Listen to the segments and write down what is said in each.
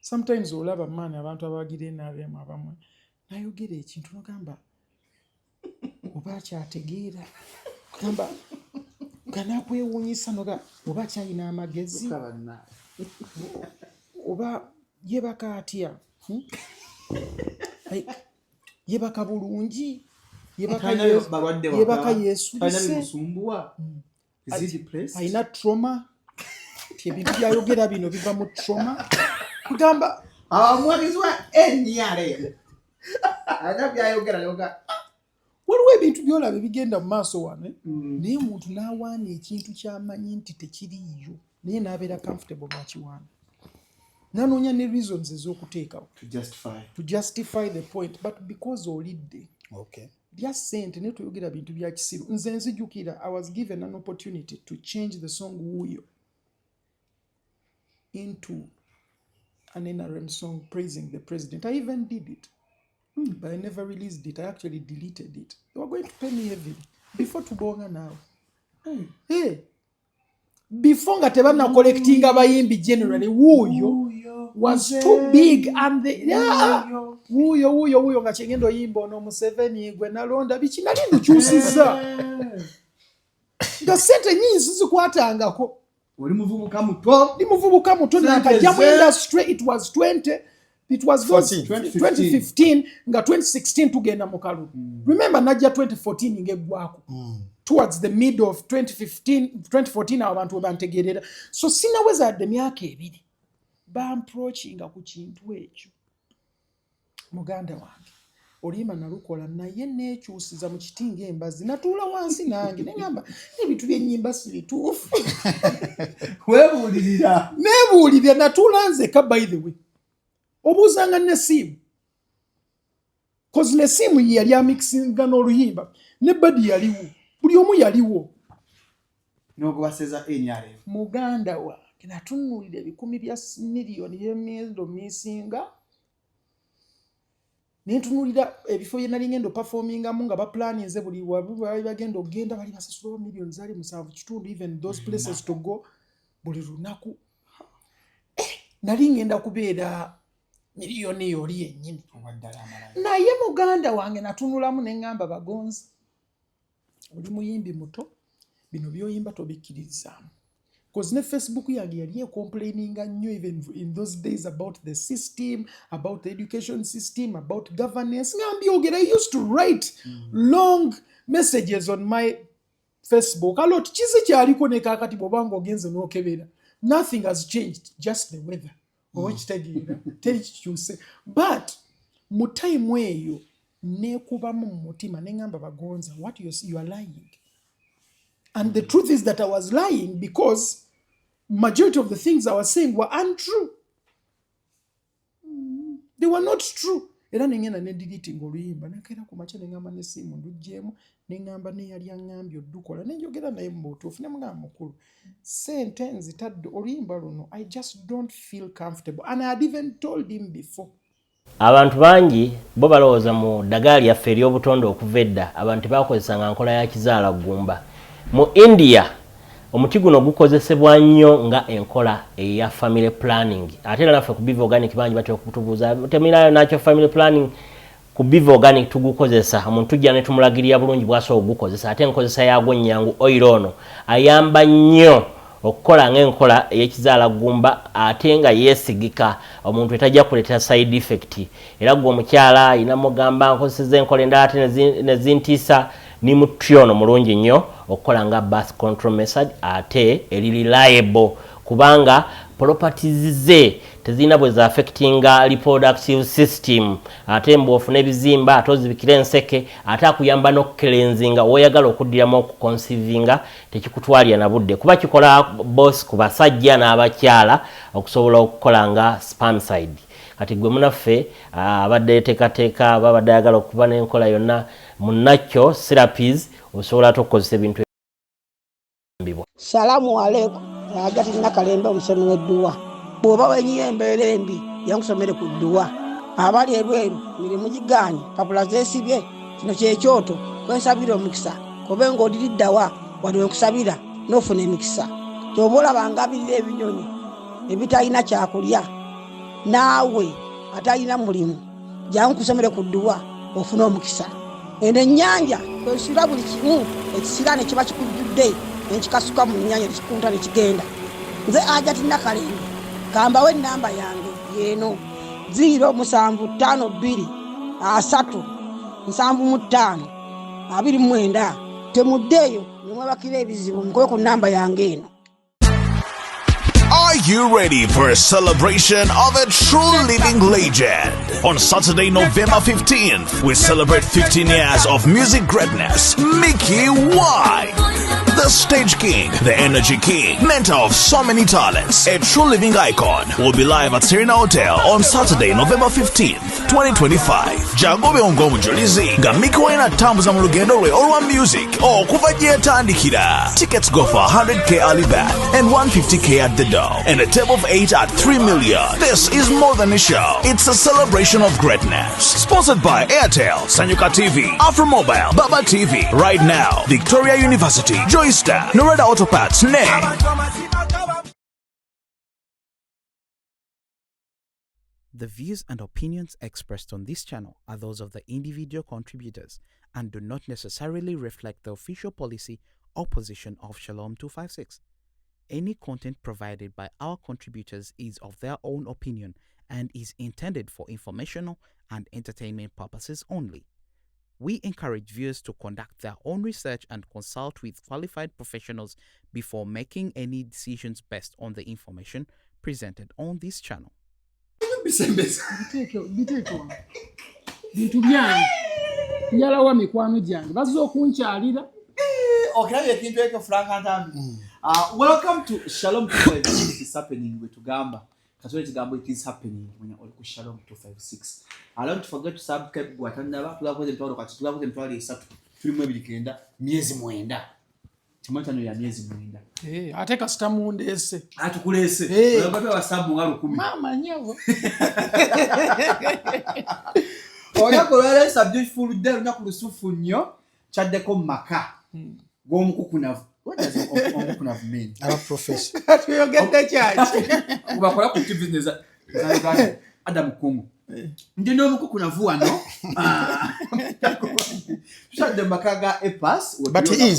sometimes olaba maani abantu abagira NRM abamu nayogera ekintu nogamba oba kyategeera gamba kanakwewuunyisa noga oba kyalina amagezi oba yebaka atya yebaka bulungi yebaka yesulise ayina trauma ebintu byayogera bino biva mu trauma kugamba mwagezi wa NRM byayogera yoga waliwo ebintu byolaba bigenda mu maaso wane naye omuntu n'awaana ekintu kyamanyi nti tekiriiyo naye n'abeera comfortable nakiwaana nanoonya ne reasons ez'okuteekawo to justify the point but because olidde lya ssente naye toyogera bintu bya kisiru. Nze nzijukira I was given an opportunity to change the song Wuyo into an NRM song praising the president. I even did it. But I never released it. I actually deleted it. They were going to pay me heavily. Before Tubonga now. Hey. Before nga tebana collecting abayimbi generally, Wuyo was too big and the Wuyo nga chengendo yimbo no Museveni gwe nalonda bichi nali nchusiza. Nga sente nyingi zizikwatangako. Oli muvubuka muto. Ndi muvubuka muto na kajamu industry it was 2015 nga 2016 tugenda mu kalu. Remember najja 2014 ngegwako. Towards the mid of 2014 abantu bantegerera. So sinaweza adde myaka ebiri. Ba approachinga ku kintu ekyo. Muganda wange. Olima nalukola naye nekyusiza mu kitinga embazi natuula wansi nange nengamba ebintu by'ennyimba si bituufu. Nebuulirira natuula nzeka by the way. Obuuzanga n'essimu. Cause n'essimu yali amixinga n'oluyimba. Ne badi yaliwo. Buli omu yaliwo. N'ogubaseza NRM. Muganda wange natunuulira ebikumi bya miliyoni by'emyendo misinga. Nentunulira ebifo bye nali ngendo performingamu nga baplaninze buli wabuba bagenda ogenda bali basasula million zali musanvu kitundu even those places to go buli lunaku nali ngenda kubeera miliyoni yoli yennyini naye muganda wange natunulamu nengamba bagonzi oli muyimbi muto bino byoyimba tobikkiririzaamu. Because ne Facebook yange yali complaining nnyo even in those days about the system, about the education system, about governance. I used to write long messages on my Facebook. A lot chize kyaliko ne kakati bobango ogenze n'okebera. Nothing has changed, just the weather. But mu time eyo nekubamu mu mutima nengamba bagonza what you are lying. And the truth is that I was lying because majority of the things I was saying were untrue. They were not true. Era nengenda ne deleting oluyimba nakera ku macha nengamba n'essimu ndujjemu nengamba ne yali angambye oddukola nenjogera naye mbutuufu ne mugamba mukulu sente nzitadde oluyimba luno I just don't feel comfortable and I had even told him before. Abantu bangi bo balowooza mu ddagala lyaffe ery'obutonde okuva edda abantu bakozesanga nkola ya kizaala gumba. Mu India omuti guno gukozesebwa nnyo nga enkola eya family planning. Ate naffe ku Biv Organic bangi batya okutubuuza temirayo nakyo family planning ku Biv Organic tugukozesa omuntu tujja ne tumulagirira bulungi bw'asobola ogukozesa ate enkozesa yagwo nnyangu oil ono ayamba nnyo okukola ng'enkola ey'ekizaala gumba ate nga yeesigika omuntu etajja kuleeta side effect. Era gwe omukyala ayina mugamba nkozeseza enkola endala ate ne zintiisa ni mutyono mulungi nnyo okukola nga birth control method ate eri reliable kubanga properties ze tezina bwe za affecting reproductive system ate mbofu nebizimba atozibikira enseke ate akuyamba n'okukelenzinga oyagala okuddiramu okuconcevinga tekikutwalya na budde kuba kikola boss ku basajja n'abakyala okusobola okukola nga spermicide. Kati gwe munaffe abadde teekateeka babadde ayagala okuba n'enkola yonna munakyo therapies osobola okukozesa ebintu ebibwa. Salamu alaikum. Agati nakalemba omusomi w'edduwa. Bw'oba wenyiye embeera embi yankusomere ku dduwa. Abali ebweru mirimu gigaanye papula zeesibye kino kyekyoto kwensabira omukisa kobe ng'odiriddawa wali wenkusabira n'ofuna emikisa. Ky'oba olaba ng'abirira ebinyonyi ebitalina kyakulya naawe atalina mulimu jangu kusomere ku dduwa ofuna omukisa eno ennyanja kwesira buli kimu ekisira ne kiba kikujjudde nekikasuka mu nnyanja nekikunta nekigenda nze Ajati Nakalembe kambawo ennamba yange yeeno 075237529 temuddeeyo nemwebakira ebizibu nkoye ku nnamba yange eno. Are you ready for a celebration of a true living legend? On Saturday, November 15th, we celebrate 15 years of music greatness. Mickey Y, the stage king, the energy king, mentor of so many talents, a true living icon, will be live at Serena Hotel on Saturday, November 15th, 2025. Jangobe ongomu julizi, nga Mickey Y natambuza mu lugendo lwe olwa music, okuva gye yatandikira. Tickets go for 100k early bird and 150k at the door, and a table of 8 at 3 million. This is more than a show. It's a celebration of greatness. Sponsored by Airtel, Sanyuka TV, Afromobile, Baba TV. Right now, Victoria University, Joystar, Norada Autoparts, The views and opinions expressed on this channel are those of the individual contributors and do not necessarily reflect the official policy or position of Shalom 256. Any content provided by our contributors is of their own opinion and is intended for informational and entertainment purposes only. We encourage viewers to conduct their own research and consult with qualified professionals before making any decisions based on the information presented on this channel. bintu byange njalawa mikwano gyange bazze okunkyalira. Okay, ekintu ekyo Frank Antambi. Welcome to Shalom 256 is happening with Ugamba. Kasole kigambo it is happening when oli ku Shalom 256. Don't forget to subscribe gwatandaba tulakoze ntwalo kati tulakoze ntwalo 3 filmu ebilikenda myezi 9. Timotano ya myezi 9. Ate kasita mundese. Atukulese. Babe wasabu ngalo 10. Mama nyewo. Oya kolale subjectful day lunaku lusufu nnyo chaddeko maka. Gomukukunavu. What does omukukunavu mean? Our professor. Tuyogedde kyaki. Ubakola ku business Adam Kungu. Ndino omukukunavu wano. Tushadde makaga epas. But he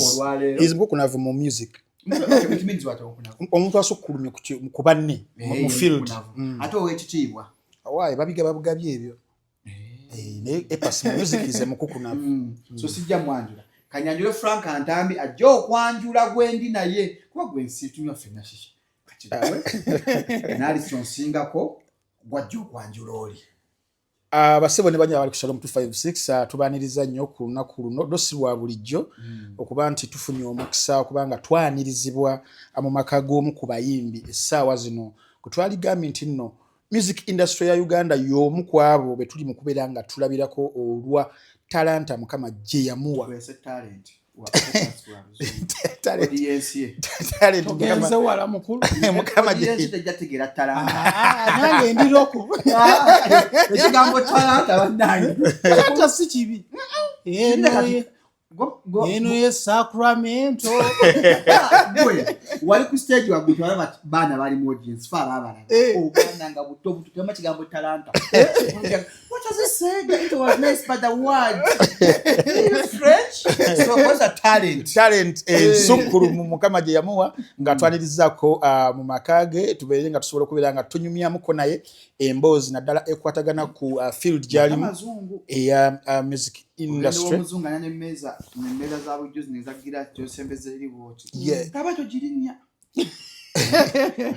is mukukunavu mu music. It means what okunavu. Omuntu asukulumye ku banne mu field. Ate owekitiibwa. Waaye babiga babugabye ebyo. Ne epas music is mukukunavu. So sijja mwanjula. Kanyanjule Frank Antambi ajja okwanjula gwendi naye kuba gwensi tunywa fenna shisha kachirawe nali sonsingako gwajja okwanjula oli abasebo ne banya bali ku Shalom 256 tubaniriza nnyo ku lunaku luno dosirwa bulijjo okuba nti tufunye omukisa okubanga twanirizibwa mu maka g'omu ku bayimbi essaawa zino kutwaligambye nti nno music industry ya Uganda y'omu ku abo be tuli mu kubeera nga tulabirako olwa talanta mukama gye yamuwa. Talent togenze wala mukulu mukama gye tejategera talanta nange ndiroko ekigambo talanta bannange kata si kibi eno ye Sacramento wali ku stage wagutwala bana bali mu audience fara abana obana nga buto tema kigambo talanta. What does it say? It was nice but the word is French. So what's a talent sukuru mukama gye yamuwa nga twanirizako mu makage tubeere nga tusobola kubeera nga tunyumyamuko naye emboozi naddala ekwatagana ku field gyalimu eya music industry. Omuzungu ana nemeza za bujuzi nezagira kyosembeze eri bwoti. Kabato girinya.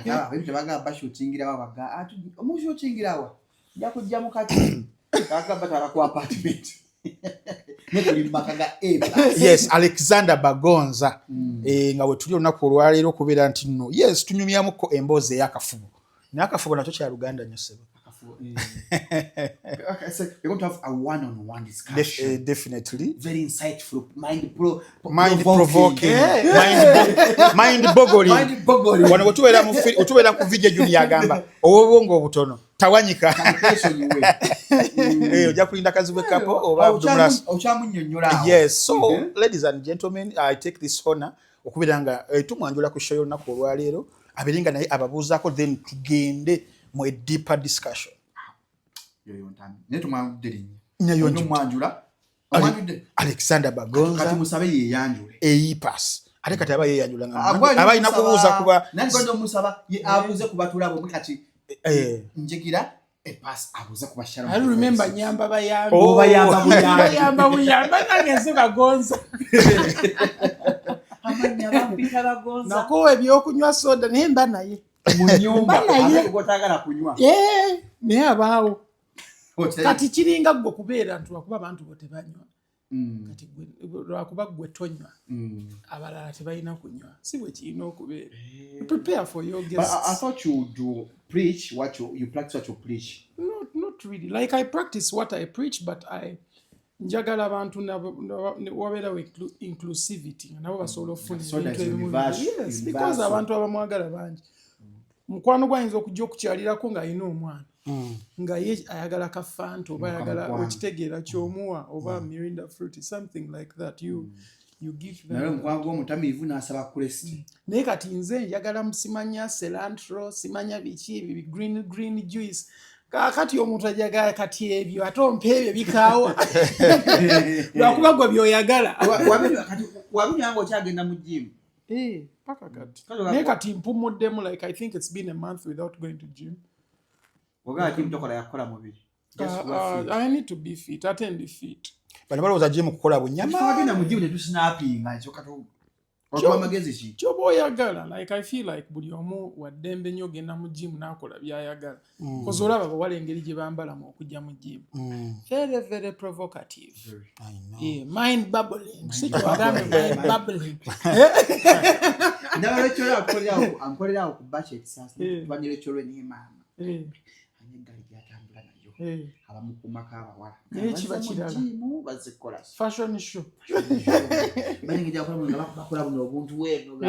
Ya bebe bagamba shootingira wabaga omushootingira wa yakujja mu kati kakabata ku apartment. Yes, Alexander Bagonza nga we tuli olunaku olwaleero okubeera nti nno yes tunyumyamuko emboozi ey'akafubo n'akafubo nakyo kya Luganda nnyo sebo. Okay, so we're going to have a one-on-one discussion. Definitely. Very insightful, mind provoking, mind boggling. Wano otubeera ku video junior agamba obwongo obutono tawanyika. Ojja kulinda kazibu kapo oba dumras. Yes, so ladies and gentlemen, I take this honor okubeera nga tumwanjula ku show olunaku olwaleero abeeringa naye ababuuzaako then tugende mu a deeper discussion. Yoyo ntami. Neto mwanjudde Nyayo mwanjula. Alexander Bagonza. Kati musabe ye yanjule. Eipas. Ate kati aba yeyanjula nga aba ina kubuuza kuba nangondo musaba ye abuze kubatulabo mukati njikira a pass abuze kubashara. I remember nyamba bayamba. Oh bayamba buyamba nange Bagonza. Amanya bapita Bagonza. Nako ebyokunywa soda naye mba naye. Munyumba ate gotagala kunywa. Naye abaawo. Kati kiringa gwe kubeera ntu lwakuba abantu bo tebanywa. Kati lwakuba gwe tonywa. Abalala tebalina kunywa. Si bwe kirina okubeera. Prepare for your guests. But I thought you do preach what you practice what you preach. Not really. Like I practice what I preach, but njagala abantu wabeerawo inclusivity. Nabo basobola okufuna ebintu ebimu. Yes, because abantu abamwagala bangi. Mukwano gwayinza okujja okukyalirako ng'alina omwana. Nga ye ayagala kafanta oba ayagala okitegeera ky'omuwa oba mirinda fruit, something like that. You give them. Naye mukwago omutamiivu n'asaba kulesti. Naye kati nze njagala musimanya cilantro, simanya biki ebi green juice. Kakati omuntu ajagala kati ebyo ate ompe ebyo bikaawa. Lwakuba gwe by'oyagala. Wabinyanga okyagenda mu gym. Paka kati. Naye kati mpumuddemu, like I think it's been a month without going to gym. I need to be fit. Attend the fit. Bano balowooza gym kukola bunyama. Twagenda mu gym ne tusinappinga ekyo kato. Oba magezi ki? Kyoba oyagala. Like I feel like buli omu waddembe nnyo ogenda mu gym n'akola by'ayagala. Because olaba bawala engeri gye bambala mu okujja mu gym. Very, very provocative. I know. Yeah, mind bubbling. Si kyobagambe mind bubbling. Ndaba lekyolo ankolerawo ku budget sasa. Tubanye lekyolo ne maama. Anyegali gyatambula nayo. Abamu ku maka abawala. Naye kiba kirala. Gym bazikola. Fashion show. Banyingi gya kola nga bakola buno obuntu weno.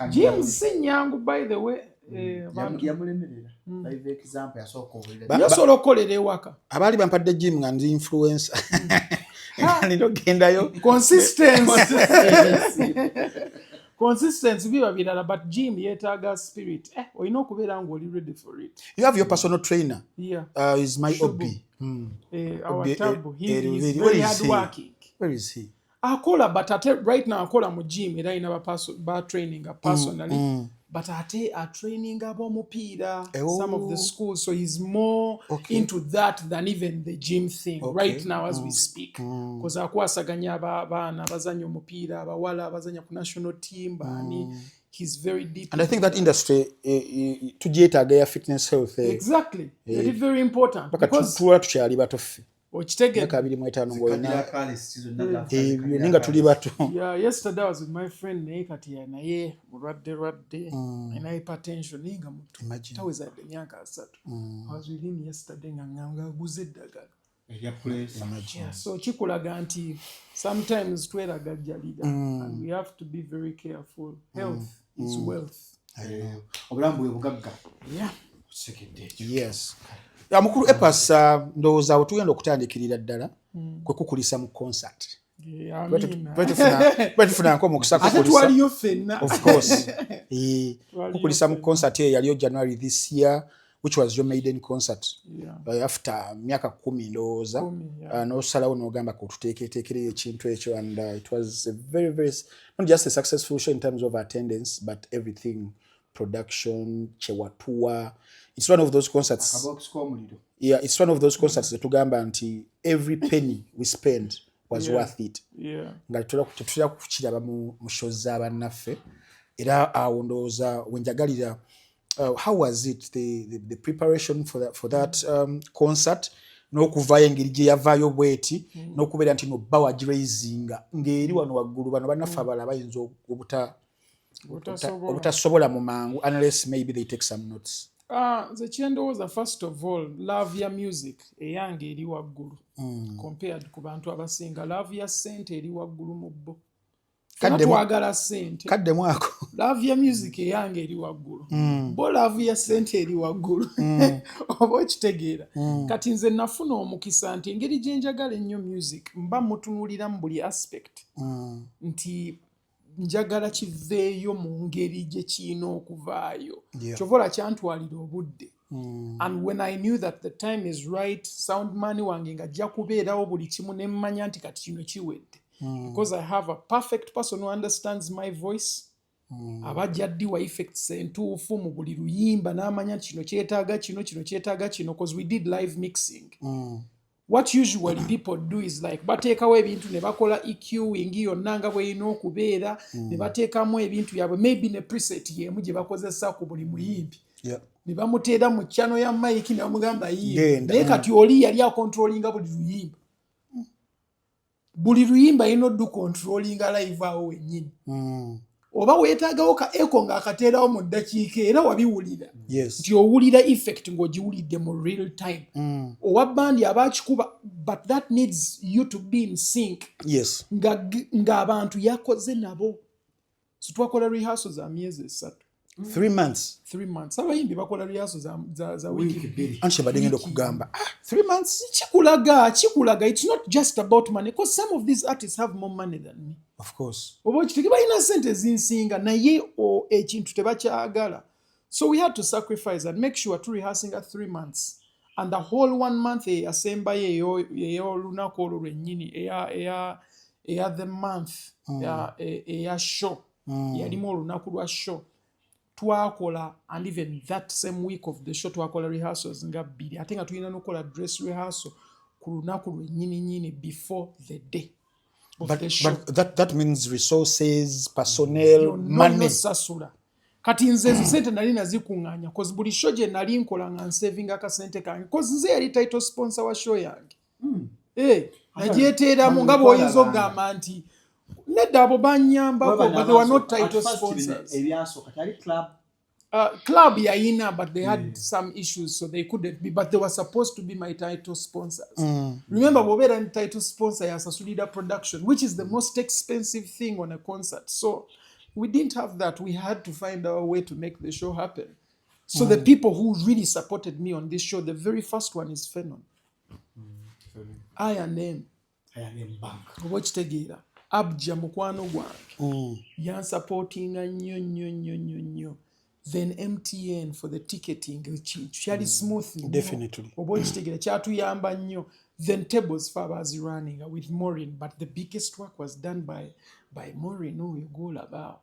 Gym si nyangu by the way. Yamulemerera. Live example yasooka obulira. Yasobola okukolera ewaka. Abaali bampadde gym nga ndi influencer. Nino gendayo. Consistency biba birala, but gym yetaaga spirit. Olina okubeera ng'oli ready for it. You have your personal trainer. Yeah. Is my Obi. Our Tabu. He is very hard working. Where is he? Akola, but right now akola mu gym era ina ba training personally. But ate are training abomupiira some of the schools, so he's more into that than even the gym thing right now as we speak. Because akwasaganya abaana abazanya omupiira abawala abazanya ku national team bani. He's very deep. And I think that industry tugyetaaga ya fitness health. Exactly. It is very important. Because tukyali bato ffe. Okitegedde. 25 ng'olina ebyo ninga tuli bato. Yeah, yesterday I was with my friend naye kati naye mulwadde na hypertension ninga mutu. Taweza emyaka 3. I was with him yesterday nga aguze eddagala. Yeah, so kikulaga nti sometimes tweragajjalira and we have to be very careful. Health is wealth. Obulamu bwe bugagga. Yeah. Yes. Ya mukulu Epas ndowooza awo tugenda okutandikirira ddala kwe kukulisa mu concert. Tufuna nko mukisa kukulisa. Of course. Kukulisa mu concert yaliyo January this year, which was your maiden concert. After myaka 10 ndowooza. N'osalawo n'ogamba ko tuteeketeekere ekintu ekyo, and it was a very, very, not just a successful show in terms of attendance, but everything. Production, chewatua. It's one of those concerts. Yeah, it's one of those concerts that tugamba nti every penny we spend was worth it. Yeah. Nga tutera kukiraba mu shows z'abannaffe. Era awo ndowooza wenjagalira, how was it the preparation for that concert? N'okuvaayo engeri gye yavaayo bweti n'okubeera nti nobba wagiraisinga ng'eri wano waggulu bano bannaffe abalala bayinza obutasobola mu mangu unless maybe they take some notes. The chendowooza first of all, love ya music eyange eri waggulu compared ku bantu abasinga. Love ya sente eri waggulu mu bo. Twagala sente. Kadde mwako. Love ya music eyange eri waggulu. Bo love ya sente eri waggulu. Oba okitegeera. Kati nze nafuna omukisa nti engeri gye njagala ennyo music mba mutunuulira mu buli aspect. Nti njagala kiveeyo mu ngeri gye kiina okuvaayo Yeah. kyovola kyantwalira obudde and when I knew that the time is right soundman wange ng'ajja kubeerawo buli kimu ne mmanya nti kati kino kiwedde because I have a perfect person who understands my voice abajja ddiwa effects entuufu mu buli luyimba n'amanya nti kino kyetaaga kino kyetaaga kino because we did live mixing what usually people do is like bateekawo ebintu ne bakola EQing yonna nga bw'erina okubeera ne bateekamu ebintu byabwe maybe ne preset y'emu gye bakozesa ku buli muyimbi ne bamuteera mu channel ya Mike ne bamugamba yimba naye kati oli yali akontrolinga buli luyimba yina oddu controllinga live awo wennyini oba weetaagawo ka echo ng'akateerawo mu ddakiika era wabiwulira nti owulira effect ng'ogiwulidde mu real time owa bandi abakikuba but that needs you to be in sync ng'abantu yakoze nabo so twakola rehearsal za myezi 3 3 months abayimbi bakola rehearsal za wiki bbiri anti badengenda okugamba 3 months kikulaga it's not just about money because some of these artists have more money than me of course oba kitege balina sente zinsinga naye ekintu tebakyagala so we had to sacrifice and make sure to rehearsing at 3 months and the whole 1 month eyasembayo ey'olunaku olwo lwennyini eya the month eya show yalimu olunaku lwa show twakola and even that same week of the show twakola rehearsals nga 2 ate nga tulina n'okola dress rehearsal ku lunaku lwennyini before the day but that means resources personnel money sasula kati nze ezo sente nali nazikuŋŋaanya cause buli show gye nali nkola nga nsavinga akasente kange cause nze yali title sponsor wa show yange nagyeteeramu nga bw'oyinza okugamba nti nedda abo bannyambako but they were not title sponsors club yayina but they had some issues so they couldn't be but they were supposed to be my title sponsors remember bw'obeera ni title sponsor yasasulira production which is the most expensive thing on a concert so we didn't have that we had to find our way to make the show happen so the people who really supported me on this show the very first one is Fenon I&M oba kitegeera Abja mukwano gwange yansupportinga nnyo then MTN for the ticketing kyali smooth definitely oba kitegeera kyatuyamba nnyo then tables Faber's running with Maureen but the biggest work was done by Maureen oyo gwolaba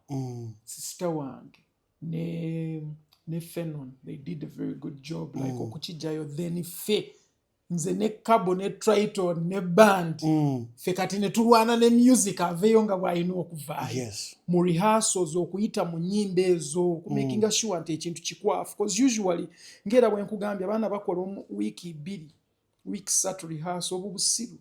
sister wange ne Fenon they did a very good job like okukijayo then fe nze ne Cabo ne Triton ne band fe kati ne tulwana ne music aveyo nga bw'alina okuvaayo mu rehearsals okuyita mu nnyimba ezo okumakinga sure nti ekintu kikwafu because usually ngera bwe nkugambye abaana bakola wiiki 2 week 3 rehearsal obubusiru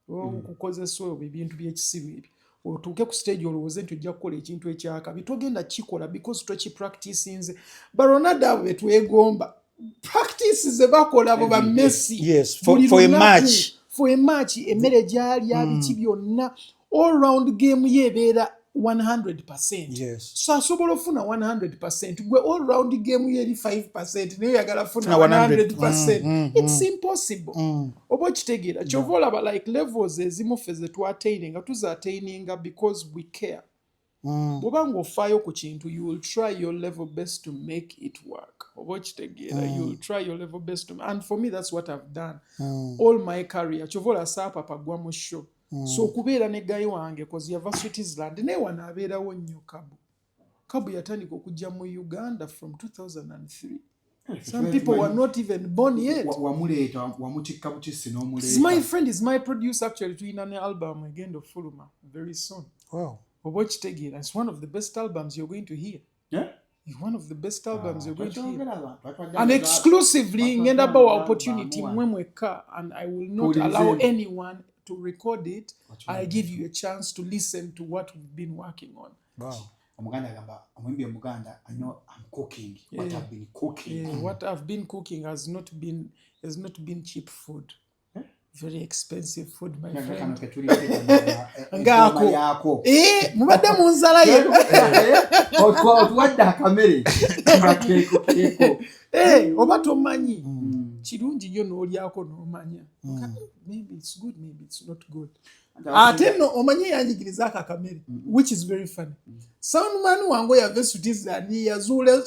okukozesa obwo ebintu by'ekisiru ebyo otuuke ku stage olowooze nti ojja kukola ekintu ekyakabi togenda kikola because tokipracticinze baronada abo betwegomba practice ze bakola abo ba Messi for a match emmere gyali abiki byonna all round game yebeera 100% so asobola ofuna 100% gwe all round game yeri 5% naye yagala funa 100% it's impossible oba kitegeera kyova olaba like levels ezimu ffe ze twataininga tuzaataininga because we care bw'oba ng'ofaayo ku kintu you will try your level best to make it work oba kitegeera you will try your level best to and for me that's what I've done all my career kyova olasapa pagwa mu show so okubeera ne gayi wange cause yava Switzerland naye wano abeerawo nnyo Kabu yatandika okujja mu Uganda from 2003 some people were not even born yet wamutikka butisi n'omuleeta my friend is my producer actually tulina ne album egenda ofuluma very soon oba kitegeera it's one of the best albums you're going to hear it's one of the best albums you're going to hear and exclusively ngenda bawa opportunity mwe mwekka and I will not allow anyone to record it. I give you a chance to listen to what we've been working on. Omuganda agamba omwimbi omuganda I know I'm cooking what I've been cooking what I've been cooking has not been cheap food very expensive food my friend ngako mubadde munzala ye otwadde akamere oba tomanyi kirungi nnyo n'olyako n'omanya maybe it's good maybe it's not good ate no omanye yanjigiriza akakamere which is very funny soundman wango yave sutizani yazule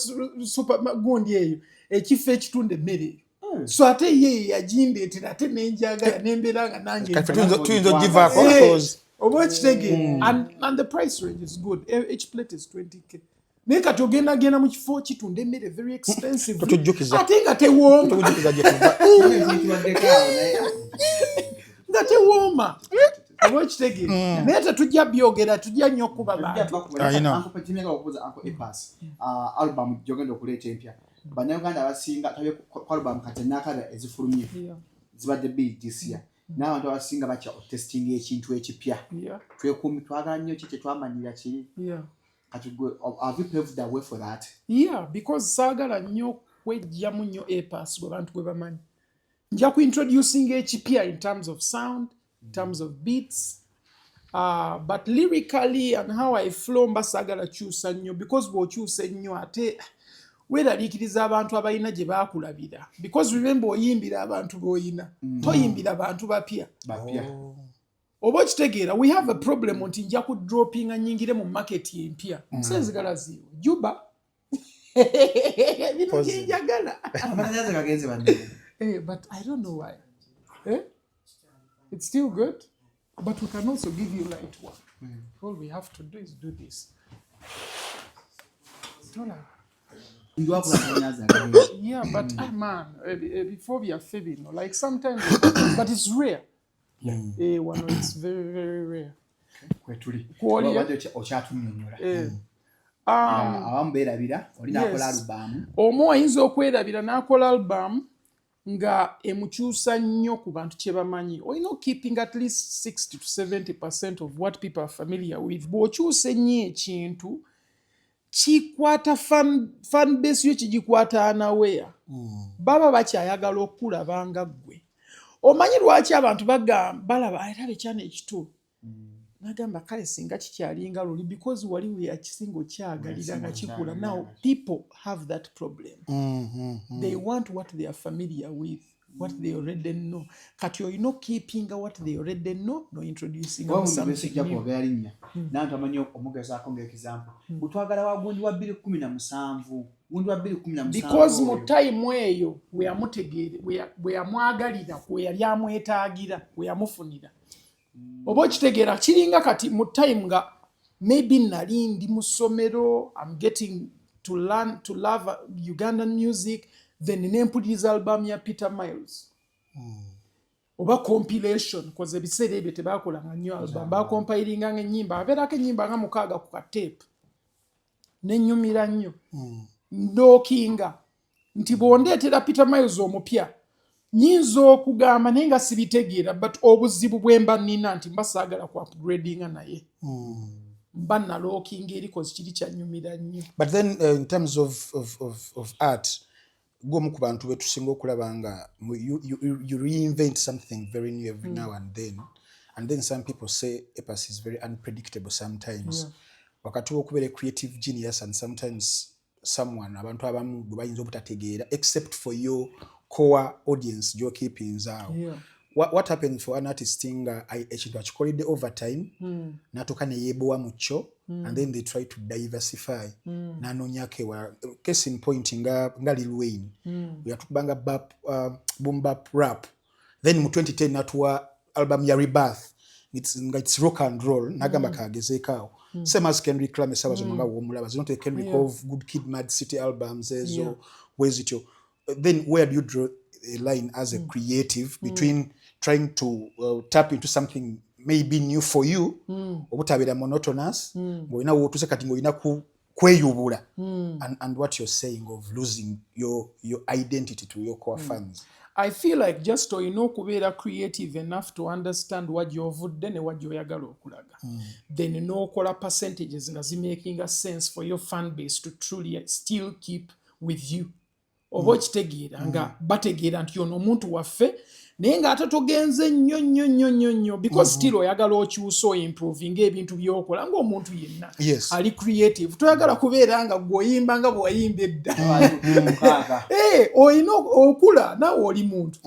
super gundi eyo ekifo ekitunde emmere so ate ye yajindetera ate nenjagala nemberanga nange tuyinza ogivaako because oba ekitege and the price range is good each plate is 20k naye kati ogenda mu kifo kitunda emmere very expensive ate nga tewooma nga tewooma oba ekitege naye tetujja byogera tujja nnyo okuba bantu album gyogenda okuleeta empya bannayuganda abasinga album kati enakala ezifulumye zibadde bbiri this year n'abantu abasinga batya otesting ekintu ekipya twekuumi twagala nnyo ki kyetwamanyira kiri kati have you paved the way for that? Because saagala nnyo kwejjamu nnyo epas gwe bantu gwe bamanyi nja kuintroducing ekipya in terms of sound in terms of beats but lyrically and how I flow mba saagala kyusa nnyo because bw'okyusa ennyo ate weeraliikiriza abantu abalina gye baakulabira because remember oyimbira abantu b'oyina toyimbira abantu bapya oba okitegeera we have a problem nti nja kudropinga nyingire mu market empya senzigala ziwe juba bino byenjagala but I don't know why it's still good but we can also give you light one all we have to do is do this but man before we are failing like sometimes but it's rare one it's very very rare kwetuli okyatunnyonnyola awambeerabira oli n'akola alubamu omu ayinza okwerabira n'akola alubamu nga emukyusa nnyo ku bantu kye bamanyi olina keeping at least 60 to 70% of what people are familiar with bw'okyusa ennyo ekintu kikwata fan base yo kigikwata anawea baba bakyayagala okulabanga ggwe omanyi lwaki abantu balaba era bekyana ekituufu nagamba kale singa kikyalinga luli because wali weyakisinga okyagalira nga kikula now people have that problem they want what they are familiar with what they already know kati olina keepinga what they already know no introducing something new nantu amanyi omugezaako ng'ekizampo utwagala wa gundi wa 2017 gundi wa 2017 because mu time eyo weyamutegeere weyamwagalira weyali amwetaagira weyamufunira oba okitegeera kiringa kati mu time nga maybe nali ndi mu ssomero I'm getting to learn to love Ugandan music then nempuliriza album ya Peter Miles oba compilation koze ebiseera ebyo tebakolanga nnyo album bakompilinga ng'ennyimba abeerako ennyimba nga mukaaga ku kateepu nennyumira nnyo ndookinga nti bw'ondeetera Peter Miles omupya nyinza okugamba naye nga sibitegeera but obuzibu bwe mba nnina nti mba saagala ku upgradinga naye mba nalookinga eri kozi kiri kyanyumira nnyo but then in terms of art gwomu ku bantu betusinga okulaba nga you reinvent something very new every now and then some people say Epas is very unpredictable sometimes wakati w'okubeera creative genius and sometimes someone abantu abamu gwe bayinza obutategeera except for your core audience jo keepings awo what happens for an artist nga ekintu akikolidde over time natuuka neyeebowa mu kyo and then they try to diversify nanonyako ewala case in point nga Lil Wayne yatukubanga boom bap rap then mu 2010 natuwa album ya Rebirth it's rock and roll nagamba kagezeekaawo same as Kendrick Lamar sabazo nga womulaba zino te Kendrick of Good Kid Mad City albums ezo wezityo then where do you draw a line as a creative between trying to tap into something maybe new for you obutabira monotonous ngoina wotuse kati ngoina kweyubula and what you're saying of losing your identity to your core fans I feel like just olina okubeera creative enough to understand what gy'ovudde ne what gy'oyagala okulaga then n'okola percentages nga zimakinga sense for your fan base to truly still keep with you oba okitegeera nga bategeera nti ono omuntu waffe naye ng'ate togenze nnyo because still oyagala okyusa oimproving ebintu by'okola ng'omuntu yenna ali creative toyagala kubeera nga gw'oyimba nga bw'oyimba edda olina okula naawe oli muntu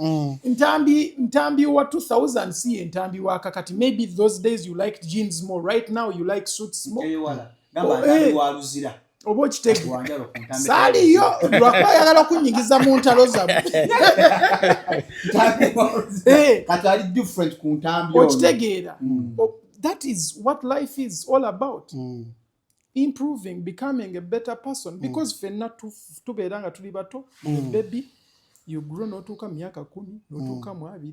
ntambi wa 2000 si ye ntambi wa kakati maybe those days you liked jeans more right now you like suits more oba okitegeera saaliyo lwakuba ayagala okunnyigiza mu ntalo zammwe okitegeera that is what life is all about improving becoming a better person because fenna tubeera nga tuli bato baby you grow n'otuuka myaka 10 n'otuuka mu 2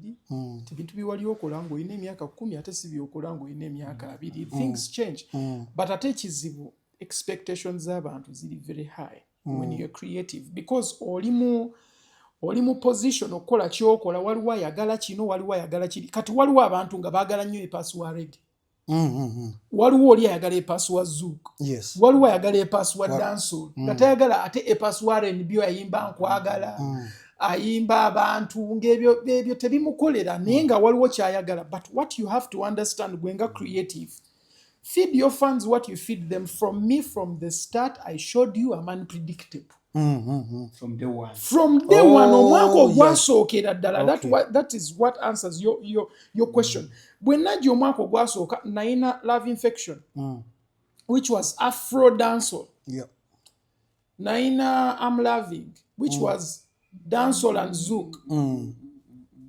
tebintu biwali okola ng'olina emyaka 10 ate si byokola ng'olina emyaka 2 things change but ate ekizibu expectations z'abantu ziri very high when you're creative because oli mu position okukola kyokola waliwo ayagala kino waliwo ayagala kiri kati waliwo abantu nga baagala nnyo epaasuwa reggae waliwo oli ayagala epaasuwa zouk waliwo ayagala epaasuwa dancehall nga tayagala ate epaasuwa R&B ayimba nkwagala ayimba abantu ng'ebyo tebimukolera naye nga waliwo kyayagala but what you have to understand gwenga creative feed your fans what you feed them. From me, from the start, I showed you I'm unpredictable. From day one. From day one, that is what answers your question. When I do Marco Guasoka, Naina Love Infection, which was Afro dancehall. Yeah. Naina I'm Loving, which was dancehall and zouk.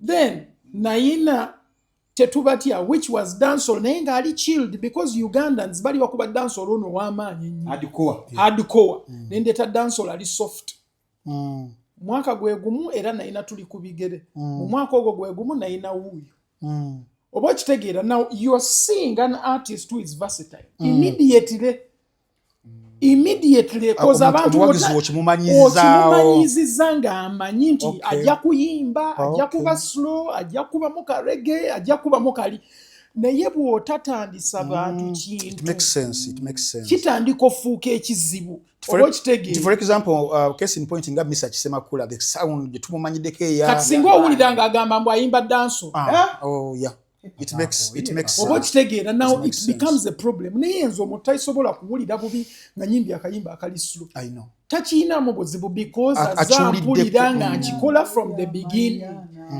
Then Naina Tetubatia, which was dancehall, naye nga ali chilled because Ugandans bali bakuba dancehall ono w'amaanyi nnyo. Hardcore. Nendeta dancehall ali soft. Mwaka gwe gumu era naina tuli ku bigere. Mu mwaka ogwo gwe gumu naina wuuyo. Oba okitegeera, now you are seeing an artist who is versatile. Immediately because abantu okimumanyiziza nga amanyi nti ajja kuyimba, ajja kuba slow, ajja kuba muka reggae, ajja kuba mukali. Naye bw'otatandisa bantu kintu. It makes sense. Kitandika ofuuka ekizibu. For example, case in point nga Mr. Kisemakula, the sound getumumanyiddeko eya. Kati singa owulira ng'agamba mbu ayimba danso. Oh yeah. It makes sense. Oba kitegeera now it becomes a problem. Naye nze omuntu tayisobola kuwulira bubi nga nyimbi akayimba akali slow. I know. Takiinamu buzibu because azampulira nga nkikola from the beginning.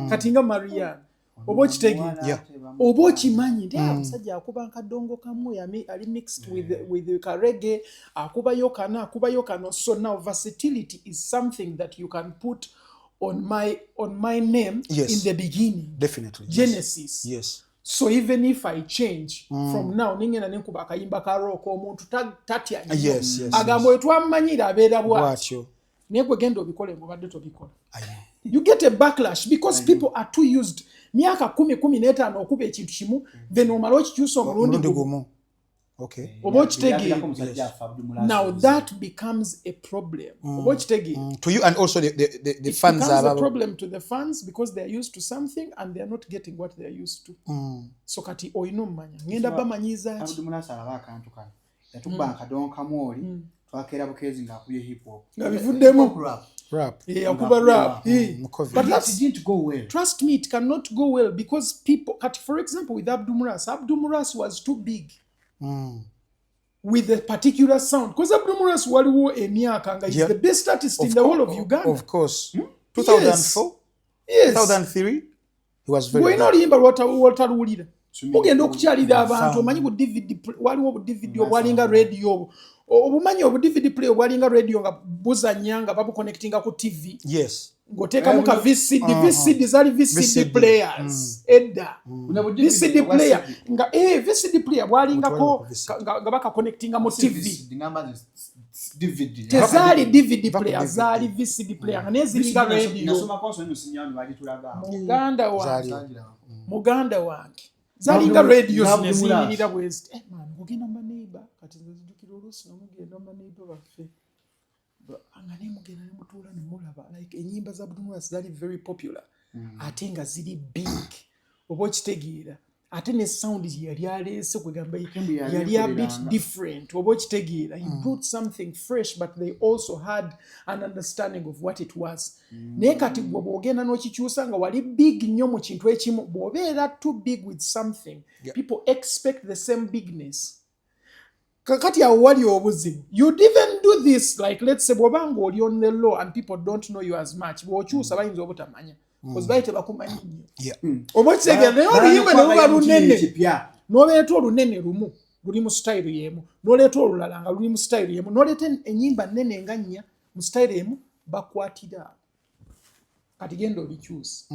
Kati nga Marianne. Oba okitegeera. Oba okimanyi nti omusajja akuba nkadongo kamu ali mixed with karege akubayo kano. So now versatility is something that you can put on my name in the beginning. Definitely. Genesis. Yes. So even if I change from now, ningena nenkuba akayimba ka rock omuntu tatya. Yes. Agambo etwamanyira abeera bwatyo. Naye gwe genda obikole mbadde tobikola. You get a backlash because people are too used. Myaka 10-15 okuba ekintu kimu then omala okikyusa omulundi gumu. Okay. Now that becomes a problem. To you and also the fans are a problem to the fans because they are used to something and they are not getting what they are used to. So kati oyino mmanya ngenda bamanyiza ki abudumulasa akantu kano yatuba akadonka mwoli twakera bukezi ngakubye hip hop nga bivuddemu rap. Akuba rap. But that didn't go well. Trust me, it cannot go well because people, for example, with Abdumuras was too big. With a particular sound. Because Abdumuras waliwo emyaka nga is the best artist in the whole of Uganda. Of course. 2004? Yes. 2003? He was very good. Nolimba lwataluwulira. Mugenda okukyalira abantu omanyi bu DVD waliwo bu DVD obwalinga radio obumanyi obu DVD play obwalinga radio nga buzanya nga babu connectinga ku TV. Yes. Ngoteka muka VCD zali VCD players edda VCD player nga VCD player bwalingako nga baka connectinga mu TV DVD tezali DVD player zali VCD player nga nezilinga radio nasoma kwa sonyo sinyani walitulaga muganda wange zalinga radio nezinyirira bwezi man kugenda maneiba kati zidukira olusi namugenda maneiba bafe angane mugenda nemutula nemulaba like enyimba za Abdumulas zali very popular ate nga ziri big oba okitegeera ate ne sound yali alese kwegamba yali a bit different oba okitegeera he brought something fresh but they also had an understanding of what it was naye kati gwe bw'ogenda n'okikyusa nga wali big nnyo mu kintu ekimu bw'obeera too big with something people expect the same bigness kakati awo wali obuzibu you'd even do this like let's say bw'obanga oli on the law and people don't know you as much bw'okyusa bayinza obutamanya because bayite bakumanyi nnyo oba okitegeera naye oluyimba ne luba lunene n'oleeta olunene lumu luli mu style yemu n'oleeta olulala nga luli mu style yemu n'oleeta ennyimba nnene nga nnya mu style yemu bakwatira kati genda obikyusa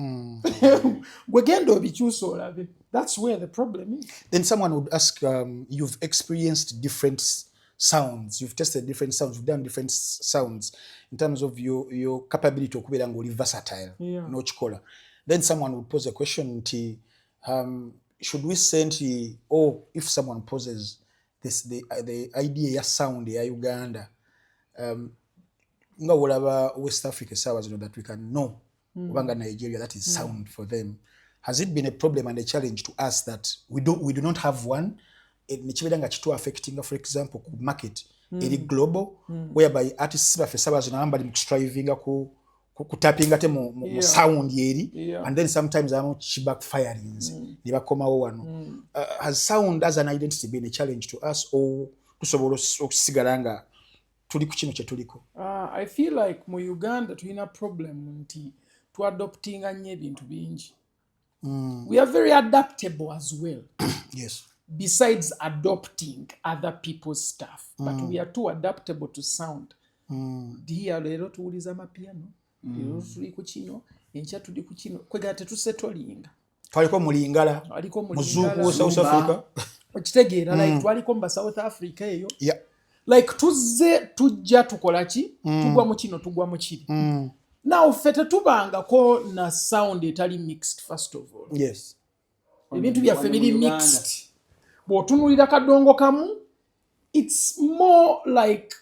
gwe genda obikyusa olabe that's where the problem is. Then someone would ask, you've experienced different sounds, you've tested different sounds, you've done different sounds in terms of your capability of being versatile. No chikola. Then someone would pose a question, should we send, or if someone poses this, the idea of sound ya Uganda, nga whatever West Africa sounds that we can know, Ubanga Nigeria, that is sound for them. Has it been a problem and a challenge to us that we do not have one? Nichibedanga chitu affecting, for example, market eri global, whereby artists bafesabazo na ambali mkustrivinga kutapinga te mu sound yeri, and then sometimes I'm backfirings nibakomawo wano. Has sound as an identity been a challenge to us, or tusobola okusigalanga tuli ku kino kye tuliko? I feel like mu Uganda tulina problem nti tu adoptinga nnyo ebintu bingi. We are very adaptable as well. Yes. Besides adopting other people's stuff, but we are too adaptable to sound. Diya lero tuuliza mapiano, lero tuli ku kino, enkya tuli ku kino, kwegala tetusetolinga. Twaliko mulingala, muzuuku South Africa. Okitegeera like twaliko mu South Africa eyo. Yeah. Like tujja tukola ki? Tugwa mu kino, tugwa mu kiri. Now fete tubangako na sound etali mixed first of all. Yes. Ebintu byaffe biri mixed. Bw'otunuulira kadongo kamu, it's more like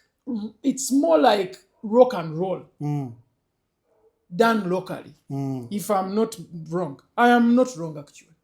rock and roll done locally. If I'm not wrong. I am not wrong actually.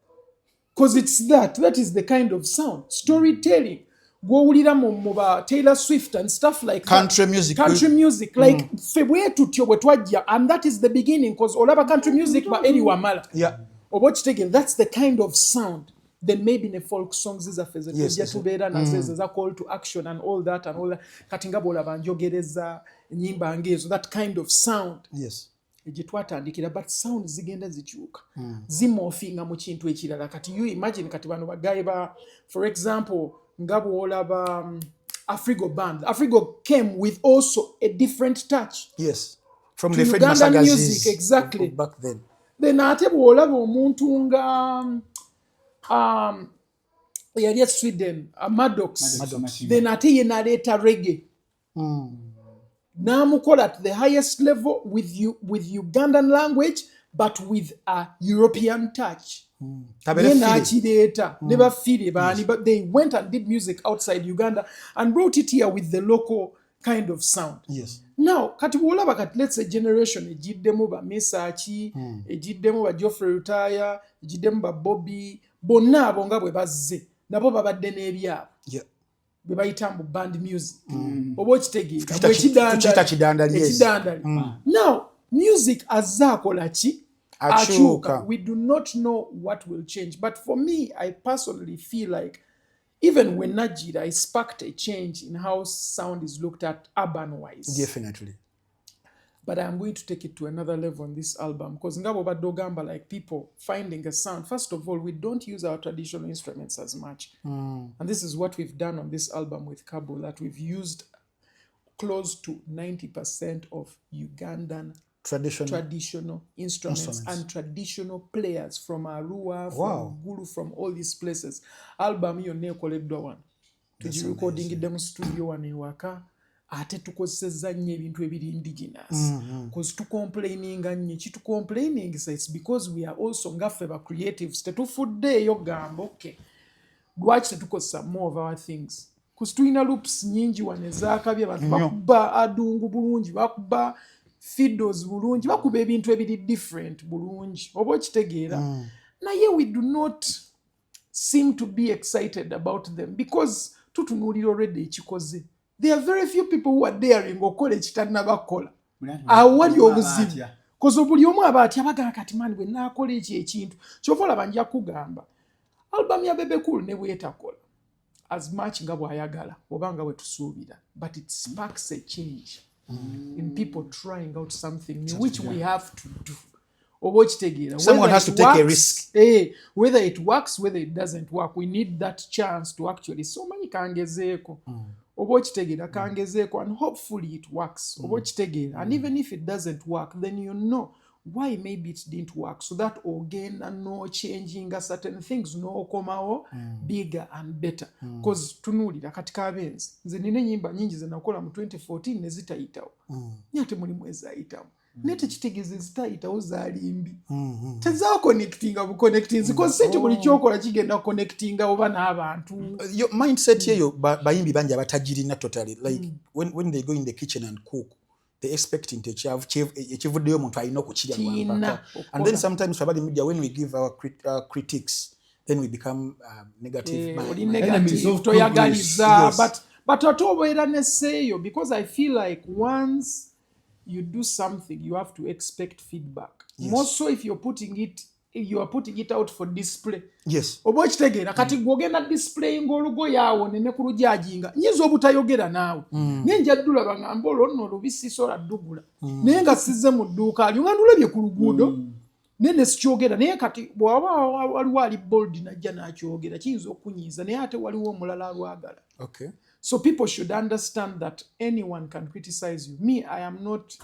Because it's that is the kind of sound. Storytelling. Gwowulira mu Taylor Swift and stuff like country that. Music. Country music. Like febwe tutyo bwe twajja, and that is the beginning because olaba country music ba Eri Wamala. Yeah. Obotitege, that's the kind of sound. Then maybe in a folk songs is a physical. Yes, tubera na zeza call to action and all that. Katinga bola banjogereza nyimba ngezo, that kind of sound. Yes. Ejitwatandikira, but sound zigenda zichuka. Zimorphinga mu kintu ekirala. Kati you imagine kati bano bagaye ba, for example, ngabo olaba Afrigo band. Afrigo came with also a different touch. Yes. From to the Fred Ugandan Masagazi's music, exactly. Back then. Then ate olaba omuntu nga yali at Sweden, Maddox. Then ate ye naleta reggae. Namukola at the highest level with Ugandan language, but with a European touch. But they went and did music outside Uganda and brought it here with the local kind of sound. Yes. Now, let's say generation, ejiddemu ba Mesachi, ejiddemu ba Geoffrey Rutaya, ejiddemu ba Bobby, bonna abo nga bwe bazze, nabo babadde n'ebyabo. Yeah. Bwe bayita mu band music. Oba okitegeera. Ekidandali. Now, music azaakola ki? Achuka. We do not know what will change. But for me, I personally feel like even when Najira, I sparked a change in how sound is looked at urban-wise. Definitely. But I'm going to take it to another level on this album. Because ngabo badogamba, like people finding a sound. First of all, we don't use our traditional instruments as much. And this is what we've done on this album with Cabo, that we've used close to 90% of Ugandan traditional instruments and traditional players from Arua, from Gulu, from all these places. Album yo nekoleddwa wano. Tuji recording demo studio wano ewaka. Ate tukozesezza nnyo ebintu ebiri indigenous. Because tucomplaininga nnyo. Complaining so it's because we are also ngaffe ba creatives. Tetufuddeeyo gamba, okay. Lwaki tetukozesa more of our things? Because tulina loops nyingi wano ezaakabye abantu bakuba adungu bulungi, bakuba fiddles bulungi, bakuba ebintu ebiri different bulungi. Oba okitegeera. Naye we do not seem to be excited about them because tutunuulira already ekikoze. There are very few people who are daring okukola ekitanabakola. Awali obuzibu. Kozo buli omu abaati abagamba kati mani bwe naakola ekintu. Kyova olaba nja kugamba. Album ya Bebecool ne bwetakola. As much nga bwayagala oba nga bwe tusuubira. But it sparks a change in people trying out something new, which we have to do. Someone has to take a risk. Whether it works, whether it doesn't work, we need that chance to actually so many kangezeeko. Kangezeeko, and hopefully it works. And even if it doesn't work, then you know why maybe it didn't work. So that again and no changing certain things no komao bigger and better. Because tunulira katika abenzi. Nze nina nyimba nyingi ze nakola mu 2014 ne zitayitawo. Nyate muli mwezi ayitawo. Nete kitegeze zitayitawo zalimbi. Tezao connectinga bu connecting because sente buli kyokola kigenda connectinga oba n'abantu. Your mindset yeyo bayimbi banja batajirina totally like when they go in the kitchen and cook they expecting to ekivuddeyo omuntu alina okukirya lwambaka. And then sometimes for media when we give our critiques then we become negative. Negative toyagaliza but atobeera neseeyo because I feel like once you do something you have to expect feedback. More so if you are putting it out for display. Yes. Obo kitegeera kati gwogenda display ng'olugo yawo ne kulujajinga nyizo obutayogera naawe. Nenja ddula bangamba olwo lubisi sola ddugula. Naye nga sizze mu dduuka ali nga ndulabye ku luguudo. Nene sikyogera naye kati bw'aba waliwo ali bold najja n'akyogera kiyinza okunyiiza naye ate waliwo omulala alwagala. Okay. So people should understand that anyone can criticize you. Me, I am not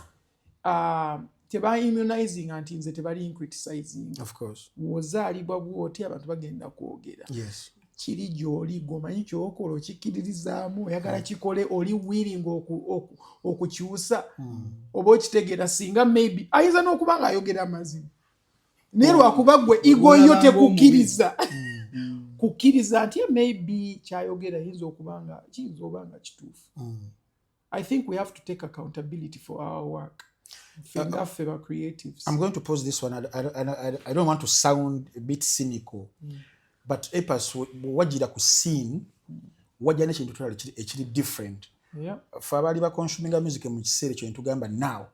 teba immunizing anti nze tebali criticizing. Of course. Wozaalibwa bw'oti abantu bagenda kwogera. Yes. Kiri gy'oli gomanyi ky'okola okikkirizaamu oyagala kikole oli willing okukyusa oba okitegeera singa maybe ayinza n'okuba ng'ayogera amazima naye lwakuba ggwe ego yo tekukkiriza kukkiriza nti maybe kyayogera kiyinza oba nga kituufu. I think we have to take accountability for our work. Creatives. I'm going to pause this one. I don't want to sound a bit cynical, but epas wajira ku scene wajja n'ekintu tulala ekiri different. Yeah. For abali ba consuming music mu kiseera kyo ntugamba now.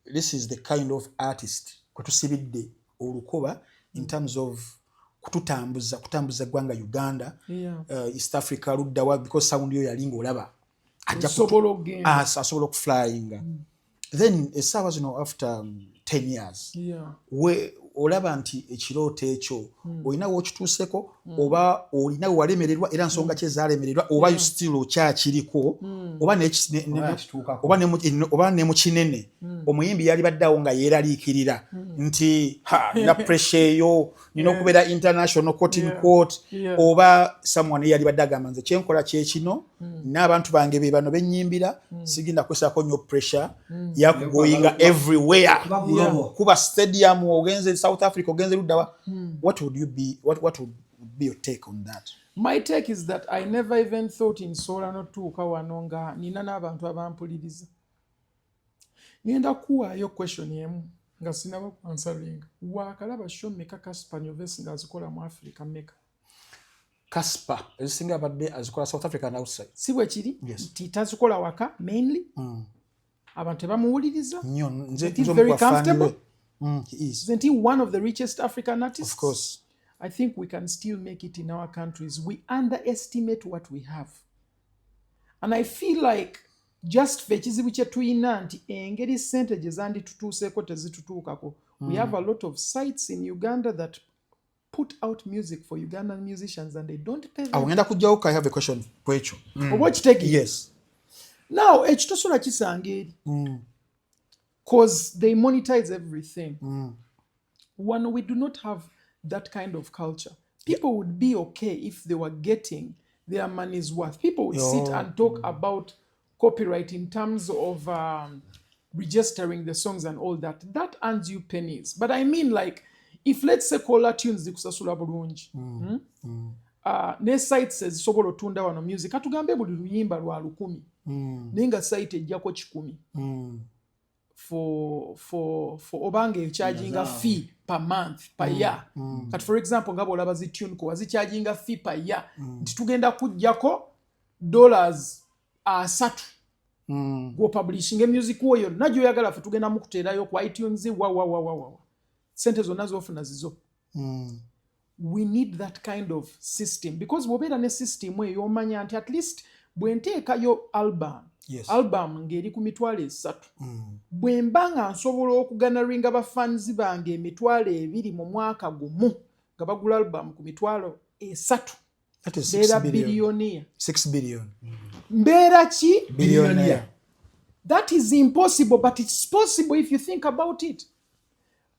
This is the kind of artist kwe tusibidde olukoba in terms of kutambuza gwanga Uganda, East Africa luddawa because sound yo yalinga olaba asobola okuflyinga. Then essaawa zino after 10 years we olaba nti ekirooto ekyo olina wokituuseko oba olina walemererwa era nsonga kye zaalemererwa oba you still okyakiriko oba ne mu kinene omuyimbi yali baddawo nga yeeraliikirira nti nina pressure eyo nina okubeera international quote in quote oba someone yali badde agamba nze kyenkola kyekino n'abantu bange be bano bennyimbira sigenda kwesako nnyo pressure yakugoyinga everywhere kuba stadium ogenze South Africa ogenze luddawa. What would be your take on that? My take is that I never even thought in sola notuuka wano nga nina n'abantu abampuliriza. Ngenda kuwaayo question emu nga sinaba answering. Waakalaba show mmeka Casper Nyovesi ng'azikola mu Africa mmeka? Casper ezisinga abadde azikola South Africa and outside. Si bwe kiri? Nti tazikola waka mainly? Abantu tebamuwuliriza? Very comfortable? He is. Isn't he one of the richest African artists? Of course. I think we can still make it in our countries. We underestimate what we have. And I feel like just fekizibu kye tuyina nti engeri sente gye zanditutuuseeko tezitutuukako. We have a lot of sites in Uganda that put out music for Ugandan musicians and they don't pay them. Ngenda kujjawuko. I have a question for echo. Oba okitegeera? Yes. Now, ekitosobola kisanga eri. Because they monetize everything. When we do not have that kind of culture, people would be okay if they were getting their money's worth. People would sit and talk about copyright in terms of registering the songs and all that. That earns you pennies. But I mean, like, if let's say Kola Tunes zikusasula bulungi, ne sites ezisobola otunda wano music, katugambe buli luyimba lwa 1,000. Nenga site ejjako 1,000. for obanga charging a fee per month per year kati for example ngabo olaba zi tune ko charging a fee per year nti tugenda kujjako dollars 3 go publishing music oyo najjo yagala fe tugenda mukuteerayo ku iTunes wa sente zonna zofuna zizo we need that kind of system because bw'obeera ne system eyo omanya nti at least bwenteekayo album ng'eri ku mitwalo 3 bwe mba nga nsobola okuganaringa bafanzi bange emitwalo 2 mu mwaka gumu nga bagula album ku mitwalo 3 mbeera billionaire 6 billion mbeera ki billionaire. That is impossible, but it's possible if you think about it.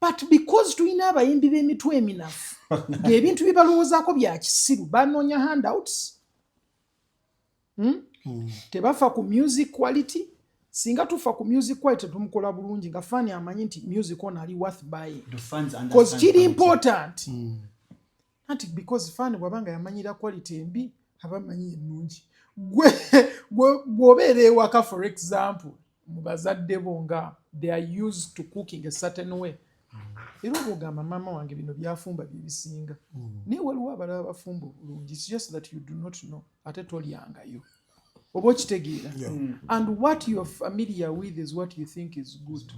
But because tulina abayimbi b'emitwe eminafu ng'ebintu bibalowoozaako bya kisiru banoonya handouts tebafa ku music quality singa tufa ku music quality tumukola bulungi nga fani amanyi nti music ono ali worth buying because kiri important anti because fani bwabanga yamanyira quality embi abamanyi ennungi gwobeera ewaka for example mu bazadde bo nga they are used to cooking a certain way era obugamba mama wange bino byafumba bibisinga naye waliwo abalaba bafumba obulungi it's just that you do not know ate tolyangayo oba okitegeera and what you are familiar with is what you think is good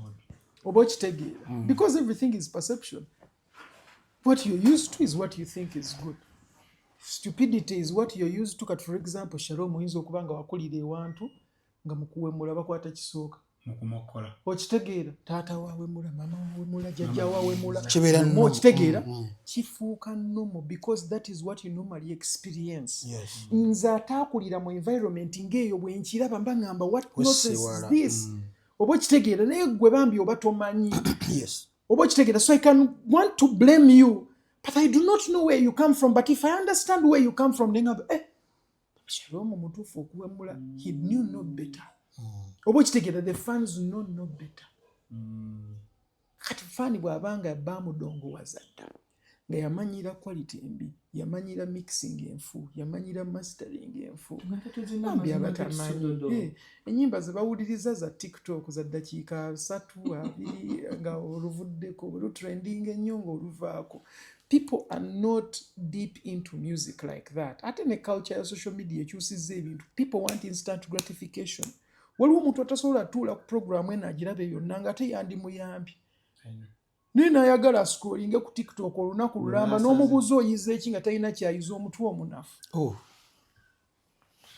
oba okitegeera because everything is perception what you're used to is what you think is good stupidity is what you're used to kat for example Shalom oyinza okuba nga wakulira ewantu nga mukuwemula bakwata kisooka mukumokola okitegeera taata wawemula mama wawemula jjajja wawemula kibeera nno okitegeera kifuuka normal because that is what you normally experience nze ataakulira mu environment ng'eyo bwe nkiraba mba ngamba what nonsense is this oba okitegeera naye gwe bambi oba tomanyi oba okitegeera so I can want to blame you but I do not know where you come from but if I understand where you come from then Shalom mutuufu okuwemula he knew no better oba okitegeera the fans know no better kati fani bw'abanga bamudongo wazadda nga yamanyira quality embi yamanyira mixing enfu yamanyira mastering enfu ambi abatamanyi enyimba ze bawuliriza za TikTok za dakiika 3 2 nga oluvuddeko olutrending ennyo ng'oluvaako people are not deep into music like that ate ne culture ya social media ekyusizza ebintu people want instant gratification waliwo omuntu atasobola tuula ku programu eno agirabe yonna nga ate yandimuyambi naye naayagala scrollinge ku TikTok olunaku lulamba n'omubuuza oyiza eki nga talina kyayiza omutwe omunafu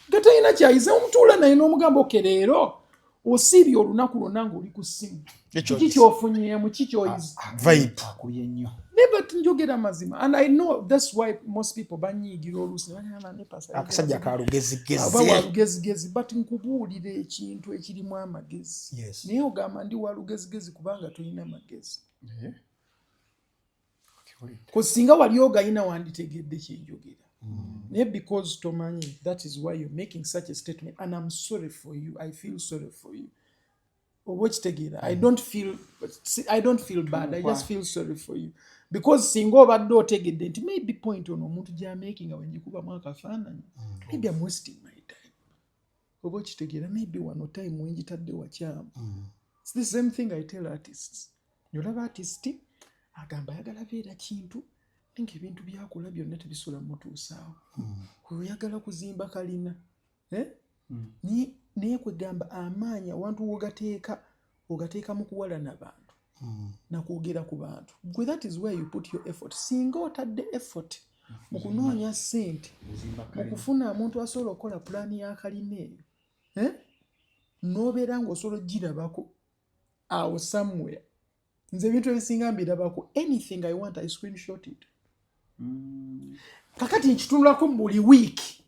nga talina kyayiza omutuula naye n'omugamba okereero osiibye olunaku lwonna ng'oli ku ssimu kiki kyofunyeemu kikyoyiza vibe akuye nnyo but njogera mazima and I know that's why most people banyiigira oluusi akasajja ka lugezigezi but nkubuulira ekintu ekirimu amagezi naye ogamba ndi wa lugezigezi kubanga tolina magezi singa wali ogayina wanditegedde kyenjogera naye because tomanyi that is why you're making such a statement and I'm sorry for you I feel sorry for you oba okitegeera I don't feel bad I just feel sorry for you because singa obadde otegedde nti maybe point ono omuntu gy'amakinga wenjikubamu akafaananyi maybe I'm wasting my time oba okitegeera maybe wano time wenjitadde wakyamu it's the same thing I tell artists yolaba artist agamba ayagala beera kintu nga ebintu byakola byonna tebisobola mutuusaawo oyagala kuzimba kalina naye kwegamba amaanyi awantu ogateeka mu kuwalana bantu nakwogera ku bantu gwe that is where you put your effort singa otadde effort mu kunoonya ssente mu kufuna omuntu asobola okukola pulaani ya kalina eyo n'obeera ng'osobola ogirabako awo somewhere nze ebintu ebisinga mbirabako anything I want I screenshot it kakati nkitunulako buli wiiki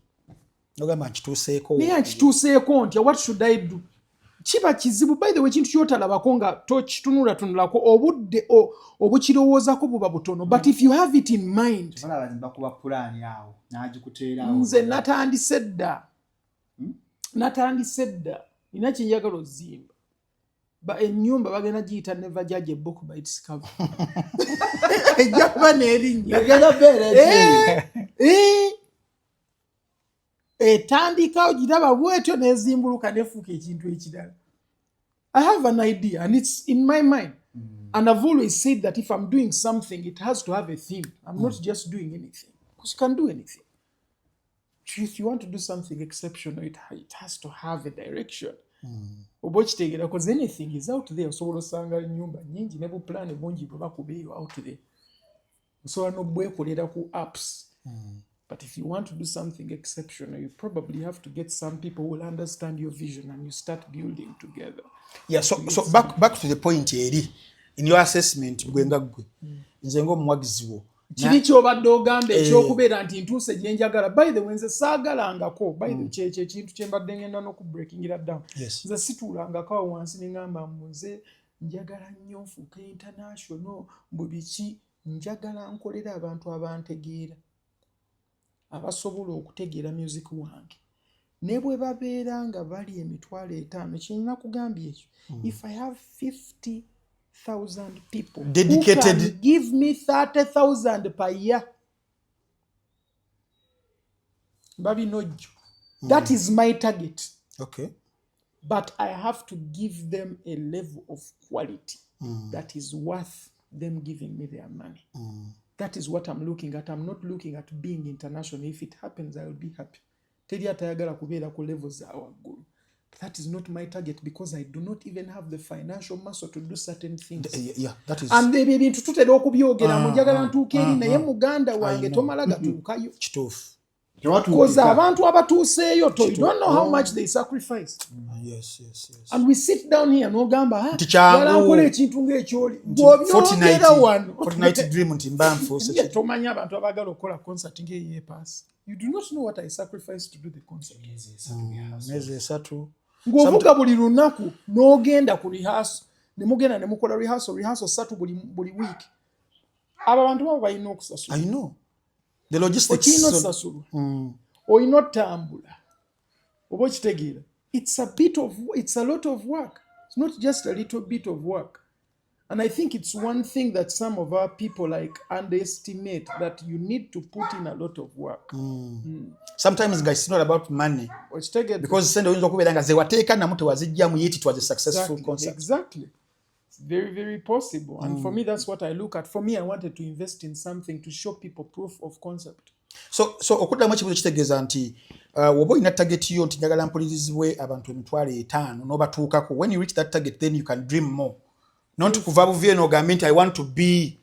ogamba nkituuseeko naye nkituuseeko ntya what should I do kiba kizibu by the way kintu kyotalabako nga tokitunulatunulako obudde obukirowoozako buba butono but if you have it in mind bakuba pulaani awo n'agikuteerawo nze natandise dda nina kyenjagala ozimba ennyumba bagenda giyita never judge a book by its cover ejja kuba n'erinnya etandika ogiraba bwetyo nezimbuluka nefuuka ekintu ekirala I have an idea and it's in my mind. And I've always said that if I'm doing something, it has to have a theme. I'm not just doing anything. Because you can do anything. If you want to do something exceptional, it has to have a direction. Because anything is out there. So osanga nyumba nyingi ne plan bungi bwe bakubeeyo out there. So no bwekolera ku apps. But if you want to do something exceptional, you probably have to get some people who will understand your vision and you start building together. Yeah, so back to the point eri. In your assessment, gwenga gwe. Nze ng'omuwagizi wo. Kiri kyobadde ogamba ekyokubeera nti ntuuse gye njagala. By the way, nze saagalangako. By the way, kintu kye mbadde ngenda n'okubreaking it down. Nze situulangako awo wansi ne ngamba nze njagala nnyo nfuuke international mu biki njagala nkolera abantu abantegeera. Abasobola okutegeera music wange. Ne bwe babeera nga bali emitwalo 5 kirina kugambye ekyo. If I have 50,000 people dedicated who can give me 30,000 per year. Babi nojo. That is my target. Okay. But I have to give them a level of quality that is worth them giving me their money. That is what I'm looking at. I'm not looking at being international. If it happens, I will be happy. Teri atayagala kubeera ku levels za waggulu. That is not my target because I do not even have the financial muscle to do certain things. Yeah, that is. And ebyo ebintu tutera okubyogera mu njagala ntuuka eri naye muganda wange tomala gatuukayo. Kituufu. Because abantu abatuuseeyo you don't know how much they sacrifice. Yes. And we sit down here n'ogamba yala nkola ekintu ng'ekyoli. Fortnite dream nti mba nfuuse. Tomanya abantu abagala okukola concert ng'eyeepaasi. You do not know what I sacrificed to do the concert. Mezi esatu. Ng'ovuga buli lunaku n'ogenda ku rehearsal. Ne mugenda ne mukola rehearsal 3 buli week. Abo abantu babo balina okusasula. I know. The logistics. Oyina otambula. Oba okitegeera. It's a lot of work. It's not just a little bit of work. And I think it's one thing that some of our people underestimate, that you need to put in a lot of work. Sometimes, guys, it's not about money. Because send oyinza okubeera nga ze wateeka namu tewazijjamu yet it was a successful concert. Exactly. It's very, very possible. And for me, that's what I look at. For me, I wanted to invest in something to show people proof of concept. So okuddamu ekibuzo kitegeeza nti woba olina target yo nti njagala mpulirizibwe abantu 5,000 n'obatuukako. When you reach that target, then you can dream more. Not kuva buviye n'ogambye nti I want to be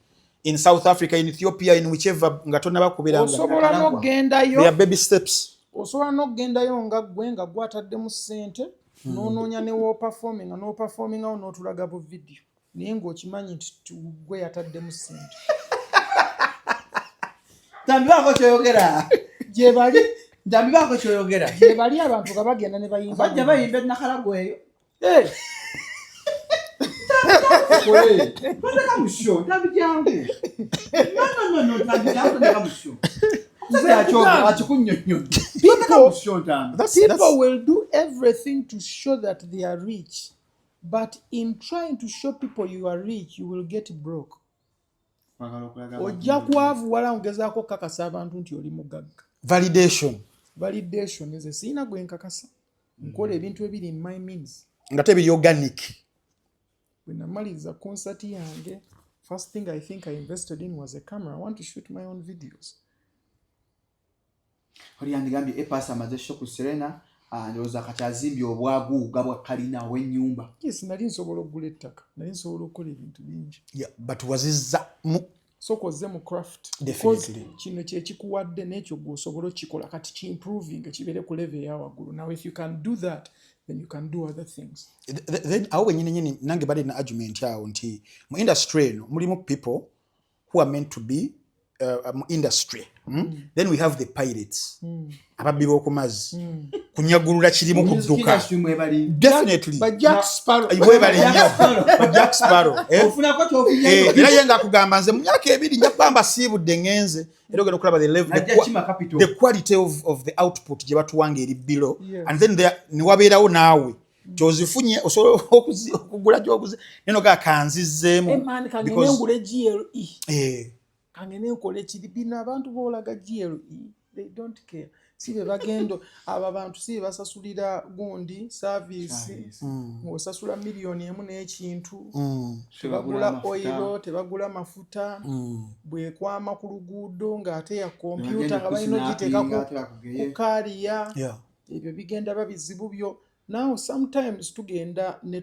in South Africa, in Ethiopia, in whichever nga tonnaba kubeera nga. Osobola n'ogendayo. There are baby steps. Osobola n'ogendayo nga gwe nga gwataddemu ssente n'onoonya ne w'operforming n'operformingawo n'otulaga bu video. Naye ng'okimanyi nti gwe yataddemu ssente. Tambibaako kyoyogera. Gye bali. Tambibaako kyoyogera. Gye bali abantu nga bagenda ne bayimba. Bajja bayimba nakalago eyo. Kwendeka mu show, tabijjangu. No, tabijjangu ndeka mu show. People will do everything to show that they are rich. But in trying to show people you are rich, you will get broke. Ojja kwavuwala ogezaako kakasa abantu nti oli mugagga. Validation is siina gwe nkakasa. Nkola ebintu ebiri in my means. Nga tebiri organic. When namaliza concert yange, first thing I think I invested in was a camera. I want to shoot my own videos. Oli yandigambye epasa amaze show ku Serena. Ndowooza kati azimbye obwagu gabwa kalina w'ennyumba. Yes, nali nsobola okugula ettaka. Nali nsobola okukola ebintu bingi. Yeah, but wazizza mu sokoze mu craft. Definitely. Kino kye kikuwadde n'ekyo gw'osobola okikola kati ki-improving kibeere ku level eya waggulu. Now if you can do that, then you can do other things. Then awo wenyini nange bali na argument yawo nti mu industry eno mulimu people who are meant to be mu industry. Then we have the pirates. Ababbi b'oku mazzi. Kunyagulula kirimu kudduka. Definitely. But Jack Sparrow. Jack Sparrow. Ofunako kyofunya. Era yenga akugamba nze mu myaka 2 nja pamba siibudde ngenze. Era ogenda okulaba the quality of the output gye batuwanga eri below. And then ne wabeerawo naawe. Kyozifunye osobola okugula gy'oguze. Neno kanzizzeemu. Kangene ngule GLE. Kangene nkole kiri bino abantu boolaga GLE. They don't care. sibe bagendo aba bantu sibe basasulira gundi service ng'osasula miliyoni emu n'ekintu tebagula oil tebagula mafuta bwekwama ku luguudo ng'ate ya kompyuta nga balina ogiteeka ku kaaliya ebyo bigenda babizibu byo. Now sometimes tugenda ne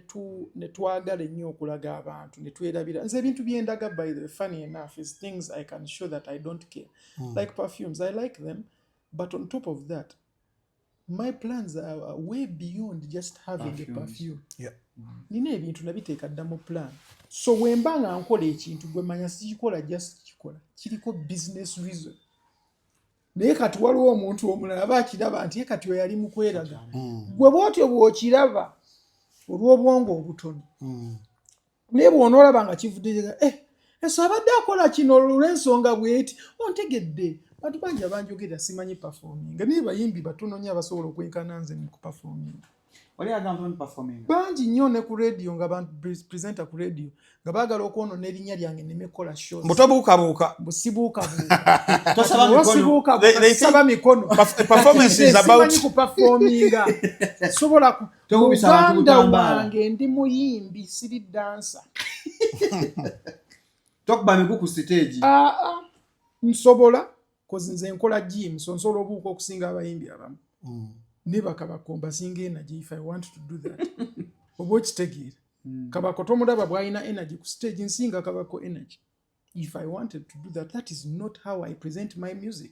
twagala ennyo okulaga abantu ne twerabira nze ebintu byendaga by the funny enough is things I can show that I don't care like perfumes I like them but on top of that my plans are way beyond just having a perfume. Nina ebintu nabiteeka dda mu plan so wemba nga nkola ekintu gwe manya sikikola just kikola kiriko business reason. Naye kati waliwo omuntu omulala aba akiraba nti kati we yali mu kweraga gwe bw'otyo bw'okiraba olw'obwongo obutono naye bw'onoolaba nga kivudde eso abadde akola kino olw'ensonga bw'eti ontegedde bantu bangi abanjogera simanyi performing naye bayimbi batono nnyo abasobola okwenkana nze mu kuperforming. Bangi nnyo ne ku radio nga bantu presenter ku radio nga baagala okwonoona erinnya lyange nemekola shows mbutobuukabuuka tosaba mikono performance is about kuperforminga sobola Uganda wange ndi muyimbi siri dancer tokuba miku ku stage nsobola kozi nze nkola gym so nsobola obuuka okusinga abayimbi abamu niba kabako mbasinga energy if I want to do that obo kitegeera kabako tomulaba bwalina energy ku stage nsinga kabako energy if I wanted to do that that is not how I present my music.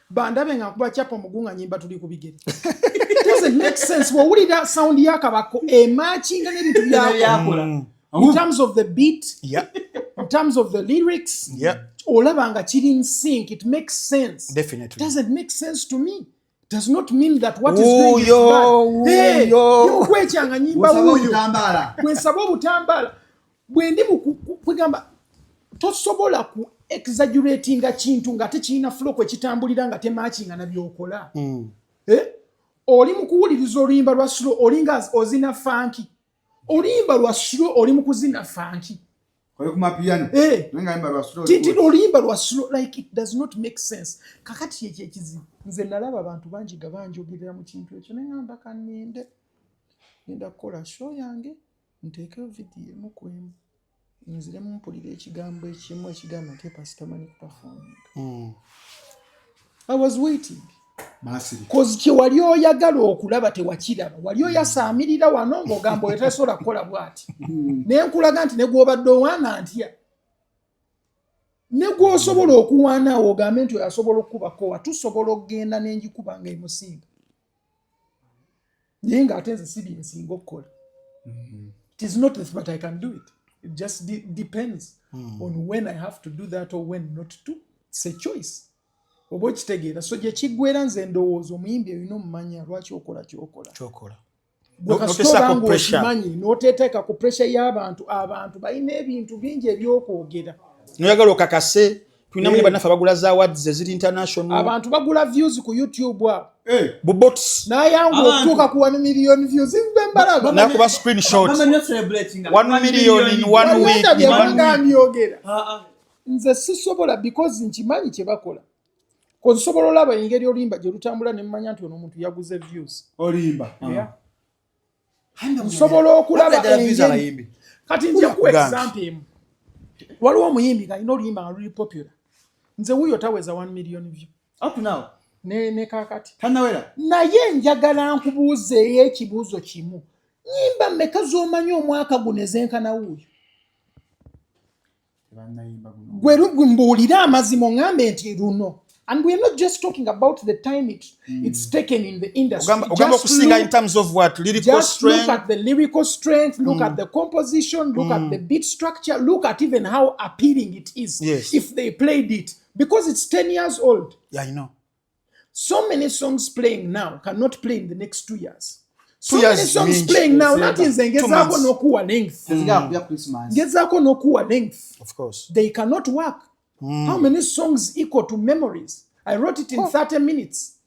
Bandabe nga kuba chapa mugunga nyimba tuli kubigere doesn't make sense wawulira sound ya kabako matching n'ebintu byakola in terms of the beat in terms of the lyrics olaba nga kiri in sync it makes sense. Definitely doesn't make sense to me. Does not mean that what is doing is bad. Hey, yokwechanga nyimba uyo kwensaba obutambala bwendi mukugamba tosobola ku exaggeratinga kintu nga tekirina flow kwe kitambulira nga tematchinga na byokola oli mukuwuliriza oluyimba lwa slow olinga ozina funky oluyimba lwa slow oli mukuzina funky oli kuma piano nenga imba lwa slow titi oluyimba lwa slow like it does not make sense kakati ekizibu nze nalaba abantu bangi gabanjogerera mu kintu ekyo nengamba kaninde ngenda kukola show yange nteeke video emu kwemu nziremu mpulira ekigambo ekimu ekigamba nti pasitamanyi kuperforming. I was waiting cause kye wali oyagala okulaba tewakiraba wali oyasaamirira wano ng'ogamba otesobola kukola bwati nenkulaga nti negwobadde owaana ntya negwosobola okuwaana awo ogambe nti oyasobola okukubakowa tusobola okugenda n'engikuba nga emusinga naye ng'ate nze si byensinga okukola. It is not that but I can do it. It just depends on when I have to do that or when not to. It's a choice. Obo kitegeera so gye kiggwera nze ndowooza omuyimbi olina omumanya lwaki okola kyokola notesako pressure noteteeka ku pressure y'abantu abantu balina ebintu bingi ebyokwogera noyagala okakase tulina muli bannaffe bagula za awards eziri international abantu bagula views ku YouTube awo bubots nayangu okutuuka ku 1 million views bembalaga nakuba screenshot 1 million in 1 week nze sisobola because nkimanyi kye bakola kosobola olaba engeri olimba gye lutambula ne mmanya nti ono omuntu yaguze views olimba nsobola okulaba engeri kati nja ku example emu waliwo omuyimbi ng'alina oluyimba nga luli popular nze wuyo taweza 1 million view up to now ne kakati tanawera naye njagala nkubuuzeeyo ekibuuzo kimu nyimba mmeka z'omanyi omwaka guno ezenkana wuuyo gwe mbuulira amazima oŋŋambe nti luno. And we're not just talking about the time it's taken in the industry. In terms of what? Lyrical strength? Look at the lyrical strength, look at the composition, look at the beat structure, look at even how appealing it is if they played it. Because it's 10 years old. Yeah, I know. So many songs playing now cannot play in the next 2 years. So many songs playing now, that is ngezako nokuwa length. Ngezako nokuwa length. Of course. They cannot work. How many songs equal to memories? I wrote it in 30 minutes.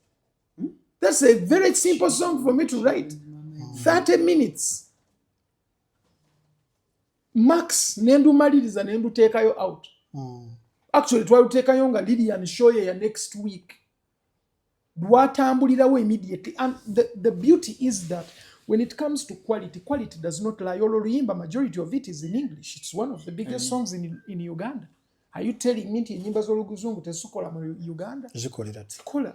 That's a very simple song for me to write. 30 minutes. Max, nendu maliriza nendu tekayo out. Actually, twaluteekayo nga Lilian show ya next week. lwatambulirawo immediately. And the beauty is that when it comes to quality, quality does not lie. Oluyimba, majority of it is in English. It's one of the biggest songs in Uganda. Are you telling me nti enyimba z'oluguzungu tezikola mu Uganda? Zikola.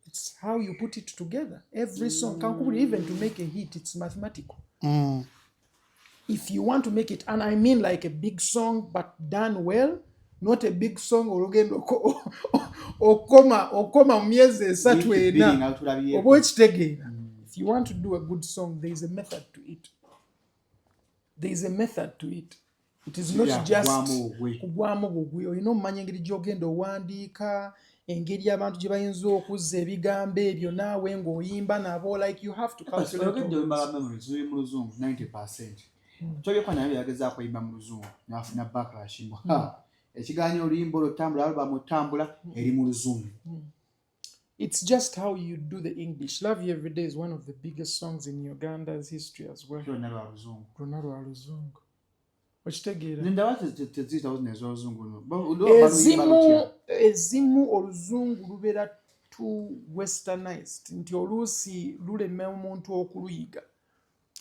It's how you put it together. Every song, even to make a hit, it's mathematical. If you want to make it, and I mean like a big song, but done well, not a big song olugendo okoma myezi esatu ena oba ekitegeera. If you want to do a good song, there is a method to it. There is a method to it. It is not just kugwamu gugwe. Olina omumanya engeri gy'ogenda owandiika, engeri abantu gye bayinza okuzza ebigambo ebyo naawe ng'oyimba nabo, like you have to calculate. Mu luzungu 90%. Kyogeko naye yagezaako yimba mu luzungu n'afuna backlash. Ekiganyo oluyimba olutambula album otambula eri mu luzungu. It's just how you do the English. Love You Every Day is one of the biggest songs in Uganda's history as well. Rwonna lwa luzungu. Okitegeera. Ezimu oluzungu lubeera too westernized nti oluusi lulema omuntu okuluyiga.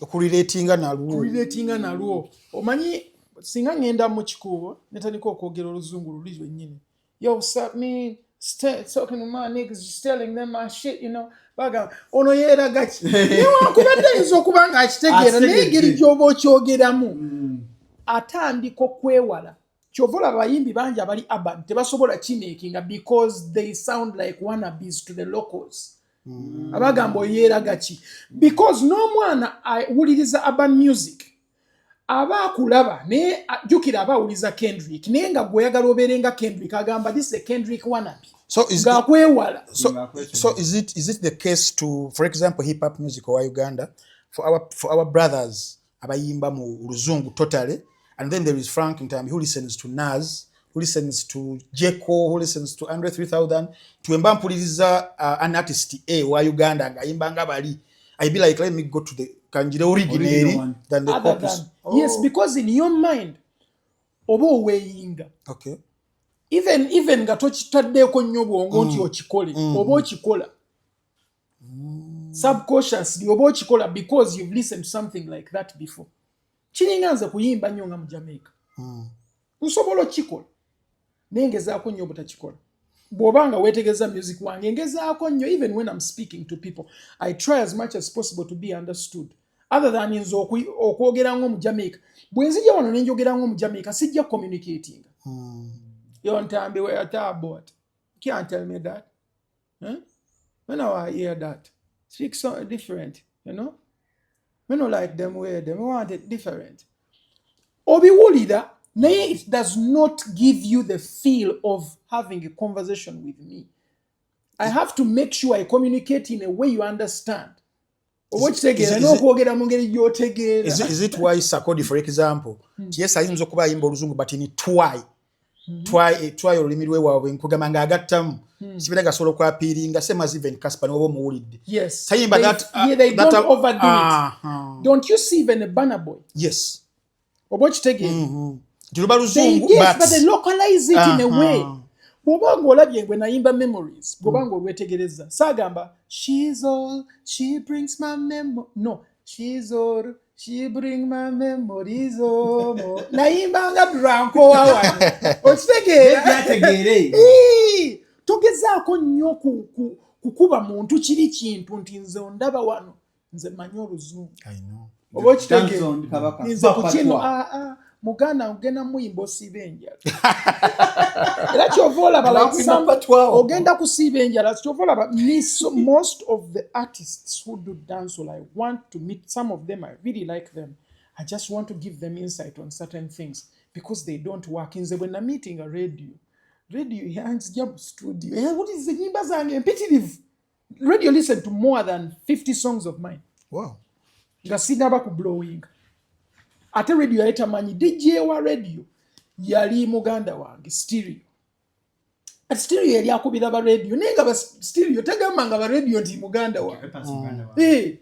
Okulireetinga nalwo. Omanyi singa ngenda mu kikuubo netandika okwogera oluzungu luli lwennyini. Yo, what's up, man? Talking to my niggas, just telling them my shit, you know. Baga, ono yeeraga ki? Newankubadde ayinza okuba nga akitegeera naye engeri gy'oba okyogeramu atandika okwewala. Kyova olaba abayimbi bangi abali urban tebasobola kimakinga because they sound like wannabes to the locals. Abagamba oyeeraga ki? Because n'omwana awuliriza urban music aba akulaba naye jjukira aba awuliriza Kendrick naye nga gwe oyagala obeere nga Kendrick agamba this is a Kendrick wannabe. So is it the case to, for example, hip hop music or Uganda, for our brothers abayimba mu luzungu totally, and then there is Frank Ntambi who listens to Nas, who listens to Jeko, who listens to Andre 3000, to emba mpuliriza an artist wa Uganda nga ayimba nga bali, I be like, let me go to the kanjire originally than the copies. Yes, because in your mind oba oweyinga. Okay. Even nga tokitaddeko nnyo bwongo nti okikole oba okikola subconsciously oba okikola because you've listened to something like that before. Kiringa nze kuyimba nnyo nga mu Jamaica. Nsobola okikola naye ngezaako nnyo obutakikola. Bw'oba nga weetegereza music wange ngezaako nnyo even when I'm speaking to people. I try as much as possible to be understood. Other than nze okwogera ngo mu Jamaica. Bwe nzija wano ne njogera ngo mu Jamaica sijja communicating. Yo Ntambi where about? Can't tell me that. When I hear that, speak so different, you know. We don't like them where them want it different. Obiwulira, naye it does not give you the feel of having a conversation with me. I have to make sure I communicate in a way you understand. Is it why Sakodi, for example, yes, ayinza okuba ayimba oluzungu but in try olulimi lwewaabwe nkugamba ng'agattamu kibeera gasobola okwapiiringa same as even Casper n'oba omuwulidde. Yes. Tayimba they don't overdo it. Don't you see even a Burna Boy? Yes. Oba okitegeera. Tiruba luzungu but they localize it in a way. Bw'oba ng'olabye gwe nayimba Memories, bw'oba ng'olwetegereza saagamba she's all she brings my memory. No, she's all she bring my memories home. Nayimbanga Branko wawa. Okitegeera? Togezaako nnyo kukuba muntu kiri kintu nti nze ondaba wano nze manyi oluzungu. I know. Oba okitegeera? Nze ku kino Muganda ogenda muyimba osiiba enjala. Era kyova olaba ogenda kusiiba enjala. Kyova olaba most of the artists who do dancehall, I want to meet some of them. I really like them. I just want to give them insight on certain things because they don't work. Nze when I'm meeting a radio hands jump studio. What is the nyimba zange mpitirivu? Radio listen to more than 50 songs of mine. Wow. Nga sinaba ku blowing. Ate radio yaleta manyi DJ wa radio yali muganda wange stereo. At stereo yali akubira ba radio nenga ba stereo tegamba nga ba radio nti muganda wange.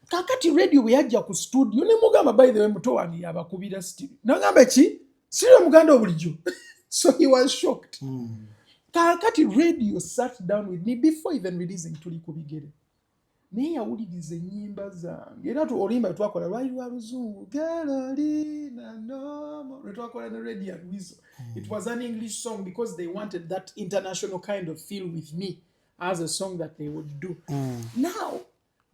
Kakati radio bwe yajja ku studio ne mugamba by the way muto wange yabakubira stereo. Nagamba ki? Stereo muganda obulijjo. So he was shocked. Kakati radio sat down with me before even releasing Tuli Kubigere. Naye yawuliriza ennyimba zange era oluyimba twakola lwali lwa luzungu Carolina no lwe twakola ne radio Luiso. It was an English song because they wanted that international kind of feel with me as a song that they would do. Now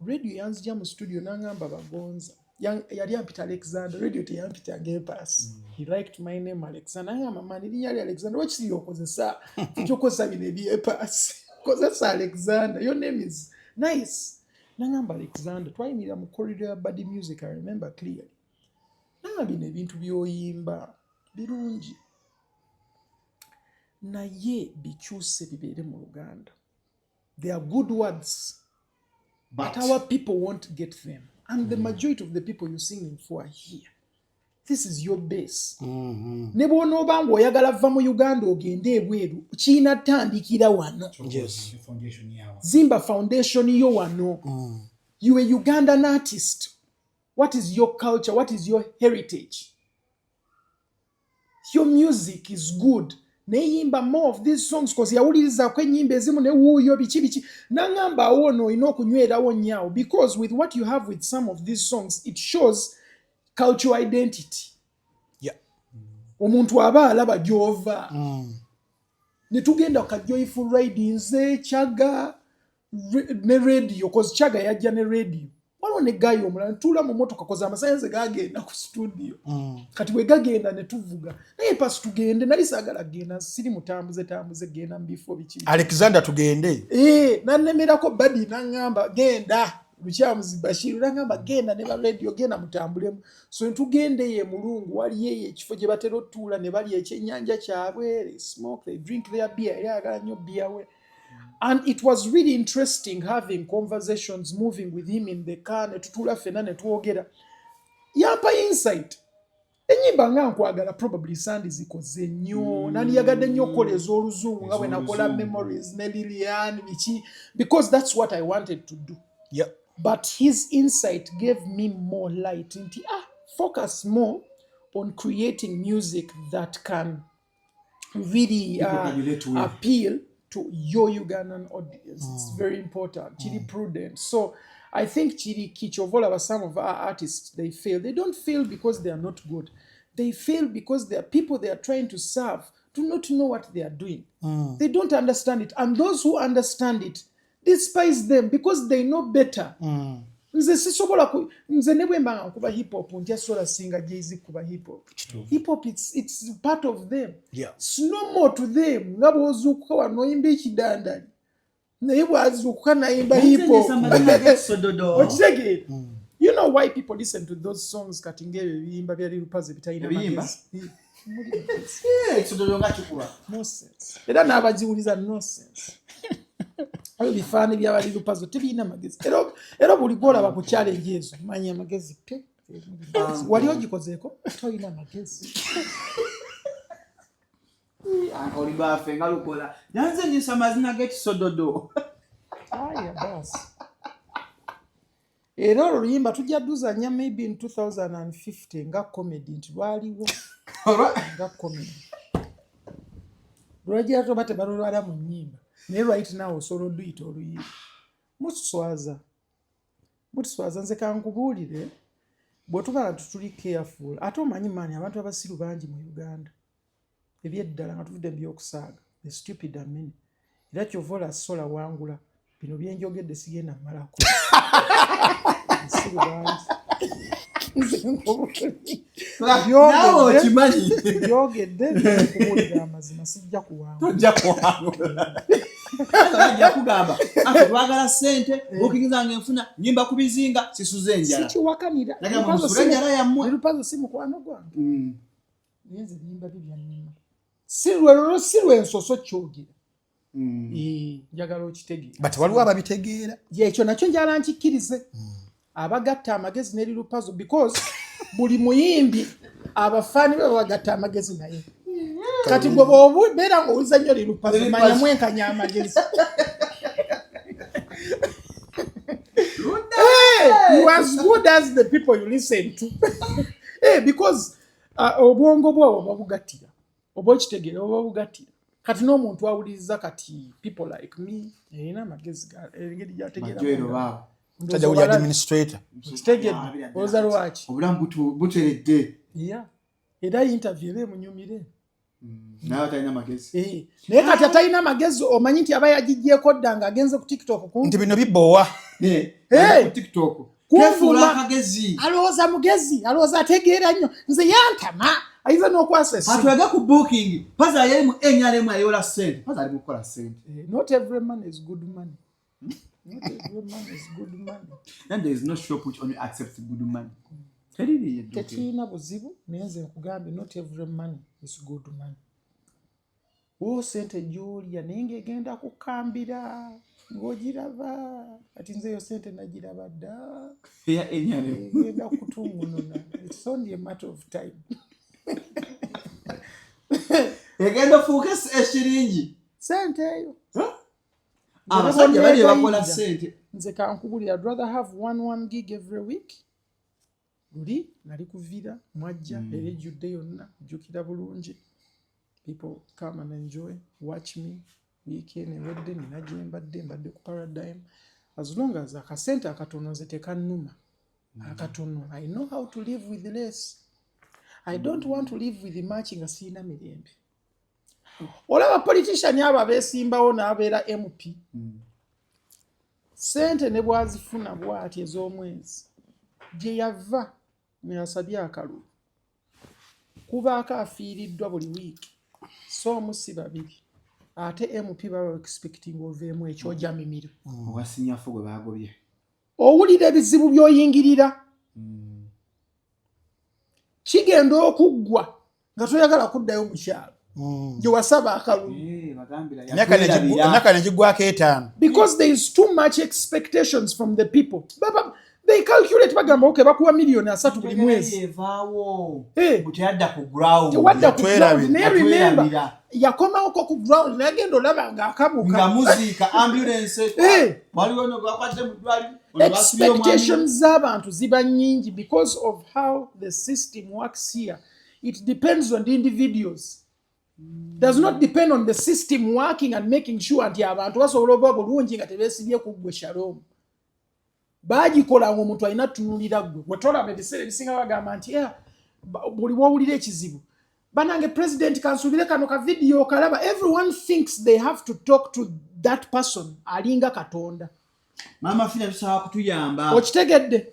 radio yanzija mu studio nangamba bagonza yali ampita Alexander radio teyampita ngepass. He liked my name Alexander. Ngamba man eri yali Alexander wakisi yokozesa tikyokozesa bino ebyepass kozesa Alexander, your name is nice. Nangamba Alexander twayimirira mu corridor ya Body Music, I remember clearly. Nangamba bino ebintu byoyimba birungi naye bikyuse bibeere mu Luganda. They are good words but our people won't get them, and the majority of the people you're singing for are here. This is your base. Ne bw'onooba ng'oyagala va mu Uganda ogende ebweru kiina tandikira wano. Yes. Zimba foundation yo wano. You a Ugandan artist. What is your culture? What is your heritage? Your music is good. Neyimba more of these songs because yawuliriza kwenyimba ezimu ne wuuyo bichi nangamba ono ino okunywerawo nyawo because with what you have with some of these songs it shows cultural identity. Yeah. Omuntu aba alaba gyova. Ne tugenda ka Joyful Ridings Chaga ne radio cause Chaga yajja ne radio. Waliwo ne gayo omulala ntula mu motoka koza amasayanze gagenda ku studio. Kati we gagenda ne tuvuga. Naye pass tugende nali sagala genda siri mutambuze genda mbifo bichi. Alexander tugende. Nanemerako badi nangamba genda. Luchamuzi Bashiru nangamba genda ne ba radio genda mutambulemu. So ntugende ye mulungu wali yeye ekifo gye batero tula ne bali ekyennyanja kyabwe, they smoke, they drink their beer, yagala nnyo beer we. And it was really interesting having conversations, moving with him in the car, ne tutula fena ne tuogera. Yampa insight. Enyimba nga nkwagala probably Sandy zikoze nnyo. Nani yagadde nnyo koleza oluzungu nga bwe nakola Memories ne Lilian bichi because that's what I wanted to do. Yeah. But his insight gave me more light into focus more on creating music that can really appeal to your Ugandan audience. It's very important. Chiri prudent. So I think Chiri Kichovola, some of our artists, they fail. They don't fail because they are not good. They fail because there are people they are trying to serve do not know what they are doing. They don't understand it. And those who understand it despise them because they know better. Nze sisobola nze ne bwemba nkuba hip hop ntya sola singa Jay-Z kuba hip hop. Hip hop it's part of them. Yeah. It's no more to them. Ngabo ozuka wano yimba ekidandali. Naye bwazuka nayimba hip hop. You know why people listen to those songs katingebe biyimba bya lirupaze bitayina magezi. Nonsense. Era n'abajiwuliza nonsense. Ayo bifaani by'abali lupazo tebina magezi. Era buli gola ba ku challenge ezo manya magezi pe. Wali ogikozeeko toyina magezi. Oli bafe nga lukola. Nanze nyisa mazina g'ekisododo. Aya basi. Era oluyimba tujja duzanya maybe in 2050 nga comedy nti lwaliwo. Nga comedy. Lwajja to bate balwala mu nnyimba. Naye right now osobola oduyita oluyimba. Mutuswaza nze kankubuulire bwe tubala tutuli careful ate omanyi maani abantu abasiru bangi mu Uganda ebyeddala nga tuvudde by'okusaaga the stupid are many era kyovola sola wangula bino byenjogedde sigenda malako abasiru bangi nawe okimanyi byogedde kubuulira amazima sijja kuwangula tojja kuwangula ajja kugamba ate twagala ssente okingizanga enfuna nyimba ku bizinga sisuze enjala sikiwakanira lupazo si mukwano gwange nyenze nyimba bibyannima si lwensoso kyogera njagala okitegeera but waliwo ababitegeera ekyo nakyo njala nkikkirize abagatta amagezi n'eri lupazo because buli muyimbi abafaani be babagatta amagezi naye kati gwe bw'obeera ng'owuliza nnyo lirupazo manya mwenkanya amagezi. You as good as the people you listen to. Because obwongo bwawe oba bugattira oba okitegeera oba bugattira kati n'omuntu awuliriza kati people like me erina amagezi engeri gyategeera tajja uli administrator kitegedde oza lwaki obulamu buteredde era interview ebe munyumire naye atalina magezi naye kati atalina amagezi omanyi nti aba yagijjeeko dda ng'agenze ku tiktok nti bino bibbowa ku tiktok alowooza mugezi alowooza ategeera nnyo nze yantama ayinza n'okwasa atwega ku booking paza yali mu NRM ayola ssente paza ali mu kukola ssente not every man is good money not every man is good money and there is no shop which only accepts good money tekiina buzibu naye nze nkugambye not every man is good money sente gy'olya naye ng'egenda kukambira ng'ogiraba ati nze yo sente nagiraba dda egenda kutungununa it's only a matter of time egenda fuuka ekiringi sente eyo abasajja bali bakola sente nze kankugulira I'd rather have one gig every week luli nali kuvira mwajja era ejjudde yonna jjukira bulungi people come and enjoy watch me weekend ewedde nina gyembadde mbadde ku paradigm as long as akasente akatono nze tekannuma akatono I know how to live with less I don't want to live with much nga siina mirembe olaba politician abo abeesimbawo n'abeera MP sente ne bwazifuna bw'ati ez'omwezi gye yava yasabye akalulu kubaako afiiriddwa buli wiiki so omusi babiri ate MP baba expecting oveemu ekyoja mimiro owasinyafu gwe bagobye owulira ebizibu by'oyingirira kigenda okuggwa nga toyagala kuddayo mu kyalo gye wasaba akalulu emyaka negiggwako 5 because there is too much expectations from the people they calculate bagamba okay bakuwa million 3 buli mwezi buteyadda ku ground naye remember yakomawoko ku ground nagenda olaba ng'akamuka nga muzika ambulance waliwo nogwakwatire mu ddwaliro expectations z'abantu ziba nyingi because of how the system works here it depends on the individuals does not depend on the system working and making sure nti abantu basobola oba bulungi nga tebeesibye ku ggwe shalom baagikola ng'omuntu alina tunuulira ggwe wetolaba ebiseera ebisinga bagamba nti buli wowulira ekizibu banange president kansuubire kano ka video kalaba everyone thinks they have to talk to that person alinga katonda mama fina bisawa kutuyamba okitegedde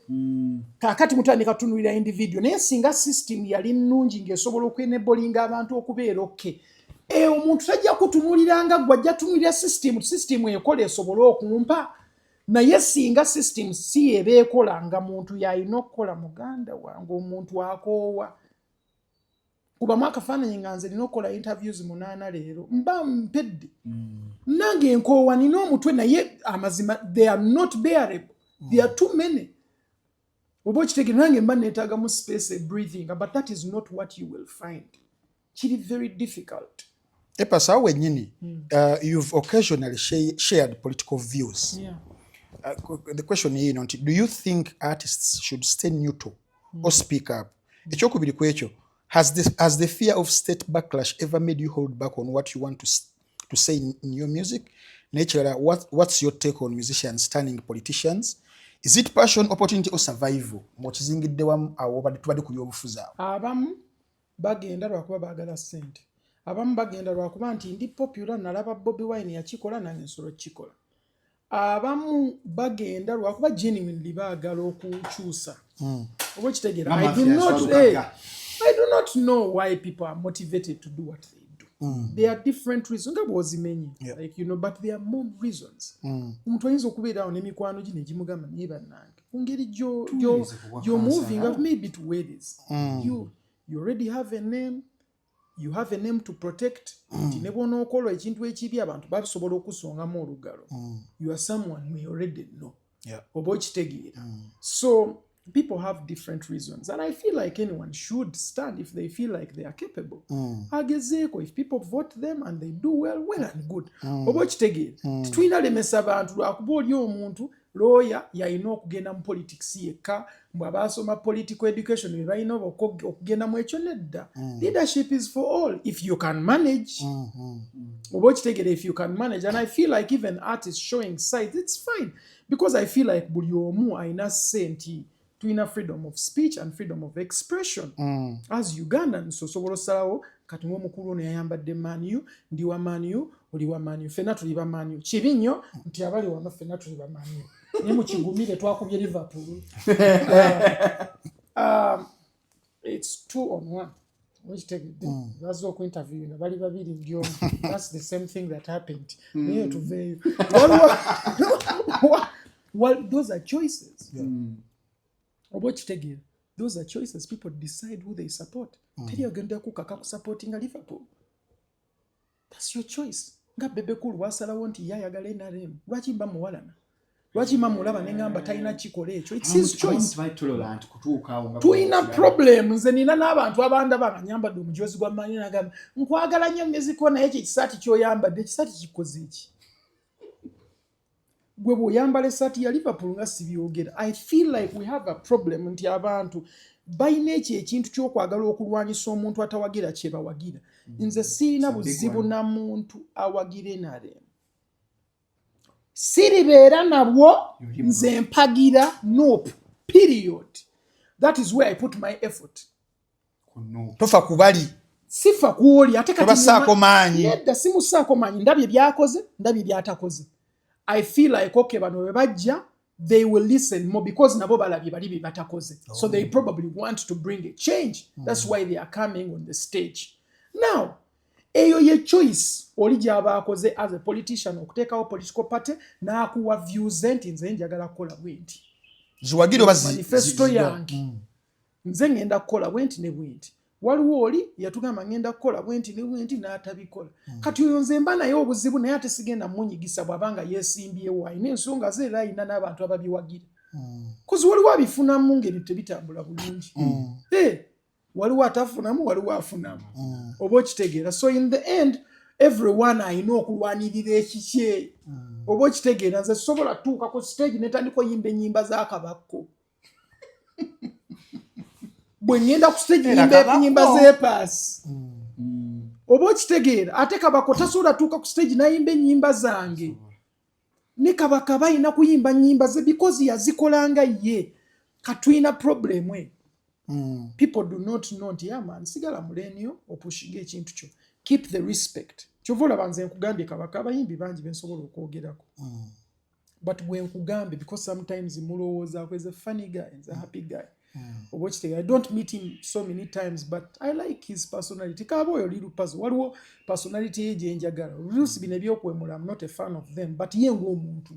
kakati mutandika tunuulira individual naye singa system yali nnungi ng'esobola okwenebolinga abantu okubeera oke omuntu tajja kutunuuliranga ggwe ajja tunuulira system ekola esobole okumpa naye singa system si eba ekola nga muntu yalina okukola muganda wange omuntu akoowa kubamu akafaananyi nga nze nina okukola interviews 8 leero mba mpedde nange enkoowa nina omutwe naye amazima they are not bearable there are too many oba okitegere nange mba neetaagamu space e breathing but that is not what you will find kiri very difficult epasa wennyini you've occasionally shared political views the question is do you think artists should stay neutral or speak up ekyokubiri ku ekyo has the fear of state backlash ever made you hold back on what you want to say in your music nature what's your take on musicians turning politicians is it passion opportunity or survival mukizingidde wamu awo tubadde ku byobufuzi awo abamu bagenda lwakuba baagala ssente abamu bagenda lwakuba nti ndi popular nalaba Bobi Wine yakikola nange nsobola kukikola abamu bagenda lwakuba genuinely baagala okukyusa oba kitegeera I do not know why people are motivated to do what they do. There are different reasons. Nga bwozimenye like but there are more reasons. Omuntu ayinza okubeerawo n'emikwano gye negimugamba naye bannange ku ngeri you're moving up maybe to where this you already have a name. You have a name to protect. Ne bw'onookola ekintu ekibi abantu basobola okusongamu olugalo. You are someone we already know. Oba okitegeera. So people have different reasons and I feel like anyone should stand if they feel like they are capable. Agezeeko if people vote them and they do well and good. Oba okitegeera. Tetulina lemesa abantu lwakuba oli omuntu lawyer yalina okugenda mu politics yekka mbwe abaasoma political education be balina okugenda mu ekyo nedda. Leadership is for all if you can manage. Oba okitegeera if you can manage, and I feel like even artists showing sides, it's fine because I feel like buli omu alina senti tulina freedom of speech and freedom of expression. As Ugandans so osobola osalawo kati ng'omukulu ono yayambadde Manu, ndi wa Manu, oli wa Manu, ffenna tuli ba Manu. Kibi nnyo nti abali wano ffenna tuli ba Manu. Naye mu kigumire twakubye Liverpool. It's 2-on-1. Which take that's what interview na bali babiri ndio. That's the same thing that happened. Naye tuve. Well, those are choices. Oba kitegeera. Those are choices. People decide who they support. Teri ogenda kukaka ku supporting Liverpool. That's your choice. Nga Bebecool wasalawo nti yayagala NRM. Lwaki mba muwalana? Lwaki mba mulaba ne ngamba talina kikola ekyo? It's his choice. Tuina problem. Nze nina n'abantu abanda banganyambadde omujozi gwa manyi nagamba nkwagala nnyo muziko naye ekyo ekisaati ky'oyambadde ekisaati kikoze ki? Gwe bw'oyambala essaati ya Liverpool nga sibyogera. I feel like we have a problem nti abantu balina ekyo ekintu ky'okwagala okulwanyisa omuntu atawagira kye bawagira. Nze siina buzibu na muntu awagira NRM. Siribeera nabwo nze mpagira nope. Period. That is where I put my effort. Tofa kubali. Sifa kuoli ate kati tobasaako maanyi. Nedda simusaako maanyi ndabye byakoze ndabye byatakoze. I feel like okay bano we bajja they will listen more because nabo balabye bali batakoze. So they probably want to bring a change. That's why they are coming on the stage. Now, eyo ye choice oli gy'abaakoze as a politician okuteekawo political party n'akuwa views nti nze njagala kukola bwenti. Ziwagiro bazi manifesto yange. Nze ngenda kukola bwenti ne bwenti. Waliwo oli yatugamba ngenda kukola bwenti ne bwenti n'atabikola. Kati oyo nze mba naye obuzibu naye ate sigenda munyigisa bw'abanga yeesimbyewo ayina ensonga ze era ayina n'abantu ababiwagira. Kuzi waliwo abifunamu ngeri tebitambula bulungi. Waliwo atafunamu waliwo afunamu. Oba okitegeera. So in the end everyone ayina okulwanirira ekikye. Oba okitegeera nze sobola tuuka ku stage netandika oyimba ennyimba z'akabakko. Bwe ngenda ku stage nyimba z'epaasi. Oba okitegeera ate kabako tasobola tuuka ku stage n'ayimba ennyimba zange. Ne kabaka balina kuyimba nnyimba ze because yazikolanga ye. Katulina problem we. People do not know nti yeah man sigala mulenyo opushinga ekintu kyo. Keep the respect. Kyovula banze nkugambye kabaka abayimbi bangi bensobola okwogerako. But bwe nkugambye because sometimes mulowooza as a funny guy and a happy guy. I don't meet him so many times, but I like his personality. Kaboyo little puzzle. Waliwo personality ye gye njagala. Rusi bine byokwemula, I'm not a fan of them, but ye ng'omuntu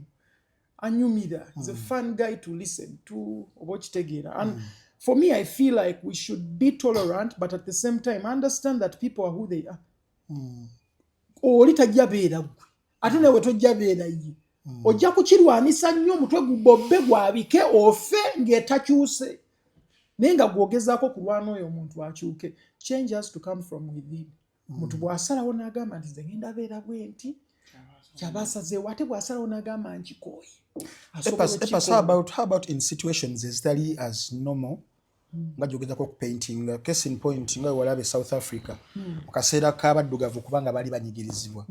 anyumira. He's a fun guy to listen to. Oba okitegeera. And for me, I feel like we should be tolerant, but at the same time, understand that people are who they are. Oli tajja beera gwe. Ate nawe tojja beera ye. Ojja kukirwanisa nnyo omutwe gubobbe gwabike ofe ng'etakyuse. Naye nga gwogezaako kulwana oyo omuntu akyuke. Change has to come from within. Omuntu bw'asalawo n'agamba nti nze ngenda beera bwenti. Kyabasazeewo ate bw'asalawo n'agamba nkikooye. How about in situations ezitali as normal? Nga gyogezako ku painting. Case in point nga walabe South Africa. Mu kaseera k'abaddugavu kubanga bali banyigirizibwa.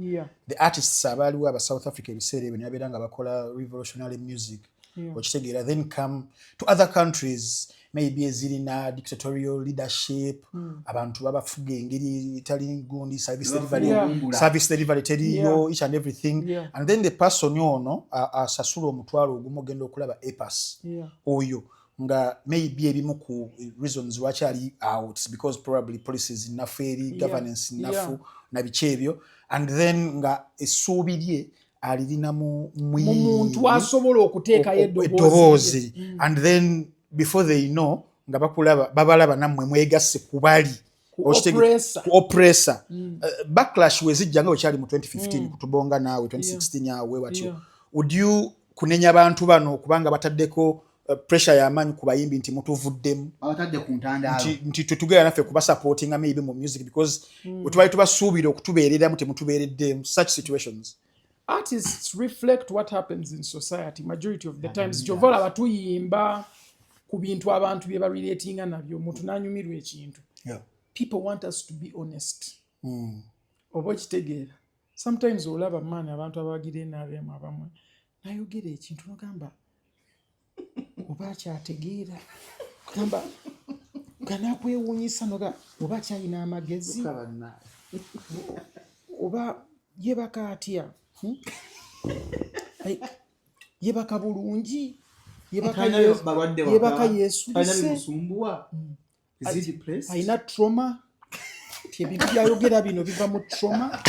The artists abaliwo aba South Africa ebiseera ebyo ne babeera nga bakola revolutionary music. Okitegeera then come to other countries maybe ezirina dictatorial leadership, abantu babafuga engeri etali gundi service delivery teriyo each and everything, and then the person ono asasula omutwalo ogumu ogenda okulaba EPAS oyo nga maybe ebimu ku reasons lwaki ali out because probably policies enough eri governance enough na bikyebyo, and then nga essuubi lye alirina mu muntu asobola okuteeka eddoboozi, and then before they know nga babalaba nammwe mwegasse kubali oppressor. Backlash wezijja nga wekyali mu 2015 kutubonga naawe 2016 awe watyo. Would you kunenya abantu bano kubanga bataddeko pressure y'amaanyi ku bayimbi nti mutuvuddemu abatadde ku ntandaalo nti tutugera naffe kuba supporting maybe mu music because wetubali tubasuubira okutubeereramu temutubeereddemu such situations? artists reflect what happens in society majority of the times. Jovala batuyimba ku bintu abantu bye barelatinga nabyo omuntu n'anyumirwa ekintu. People want us to be honest. Oba kitegeera. Sometimes olaba maani abantu abagira enaabemu abamu nayogera ekintu nogamba oba kyategeera gamba ganakwewuunyisa noga oba kyalina amagezi oba yebaka atya yebaka bulungi yebaka yesulise ayina trauma ebintu byayogera bino biva mu trauma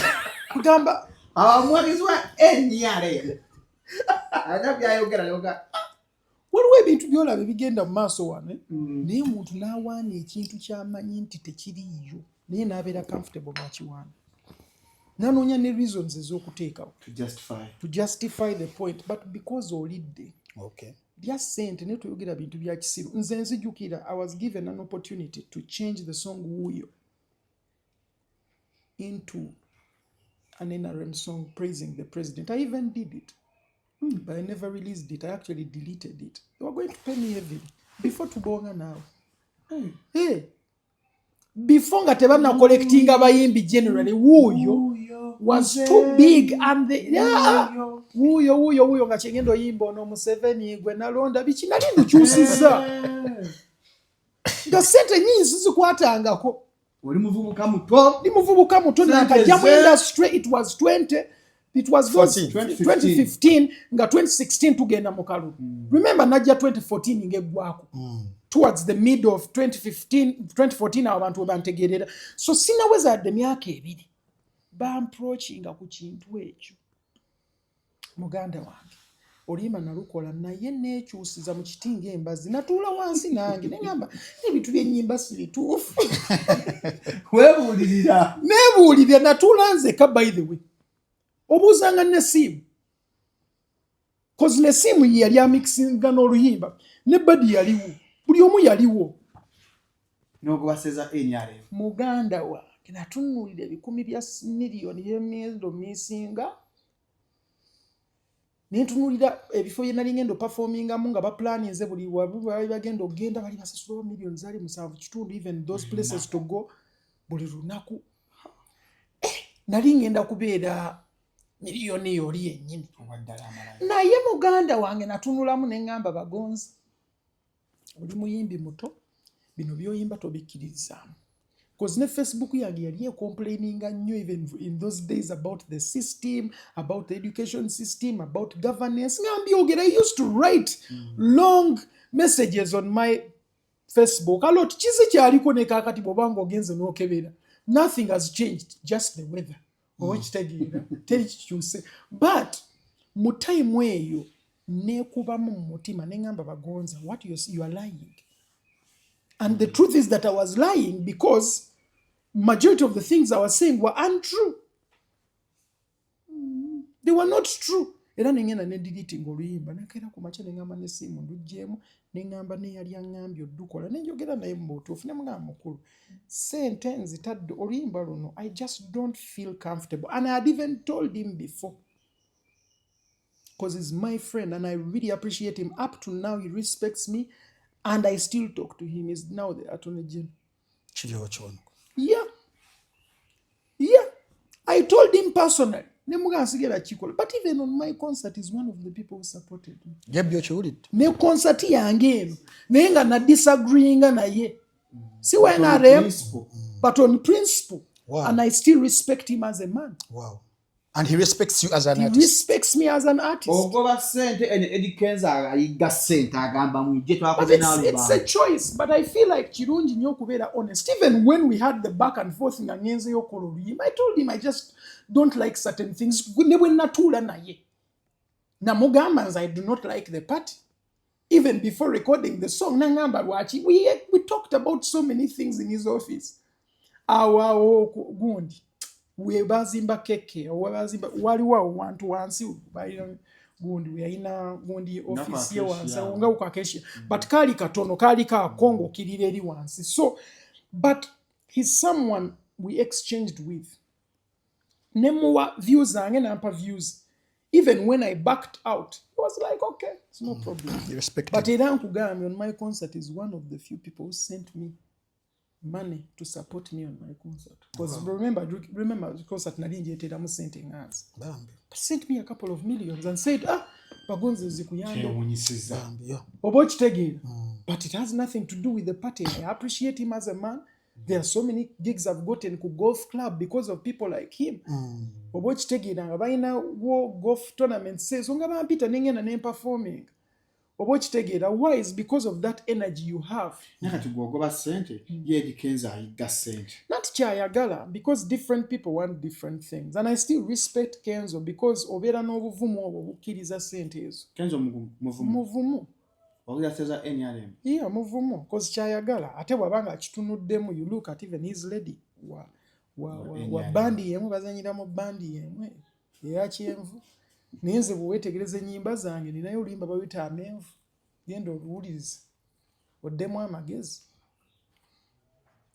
kugamba mwagizwa enyale ana byayogera yoga waliwo ebintu byolaba bigenda mu maaso wane naye omuntu n'awaana ekintu ky'amanyi nti tekiriiyo naye n'abeera comfortable n'akiwaana nanoonya ne reasons ez'okuteekawo to justify the point but because olidde lya ssente naye tuyogera bintu bya kisiru. Nze nzijukira I was given an opportunity to change the song Wuyo into an NRM song praising the president. I even did it. But I never released it. I actually deleted it. They were going to pay me heavily. Before Tubonga now. Hey. Before nga tebana collecting abayimbi generally, Wuyo was too big and the Wuyo nga chengendo yimbo no Museveni gwe nalonda bichi nali ndukyusiza. Nga sente nyingi zizikwatangako. Oli muvubuka muto. Ndi muvubuka muto nakajja mu industry it was 2015 nga 2016 tugenda mu kalulu. Remember najja 2014 ngegwako. Towards the mid of 2014 abantu bantegerera. So sinaweza adde myaka ebiri. Bamprochinga ku kintu ekyo. Muganda wange. Olima nalukola naye nekyusiza mu kitinga embazi natuula wansi nange nengamba ebintu by'ennyimba sibituufu. Nebuulirira natuula nzeka by the way. Obuuzanga n'essimu. Cause n'essimu yali amixinga n'oluyimba. Ne badi yaliwo. Buli omu yaliwo. N'okubaseza enyale. Muganda wange natunuulira ebikumi bya miliyoni by'emyendo misinga. Nentunuulira ebifo bye nali ngenda performingamu nga baplaninze buli wabi bagenda ogenda bali basasula millions zali 7 even those places to go buli lunaku. Nali ngenda kubeera miliyoni yoli yennyini. Naye muganda wange natunulamu nengamba bagonza. Oli muyimbi muto bino byoyimba tobikkiririzaamu. Because ne Facebook yange yali complaining nnyo even in those days about the system, about the education system, about governance. I used to write long messages on my Facebook. A lot chizi kyaliko ne kakati bobanga ogenze n'okebera. Nothing has changed, just the weather. But mu time eyo nekubamu mu mutima nengamba bagonza what you are lying. And the truth is that I was lying because majority of the things I was saying were untrue. They were not true. Era nengenda ne deleting oluyimba nakera ku macha nengamba n'essimu ndujjeemu nengamba ne yali angambye oddukola nenjogera naye mu butuufu ne mugamba mukulu sente nzitadde oluyimba luno I just don't feel comfortable and I had even told him before because he's my friend and I really appreciate him. Up to now he respects me and I still talk to him. He's now the Attorney General. Yeah. I told him personally. But even on my concert, he's one of the people who supported me. Ne concert yange eno naye nga na disagreeing naye. Si when but on principle. Wow. And I still respect him as a man. Wow. And he respects you as an artist. He respects me as an artist. But it's a choice. But I feel like Chirunji nyo kubeera honest. Even when we had the back and forth nga ngenze yokola I told him I just don't like certain things. Newe natula naye. Na mugamba nze I do not like the party. Even before recording the song, nangamba lwaki we talked about so many things in his office. Gundi. We bazimba keke wabazimba waliwo abantu wansi gundi yayina gundi office ye wansi nga ukakesha but kali katono kali ka Kongo kirire eri wansi. So but he's someone we exchanged with nemuwa views zange nampa views Even when I backed out, he was like, okay, it's no problem. You respect But him. Iran Kugami on my concert is one of the few people who sent me money to support me on my concert. Because remember the concert Nalinje Tedamu sent in hands. Sent me a couple of millions and said, Bagonze Zikuyande. But it has nothing to do with the party. I appreciate him as a man. There are so many gigs I've gotten to golf club because of people like him. Obochitegera abaina wo golf tournament says onga bampita nengena ne performing. Obochitegera why is because of that energy you have. Nakati gwogoba sente ye Kenzo ayiga sente. Not kyayagala because different people want different things and I still respect Kenzo because obera n'obuvumu obwo bukkiriza sente ezo. Kenzo muvumu. Ogiyaseza NRM. Yeah, muvumu because kyayagala ate bwabanga kitunuddemu you look at even his lady wa bandi yemu bazanyira mu bandi yemu ya kyenvu nenze buwetegereze nyimba zange ninayo olimba bawita amenvu gendo oluwuliriza oddemu amagezi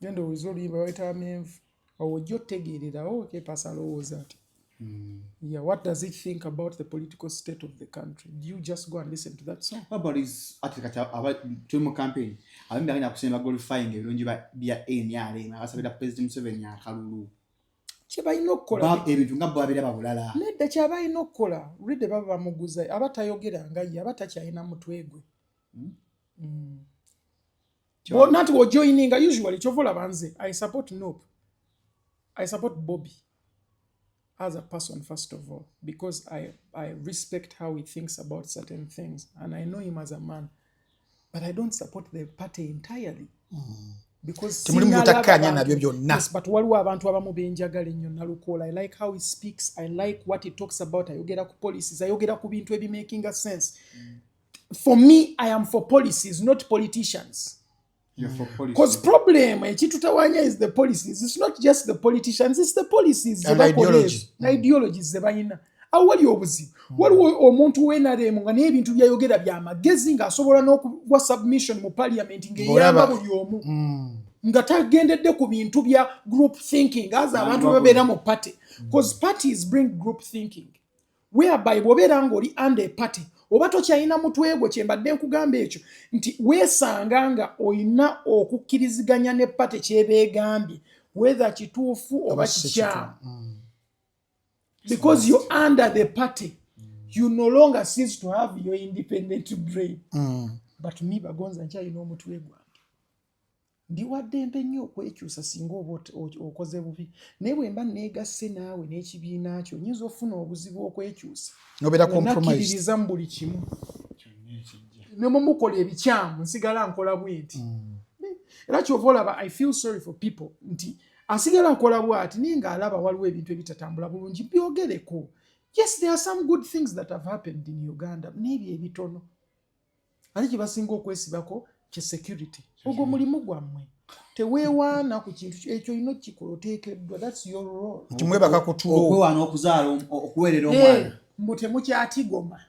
gendo oluwuliriza olimba bawita amenvu ojja otegeererawo kepasa alowooza ati yeah, what does it think about the political state of the country? Do you just go and listen to that song? About his about Tumo campaign. I mean, I'm saying about glorifying it. Don't you be a NRM? I was a President Museveni and Kalulu. Kyebalina okukola Bob ebintu nga bwabira babulala. Nedda kyabalina okukola olwedde baba bamuguza abatayogera nga ye abatakyalina mutwe gwe. Nati wojoininga usually kyovola banze I support Nope. I support Bobby as a person first of all because I respect how he thinks about certain things and I know him as a man but I don't support the party entirely. Because yes, but waliwo abantu abamu benjagala ennyo nalukola. I like how he speaks, I like what he talks about, ayogera ku policies, ayogera ku bintu making a sense. For me, I am for policies, not politicians. You're for policies. Because problem ekitutawanya is the policies. It's not just the politicians, it's the policies and ideology. Ideologies zebayina. Awali obuzibu. Waliwo omuntu w'NRM nga n'ebintu byayogera by'amagezi ng'asobola n'okuwa submission mu parliament ng'eyamba buli omu. Nga tagendedde ku bintu bya group thinking as abantu babeera mu party. Because parties bring group thinking. Whereby bw'obeera ng'oli under a party oba tokyalina mutwe gwe kyembadde nkugamba ekyo nti weesanga nga olina okukkiriziganya ne party kyebeegambye whether kituufu oba kikyamu. Because you're under the party, you no longer cease to have your independent brain. But me Bagonza nkyalina omutwe gwange. Ndi waddembe nnyo okwekyusa singa oba okoze bubi. Naye bwe mba neegasse naawe n'ekibiina kyo nyinza ofuna obuzibu okwekyusa. Nobeera compromise. Nakkiririza mu buli kimu. Ne mumukola ebikyamu nsigala nkola bwenti. Era kyova olaba I feel sorry for people nti asigala nkola bwati naye ng'alaba waliwo ebintu ebitatambula bulungi byogereko. Yes, there are some good things that have happened in Uganda. N'ebyo ebitono. Ate kye basinga okwesibako kye security. Ogwo mulimu gwammwe. Teweewaana ku kintu ekyo olina okukikola oteekeddwa. That's your role. Kimwebaka kutulo. Okwewaana okuzaala okuweerera omwana. Mbu temukyatigoma.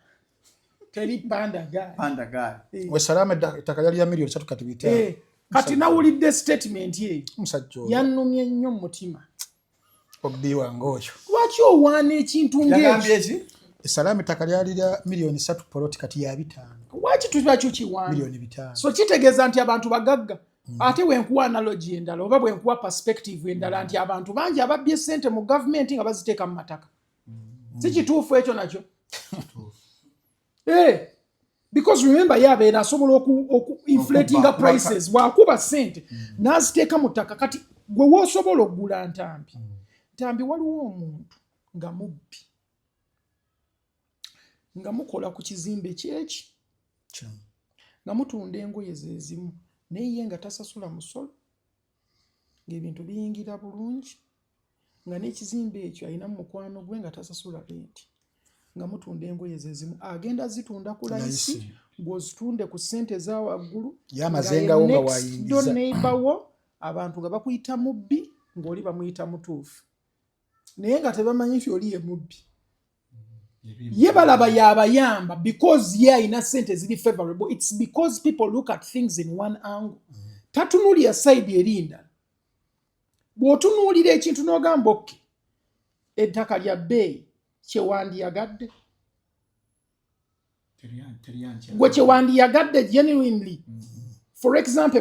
Teri pandagaali. Pandagaali. We Salama ettaka lyali lya miliyoni 3 kati bitaano. Kati nawulidde statement ye. Musajja oyo. Yannumye nnyo mu mutima. Obbi wange oyo. Lwaki owaana ekintu ng'ekyo? Salama ettaka lyali lya miliyoni 3 poloti kati ya 5. Lwaki tuba kiwaana? Miliyoni 5. So kitegeeza nti abantu bagagga. Ate bwenkuwa analogy endala oba bwenkuwa perspective endala nti abantu bangi ababbye ssente mu gavumenti nga baziteeka mu mataka. Si kituufu ekyo nakyo. Because remember yabeera asobola inflating prices wakuba ssente n'aziteeka mu ttaka kati gwe woosobola okugula ntambi waliwo omuntu nga mubbi nga mukola ku kizimbe kyeki nga mutunda engoye zezimu naye ye nga tasasula musolo ng'ebintu biyingira bulungi nga n'ekizimbe ekyo alina mu mukwano gwe nga tasasula renti nga mutunda engoye zezimu agenda zitunda ku layisi ng'ozitunde ku ssente za waggulu yamazengawo nga wayingiza neighbor abantu nga bakuyita mubbi ng'oli bamuyita mutuufu naye nga tebamanyi nti oli ye mubbi ye balaba yabayamba because ye alina ssente ziri favorable. It's because people look at things in one angle. Tatunulira side erinda. Bw'otunuulira ekintu n'ogamba okke ettaka lya bbeeyi kyewandiyagadde gwe kyewandiyagadde genuinely. For example,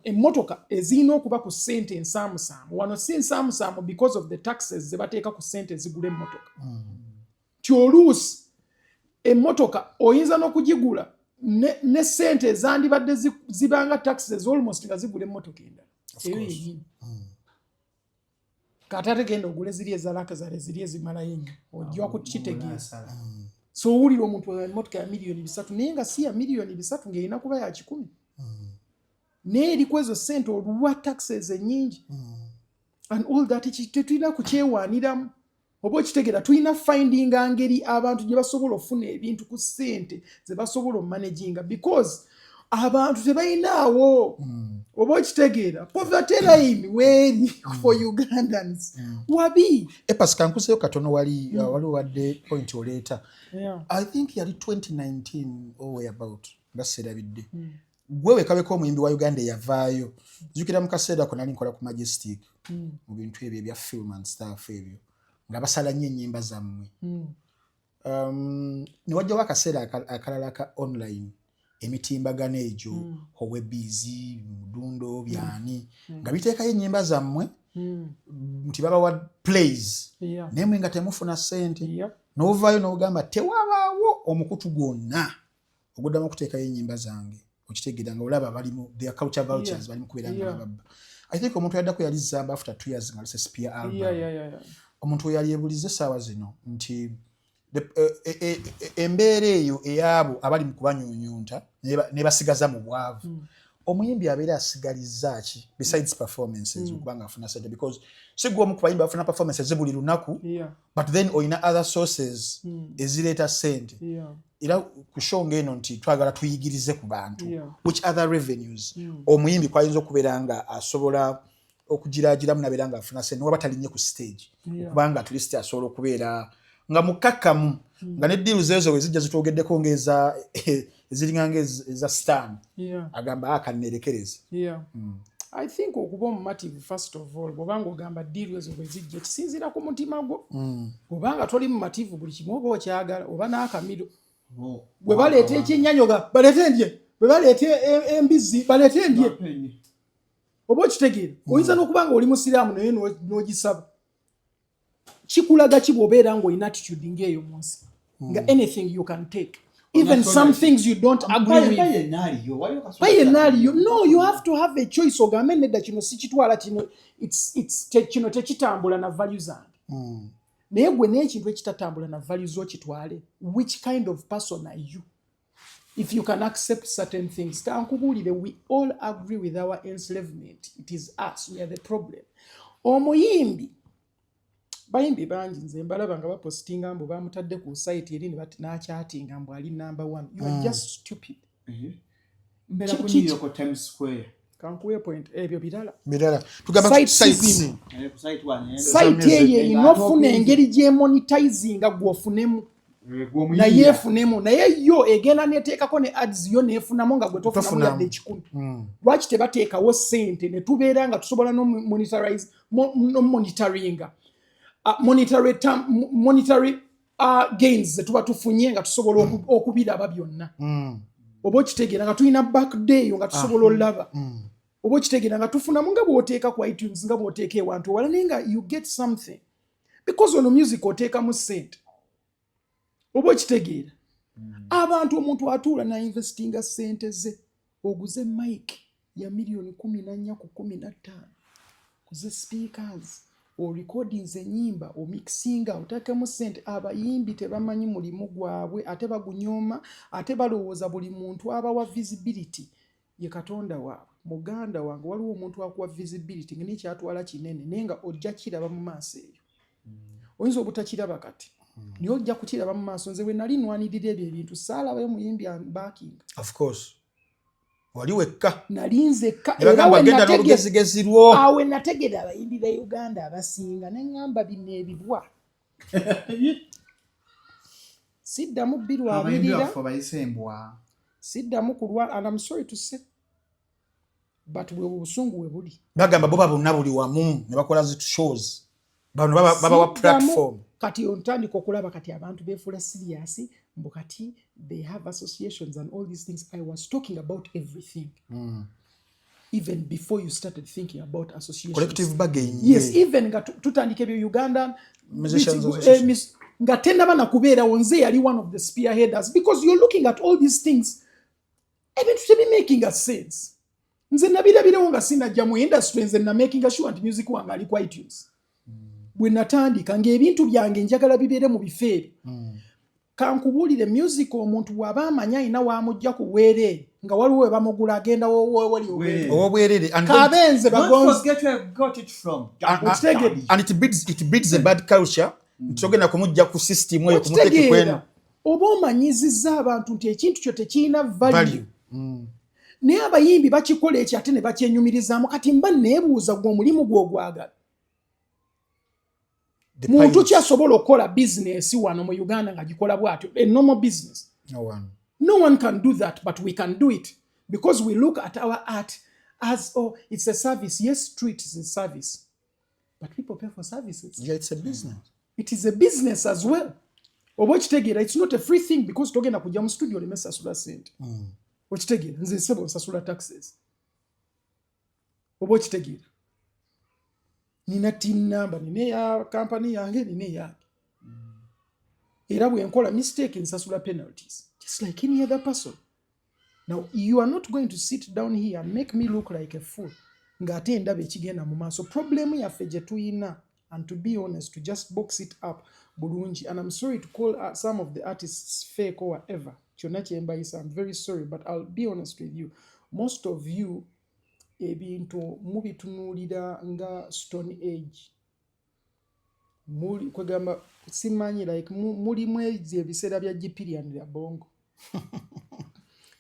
emmotoka ezirina okuba ku ssente ensaamusaamu. Wano si ensaamusaamu because of the taxes ze bateeka ku ssente ezigula emmotoka. Ti oluusi emmotoka oyinza n'okugigula ne ssente ezandibadde zibanga taxes almost nga zigula emmotoka endala. Eyo yenyini. Katate genda ogule ziri ezalakazale ziri ezimalayo ennyo. Ojja kukitegeeza. So owulira omuntu emmotoka ya $3,000,000 naye nga si ya $3,000,000 ng'erina kuba ya 10. Naye eri ku ezo ssente oluwa taxes ennyingi. And all that tetulina kukyewaaniramu. Oba okitegeera tulina findinga ngeri abantu gye basobola okufuna ebintu ku ssente ze basobola omanaginga because abantu tebayinaawo. Oba okitegeera poverty line weeri for Ugandans. Wabi. Pasika nkuseyo katono waliwo wadde point oleeta. I think yali 2019 or whereabout nga serabidde. Gwewe kabeko omuyimbi wa Uganda yavaayo. Jukira mu kaseera ko nali nkola ku Majestic mu bintu ebyo ebya film and stuff ebyo. Nga basala nnyo ennyimba zammwe. Ne wajjawo akaseera akalala ka online emitimbagano egyo owebizi mudundo byani nga biteekayo ennyimba zammwe nti babawa plays naye mwe nga temufuna ssente n'ovaayo n'ogamba tewabaawo omukutu gwonna oguddamu okuteekayo ennyimba zange okitegeera nga olaba balimu their culture vultures balimu kubeera nga babba. I think omuntu yaddako yali Zamba after 2 years nga alise Spear album. Omuntu yali ebulize essaawa zino nti embeera eyo eyabo abali mu kubanyuunyunta ne basigaza mu bwavu. Omuyimbi abeera asigalizza ki besides performances okubanga afuna ssente because sigwa omu ku bayimbi bafuna performances buli lunaku but then oyina other sources ezireeta ssente. Era ku show ng'eno nti twagala tuyigirize ku bantu which other revenues omuyimbi kwayinza okubeera nga asobola okugiraagiramu nabeera nga afuna ssente waba talinnye ku stage kubanga at least asobola okubeera nga mukakkamu nga ne deals ezo wezijja zitwogeddeko ng'eza eziringa ng'eza stand agamba akannerekereza. I think okuba omumativu first of all bw'obanga ogamba deal ezo wezijja kisinziira ku mutima gwo. Bw'obanga toli mumativu buli kimu oba okyagala oba n'akamiro. Bwe baleeta ekyennyonyoga baleete endye, bwe baleeta embizi baleete endye. Oba okitegeera oyinza n'okuba nga oli musiraamu naye n'ogisaba. Kikulaga ki bw'obeera ng'olina attitude ng'eyo mu nsi nga anything you can take even some things you don't agree with. No, you have to have a choice. Ogambe nedda kino sikitwala kino kino tekitambula na values zange. Naye gwe n'ekintu ekitatambula na values okitwale. Which kind of person are you? If you can accept certain things, kankubuulire, we all agree with our enslavement. It is us, we are the problem. Omuyimbi bayimbi bangi nze mbalaba nga bapostinga mbu bamutadde ku site eri ne bati n'akyatinga mbu ali number 1. You are just stupid. Mbera ku New York Times Square. Kankuwe point ebyo birala. Tugamba sites. Site ye inofuna engeri gye monetizinga gwofunemu. Na yefunemu naye yo egenda neteekako ne ads yo nefunamu nga gwe tofunamu yadde 10. Lwaki tebateekawo ssente ne tubeera nga tusobola no monitoringa monetary gains ze tuba tufunye nga tusobola okubiraba byonna. Oba okitegeera nga tulina back day nga tusobola olaba. Oba okitegeera nga tufunamu nga bw'oteeka ku iTunes nga bw'oteeka ewantu wala naye nga you get something because ono music oteekamu ssente. Oba okitegeera abantu omuntu atuula na investinga ssente ze oguze mic ya $14,000 ku 15 kuze speakers o recordings ennyimba o mixinga otakemu ssente. Abayimbi tebamanyi mulimu gwabwe ate bagunyoma ate balowooza buli muntu abawa visibility ye Katonda waabwe. Muganda wange waliwo omuntu akuwa visibility nga nekyatwala kinene naye nga ojja kiraba mu maaso eyo. Oyinza obutakiraba kati niyo ojja kukiraba mu maaso. Nze bwe nali nwanirira ebyo ebintu saalabayo muyimbi backing. Of course. Wali wekka. Nali nzekka era wagenda n'olugezigezi lwo. Awe nategeera abayimbi ba Uganda abasinga ne ngamba bino ebibwa. Siddamu birwamirira. Siddamu kulwa and I'm sorry to say. But we busungu we buli. Bagamba bo babonna buli wamu ne bakola zi shows. Bano baba wa platform. kati ontandika okulaba kati abantu befuula serious mbu kati they have associations and all these things. I was talking about everything. Even before you started thinking about associations. Collective bargaining. Yes, even nga tutandike bya Uganda musicians nga tenda bana kubeera wonze yali one of the spearheaders because you're looking at all these things ebintu tebi making a sense. Nze nabirabirewo nga sinajja mu industry nze na making sure nti music wange ali ku iTunes. Bwe natandika ng'ebintu byange njagala bibeere mu bifeeri. Kankubuulire music omuntu bw'aba amanya ayina wamujja ku bwereere nga waliwo we bamugula agenda wali obwereere kabenze don't forget where I got it from. And it breeds a bad culture. Ntogenda kumujja ku system eyo kumuteke kwenu. Oba omanyizizza abantu nti ekintu kyo tekirina value. Naye abayimbi bakikola ekyo ate ne bakyenyumirizaamu kati mba neebuuza gwe omulimu gw'ogwagala. Muntu kyasobola okukola business wano mu Uganda nga gikola bw'atyo, a normal business. No one can do that, but we can do it because we look at our art as, oh, it's a service. Yes, true, it is a service. But people pay for services. Yeah, it's a business. It is a business as well. Obochitegera, it's not a free thing because togenda kujja mu studio leme sasula sente. Ochitegera, nze sebo sasula taxes. Obochitegera. Nina team number, nine ya company yange, nine yange. Era bwe nkola mistake nsasula penalties. Just like any other person. Now, you are not going to sit down here and make me look like a fool. Ngate ndaba ekigenda mu maaso. Problem yaffe gye tuyina, and to be honest, to just box it up bulungi. And I'm sorry to call some of the artists fake or whatever. Kyonna kyembayisa, I'm very sorry, but I'll be honest with you. Most of you, ebintu mubitunuulira nga Stone Age. Kwegamba simanyi like mulimu ebiseera bya Gipirian ya bongo.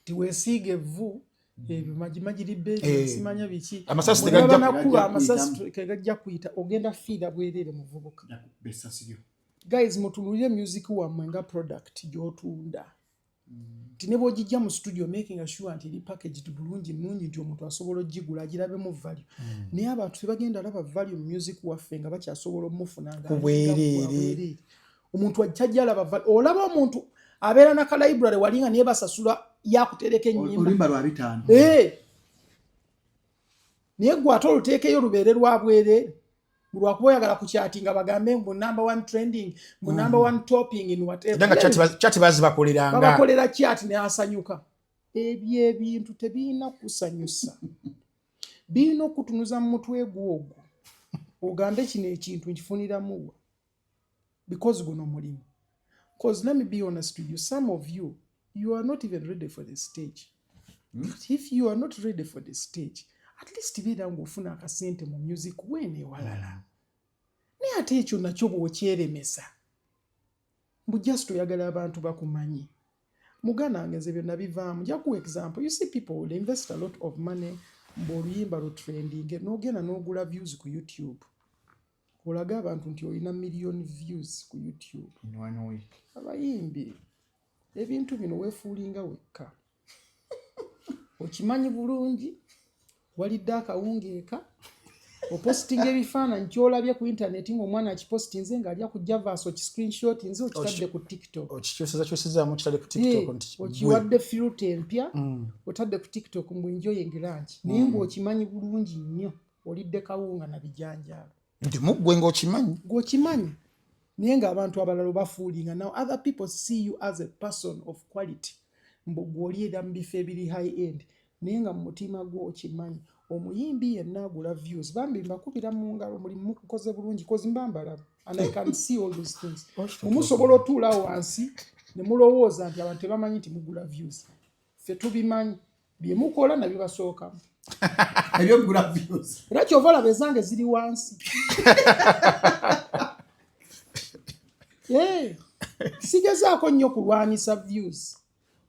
Tiweesiige evvu ebyo magiribbe simanya biki amasasi tegajja kuyita ogenda fiira bwereere muvubuka. Guys, mutunuulire music wammwe nga product gy'otunda. Ne bw'ogijja mu studio making sure nti eri packaged bulungi nnungi nti omuntu asobola ogigula agirabemu value. Naye abantu tebagenda alaba value mu music waffe nga bakyasobola omufunanga bwereere. Omuntu ajja alaba value. Olaba omuntu abeera na ka library walinga naye basasula yakutereka ennyimba. Olimba lwa 5. Naye gwe ate oluteekeyo lubeere lwa bwereere. Lwakuba oyagala kukyatinga bagambe mbu number 1 trending, mbu number 1 topping in whatever. Danga chat bazibakoleranga. Babakolera chat ne asanyuka. Ebyo ebintu tebiina kusanyusa. Biina okutunuza mu mutwe gw'ogwo. Ogambe kino ekintu nkifuniramu wa. Because guno mulimu. Because let me be honest with you, some of you, you are not even ready for the stage. But if you are not ready for the stage, at least beera ng'ofuna akasente mu music weene walala. Naye ate ekyo nakyo bw'okyeremesa. Mbu just oyagala abantu bakumanyi. Muganda ngenze byonna bivaamu. Nja kuwa example. You see people will invest a lot of money ng'oluyimba lutrending n'ogenda n'ogula views ku YouTube. Olaga abantu nti olina million views ku YouTube. Abayimbi ebintu bino weefuulinga wekka. Okimanyi bulungi. Walidde akawungeeka opostinga ebifaananyi kyolabye ku internet ng'omwana akipostinze ng'alya ku Javas screenshot nze okitadde ku TikTok. Okikyusizaamu kitadde ku TikTok nti okiwadde filter empya otadde ku TikTok mbu enjoying lunch. Naye ng'okimanyi bulungi nnyo olidde kawunga na bijanjaalo. Nti muggwe ng'okimanyi. Ng'okimanyi. Naye ng'abantu abalala bafuulinga. Now other people see you as a person of quality. Mbu gw'oliera mu bifo ebiri high end. Naye nga mu mutima gwo okimanyi omuyimbi yenna agula views. Bambi mbakubira mu ngalo mulimu mukukoze bulungi kozi mbambala. And I can see all those things. Mumusobola otuulawo wansi ne mulowooza nti abantu tebamanyi nti mugula views. Ffe tubimanyi bye mukola nabyo basookamu. Ebyogula views. Era kyova olaba ezange ziri wansi. Sigezaako nnyo kulwanisa views.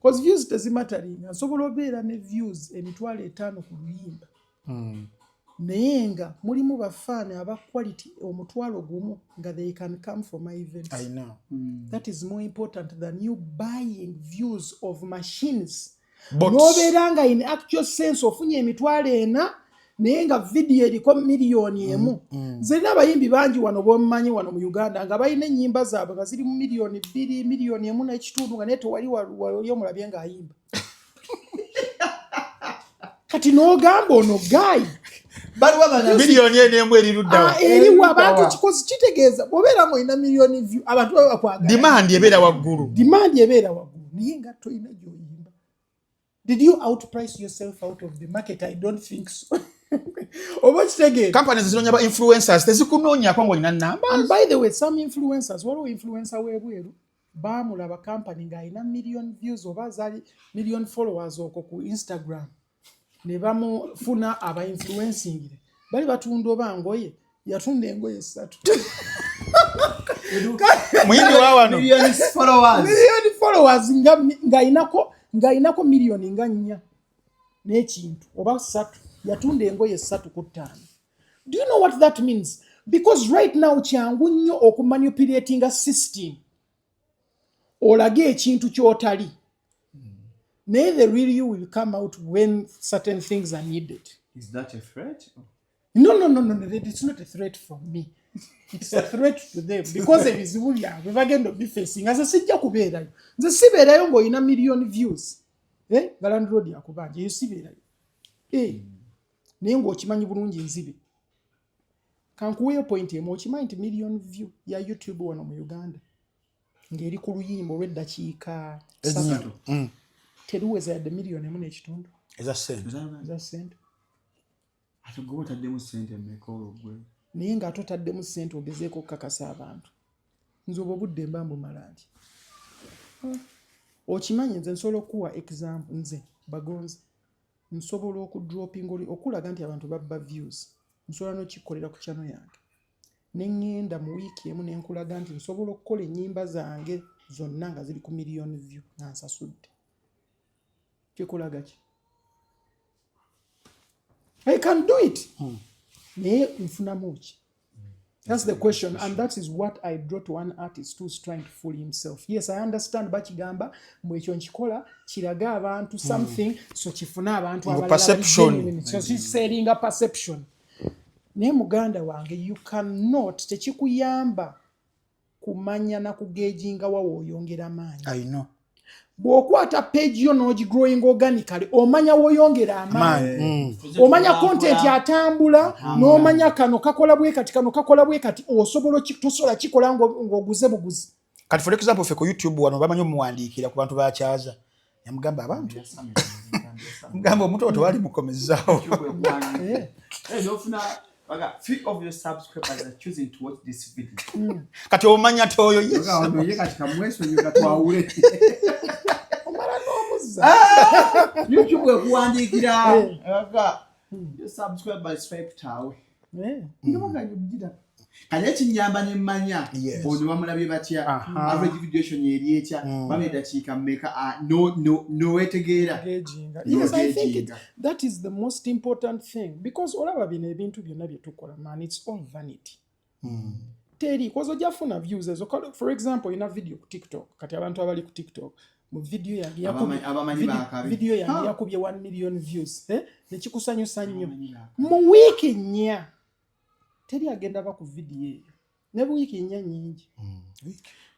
Because views tezimataringa. Nsobola obeera ne views 5,000 ku luyimba. Naye nga mulimu bafaana aba quality 1,000 nga they can come for my events. I know. That is more important than you buying views of machines. Bots. Nobeera nga in actual sense ofunye 4,000 naye nga video eriko miliyoni emu. Zirina abayimbi bangi wano bomumanyi wano mu Uganda nga balina ennyimba zaabwe nga ziri mu miliyoni 2, miliyoni 1.5 nga naye tewali wali omulabye ng'ayimba. Kati n'ogamba ono Guy miliyoni emu eriruddawa eriwa abantu kikozi kitegeeza bw'obeera ng'olina miliyoni view abantu baba bakwagala. demand ebeera waggulu. Naye nga tolina gy'oyimba. Did you outprice yourself out of the market? I don't think so. Oba kitegeeza companies zinoonya ba influencers tezikunoonyako ng'olina numbers. And by the way, some influencers, waliwo influencer w'ebweru baamulaba company ng'alina million views oba zaali million followers okwo ku Instagram ne bamufuna aba influencingire bali batunda oba ngoye yatunda engoye 3 muyimbi wa wano million followers ng'ainako million nga 4 n'ekintu oba 3 yatunda engoye 3 ku 5. Do you know what that means? Because right now kyangu nnyo okumanipulatinga system olage ekintu ky'otali. Naye the real you will come out when certain things are needed. Is that a threat? No. It's not a threat for me. It's a threat to them because ebizibu byabwe bagenda obifacing. Nze sijja kubeerayo. Nze sibeerayo ng'olina million views. Nga landlord yakubanja eyo sibeerayo. Naye ng'okimanyi bulungi nzibe. Kankuweeyo point emu okimanyi nti million view ya YouTube wano mu Uganda ng'eri ku luyimba olw'eddakiika 3 teruweza yadde miliyoni 1.5. eza sente ate gwe otaddemu ssente mmeka olwogwe naye ng'atotaddemu ssente ogezeeko okukakasa abantu nze obwo budde mba mbumala nti okimanyi nze nsobola okuwa example nze Bagonzi nsobola okudropinga okulaga nti abantu babba views nsobola n'okikolera ku channel yange ne ngenda mu wiiki emu ne nkulaga nti nsobola okukola ennyimba zange zonna nga ziri ku million view nga nsasudde kikulaga ki? I can do it. Naye nfunamu ki? That's the question, and that is what I draw to one artist who's trying to fool himself. Yes, I understand bakigamba mwekyo nkikola kiraga abantu something so kifuna abantu perception. So she's selling a perception. Naye muganda wange you cannot tekikuyamba kumanya na kugeejinga wawo oyongera maanyi. I know. Bw'okwata page yo n'ogigrowing organically omanya woyongera amaanyi. Omanya content atambula n'omanya kano kakola bwe kati osobola tosobola kikola ng'oguze buguzi. Kati for example ffe ku YouTube wano bamanyi omuwandiikira ku bantu bakyaza yamugamba abantu mugamba omuntu oto wali mukomezaawo. Few of your subscribers are choosing to watch this video. Kati omanya toyo YouTube ekuwandiikira your subscribers swiped away. Kale kinyamba ne mmanya ono bamulabye batya average video yeri etya bamwe dakiika mmeka no wetegeera. Yes, I think that is the most important thing because olaba bino ebintu byonna bye tukola man it's all vanity. Teri kozo jafuna views ezo. For example in a video ku TikTok kati abantu abali ku TikTok mu video yange yakubye 1 million views nekikusanyusa nnyo mu wiiki 4 teri agenda ba ku video eyo ne wiiki 4 nyingi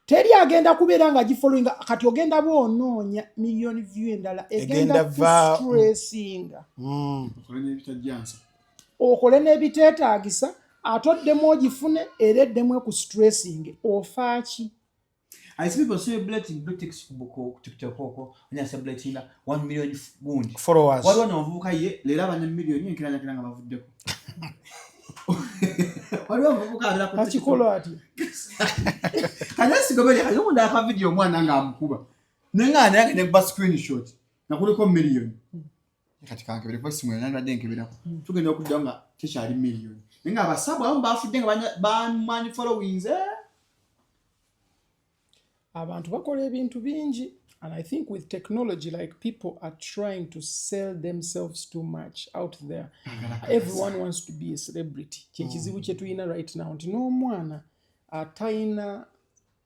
teri agenda kubeera nga gifollowing kati ogenda bonoonya million view endala egenda stressinga okole n'ebiteetaagisa atoddemu ogifune era eddemu ku stressing ofaaki. I see people celebrating British Buko TikTok oko nya celebrating 1 million gundi followers. Wali wana ovubuka ye lera bana million yenkiranya kiranga bavuddeko. Wali ovubuka abira ku akikola ati. Kanasi gobeli ayo nda ka video mwana nga amukuba. Nengana yange ne ba screenshot. Nakuliko million. Katika nkebere kwa simu yana denkebera. Tugenda okudanga tishari million. Nenga abasabu abo bafudde nga ba money followings abantu bakola ebintu bingi and I think with technology like people are trying to sell themselves too much out there. Everyone wants to be a celebrity. Kyekizibu kye tuyina right now nti n'omwana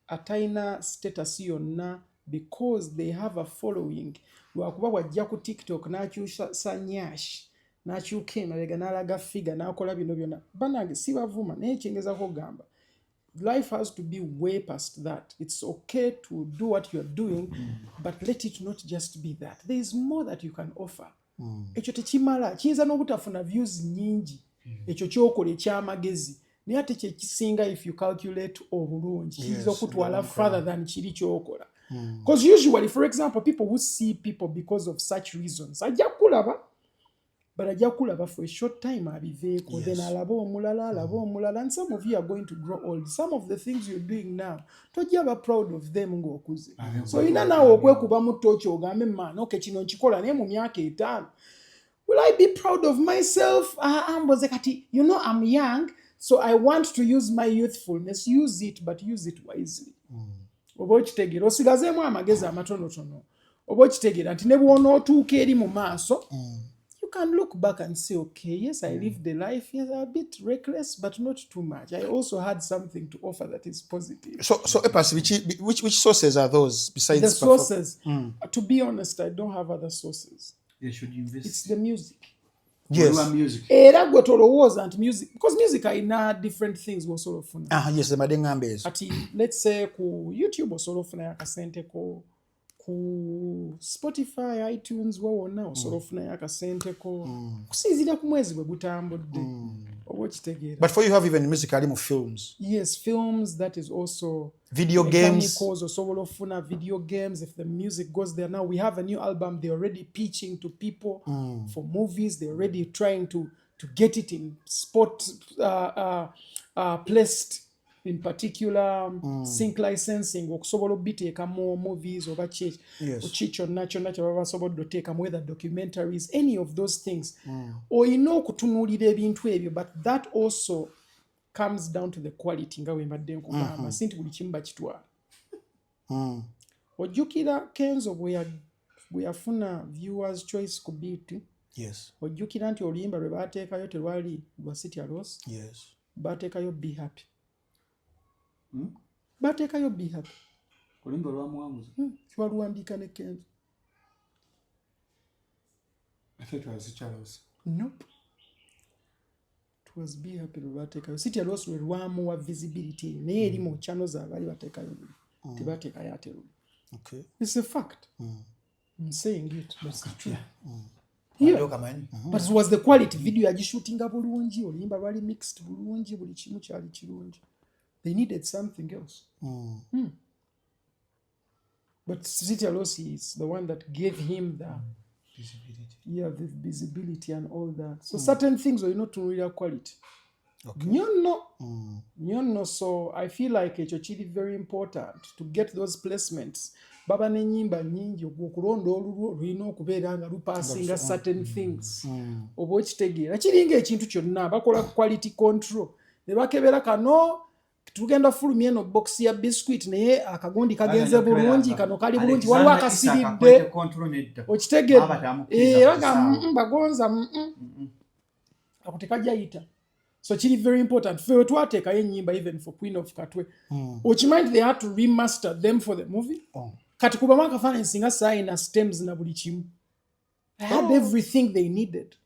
atayina status yonna because they have a following lwakuba wajja ku TikTok n'akyusa nyash n'akyuka emabega n'alaga figure n'akola bino byonna banange sibavuma naye kyengezako okugamba life has to be way past that. It's okay to do what you're doing, but let it not just be that. There is more that you can offer. Ekyo tekimala kiyinza n'obutafuna views nyingi ekyo kyokola ekyamagezi naye ate kyekisinga if you calculate obulungi kiyinza okutwala further than kiri kyokola. Because usually, for example, people who see people because of such reasons ajja kulaba but ajja kulaba for a short time abiveeko then alaba omulala and some of you are going to grow old. Some of the things you're doing now tojja ba proud of them ng'okuze so ina naawe okwekuba mu ttooki ogambe man okay kino nkikola naye mu myaka 5 will I be proud of myself? Mboze kati you know I'm young so I want to use my youthfulness. Use it but use it wisely. Oba okitegeera osigazeemu amagezi amatonotono oba okitegeera nti ne bw'onootuuka eri mu maaso you can look back and say, okay, yes, I lived the life, yes, a bit reckless, but not too much. I also had something to offer that is positive. So Epas, which sources are those besides the sources? To be honest, I don't have other sources. They should invest. It's the music. Yes. Music. Era gwe tolowooza nti music, because music ayina different things w'osobola ofuna. Yes, the madengambe ezo. Ati let's say ku YouTube osobola ofuna akasente ko ku Spotify, iTunes wawona osobola ofuna akasente ko kusinziira ku mwezi bwe gutambudde. Oba okitegeera. But for you have even music ali mu films. Yes, films, that is also video games. Osobola ofuna video games if the music goes there. Now we have a new album they're already pitching to people for movies. They're already trying to get it in spot placed in particular sync licensing okusobola obiteeka mu movies oba chicho nacho baba basobodde oteeka mu whether documentaries any of those things oyina okutunuulira ebintu ebyo but that also comes down to the quality nga wembadde nkugamba sinti buli kimu bakitwala ojjukira Kenzo bwe yafuna viewers choice ku beat. Yes. Ojjukira nti oluyimba lwe baateekayo terwali lwa City Alos. Yes. Baateekayo Be Happy. Baateekayo Be Happy. Oluyimba lwamuwanguza. Lwaluwandiika ne Kenzo. I thought it was City Alos. Nope. It was Be Happy lwe baateekayo. City Alos lwe lwamuwa visibility naye eri mu channels abaali bateekayo tebateekayo ate luli. Okay. It's a fact. I'm saying it, but it's true. Yeah. But it was the quality video yagishootinga bulungi oluyimba lwali mixed bulungi buli kimu kyali kirungi. They needed something else. But City Alos is the one that gave him the visibility. Yeah, the visibility and all that. So certain things are not to real quality. Okay. Nyono. So I feel like ekyo kiri very important to get those placements. Baba n'ennyimba nnyingi okulonda olulwo lulina okubeera nga lupassinga certain things. Oba okitegeera kiringa ekintu kyonna bakola quality control ne bakebera kano tugenda fulumya eno box ya biscuit naye akagundi kagenze bulungi kano kali bulungi waliwo akasiridde okitegeera bagonza ako tekajjayita. So kiri very important. Fe twateekayo ennyimba even for Queen of Katwe. Okimanyi they had to remaster them for the movie. Kati kubamu akafaananyi singa saayina stems na buli kimu. I had everything they needed.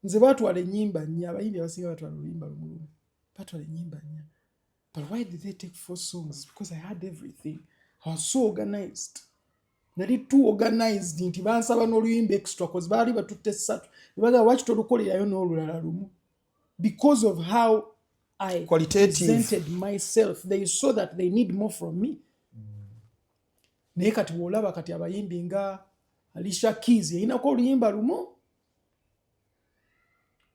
Nze baatwala ennyimba nnya abayimbi abasinga batwala oluyimba lumulumi. Baatwala ennyimba nnya. But why did they take 4 songs? Because I had everything. I was so organized. Nali too organized nti bansaba n'oluyimba extra cause baali batutte 3. Ne bagamba lwaki tolukolerayo n'olulala lumu. Because of how I presented myself, they saw that they need more from me. Naye kati bw'olaba kati abayimbi nga Alicia Keys yayinako oluyimba lumu.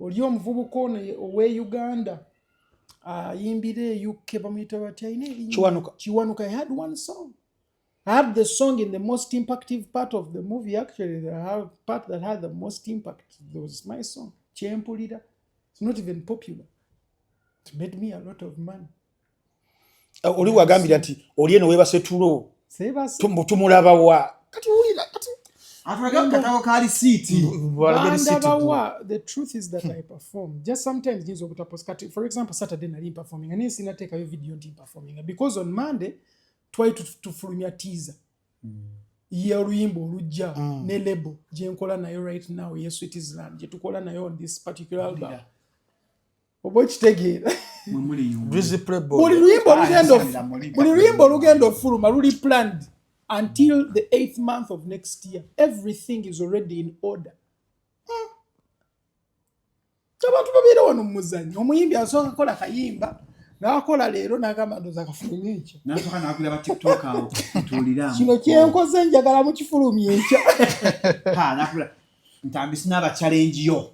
Oli omuvubuka ow'e Uganda ayimbire UK bamuyita batya ayina Kiwanuka. I had 1 song. I had the song in the most impactful part of the movie. Actually, the part that had the most impact was my song, Kyempulira. It's not even popular. It made me a lot of money. Oli wagambira nti oli eno webase tulo. Tumulaba wa. Kati ulira kati. Atwagamba katawo kali siti. The truth is that I perform. Just sometimes things okutapost kati. For example, Saturday nali performing. And then take a video team performing. Because on Monday, try to fulumya teaser. ye oluyimba olujja ne label gye nkola nayo right now ye Switzerland gye tukola nayo on this particular album oba okitegeera buli luyimba olugenda ofuluma luli planned until the 8th month of next year. Everything is already in order. Abantu babeera wano mu muzannyo omuyimbi asooka kola kayimba n'akola leero n'agamba ndoza akafulumya enkya kino kyenkoze njagala mu kifulumya enkya ntambisi n'abachallengeyo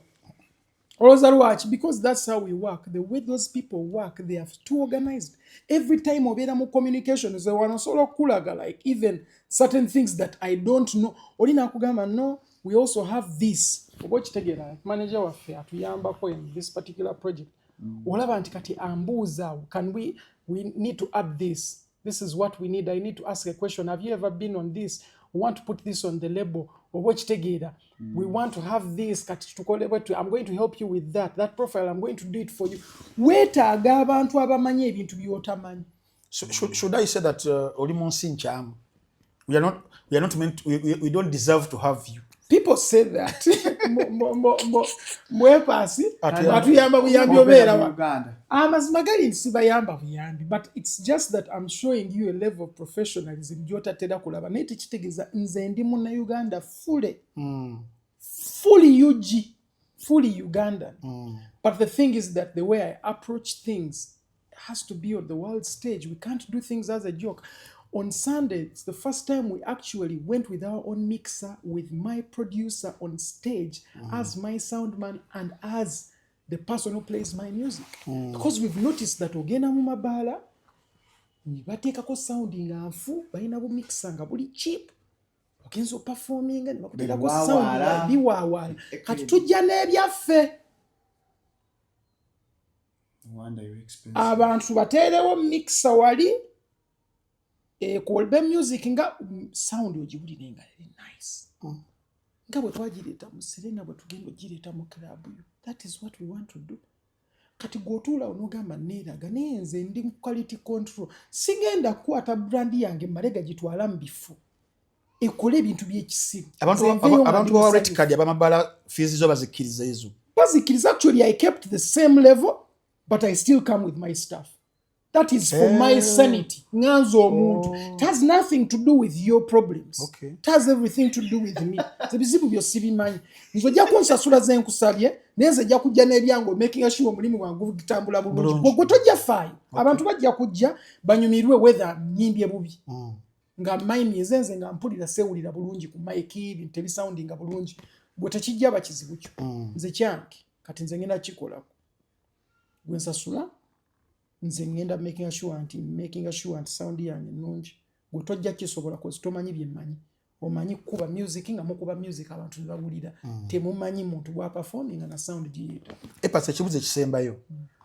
olowooza lwaki because that's how we work. The way those people work, they are too organized. Every time obeera mu communication ze wano osobola okulaga like even certain things that I don't know olina akugamba no we also have this oba okitegeera manager waffe atuyambako in this particular project olaba nti kati ambuuza can we need to add this is what we need. I need to ask a question. Have you ever been on this? We want to put this on the label oba okitegeera we want to have this kati tukole bwetu. I'm going to help you with that profile. I'm going to do it for you. Weetaaga abantu abamanyi ebintu by'otamanyi. Should I say that oli mu nsi nkyamu we are not meant we don't deserve to have you? People say that. Mwepasi atuyamba buyambi obeera wa amazima gali nti sibayamba buyambi but it's just that I'm showing you a level of professionalism gy'otatera kulaba naye tekitegeeza nze ndi munnayuganda fully UG fully Ugandan but the thing is that the way I approach things has to be on the world stage. We can't do things as a joke. On Sunday, it's the first time we actually went with our own mixer, with my producer on stage, as my sound man and as the person who plays my music. Because we've noticed that ogenda mu mabaala, bateekako sound nga nfu, balina bu mixer nga buli cheap. Ogenza performing ne bakuteekako sound nga biwaawala. Kati tujja n'ebyaffe. Abantu bateerewo mixer wali, kolbe music nga sound ogiwulire nga nice nga bwe twagireeta mu Serena bwe tugenda ogireeta mu club yo. That is what we want to do. Kati gwotuula onogamba neeraga naye nze ndi mu quality control sigenda kukwata brand yange malega gitwala mu bifu ekole ebintu by'ekisiru. Abantu ba red card abamabala fees zo bazikkiriza ezo bazikiriza. Actually I kept the same level but I still come with my stuff. That is for my sanity. Nganzo omuntu. It has nothing to do with your problems. Okay. It has everything to do with me. Zebizibu byo sibimanyi. Nzojja kunsasula ze nkusabye, neze jja kujja n'ebyango making sure omulimu gwangu gitambula bulungi. Gwe tojja faayo. Abantu bajja kujja banyumirwe whether nyimbye bubi. Nga mine yezenze nga mpulira sewulira bulungi ku mic ibi teli sounding nga bulungi. Bwe tekijja bakizibu kyo. Nze kyange kati nze ngenda kikolako. Gwe nsasula nze ngenda making sure nti sound yange nnungi. Gwe tojja kisobola kozi tomanyi bye mmanyi. Omanyi kuba music nga mukuba music abantu ne bawulira. Temumanyi muntu bwa performing na sound giyita. Epasa ekibuzo ekisembayo.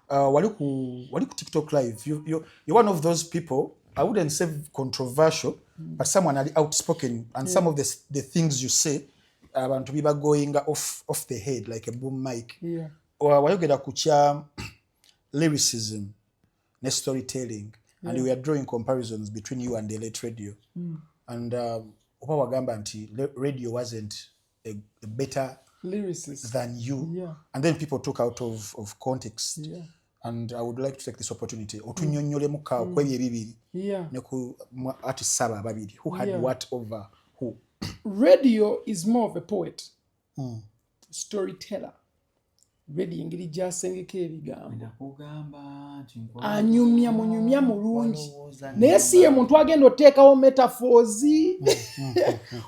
Wali ku TikTok live. You're one of those people, I wouldn't say controversial, but someone are outspoken and some of the things you say abantu biba going off the head like a boom mic. Yeah. Wayogera ku kya lyricism ne storytelling and we are drawing comparisons between you and the late radio and oba wagamba nti radio wasn't a better lyricist than you and then people took out of context and I would like to take this opportunity otunyonyole muka kwebye ebibiri ne ku artist saba babiri who had what over who. Radio is more of a poet, storyteller. Radio ngiri jasengeke ebigambo anyumya mulungi naye si ye muntu agenda oteekawo metaphors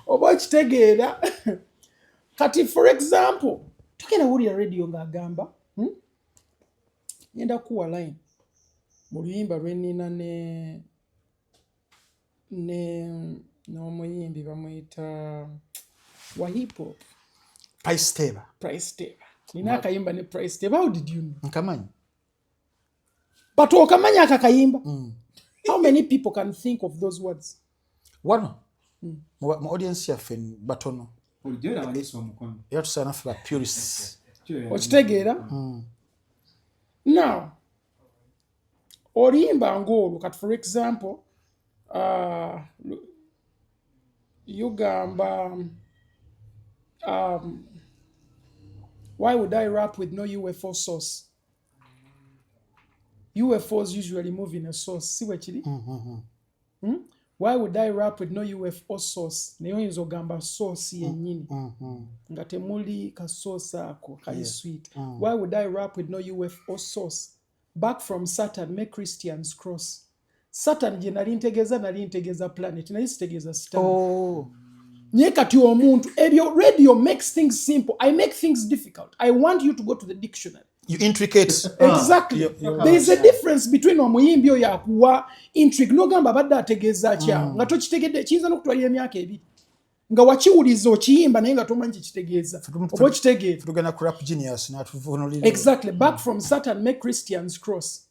oba okitegeera kati for example tugenda wulira radio ng'agamba ngenda kuwa line mu luyimba lwenina n'omuyimbi bamuyita wa hip hop Price Table. Nina akayimba ne Price Table. How did you know? Nkamanyi. But okamanya akakayimba. How many people can think of those words? One. My audience yaffe batono. Ojera waliso omukono. Yatusana fla purists. Okitegeera? Now, oluyimba ng'olwo kati for example, Yugamba, why would I rap with no UFO source? UFOs usually move in a source. See what you did? Why would I rap with no UFO source? Nayo oyinza ogamba source yennyini. Nga temuli ka source ako kali sweet. Why would I rap with no UFO source? Back from Saturn, make Christians cross. Saturn gye nali ntegeeza planet, nali sitegeeza star. Nye kati omuntu, ebyo radio makes things simple. I make things difficult. I want you to go to the dictionary. You intricate. Exactly. There is a difference between omuyimbi oyo akuwa intrigue n'ogamba badde ategeeza kya nga tokitegedde kiyinza n'okutwalira emyaka ebiri nga wakiwuliza okiyimba naye nga tomanyi kikitegeeza oba okitegeera. Tugenda ku rap genius n'atuvunulira. Exactly. Back from Saturn, make Christians cross.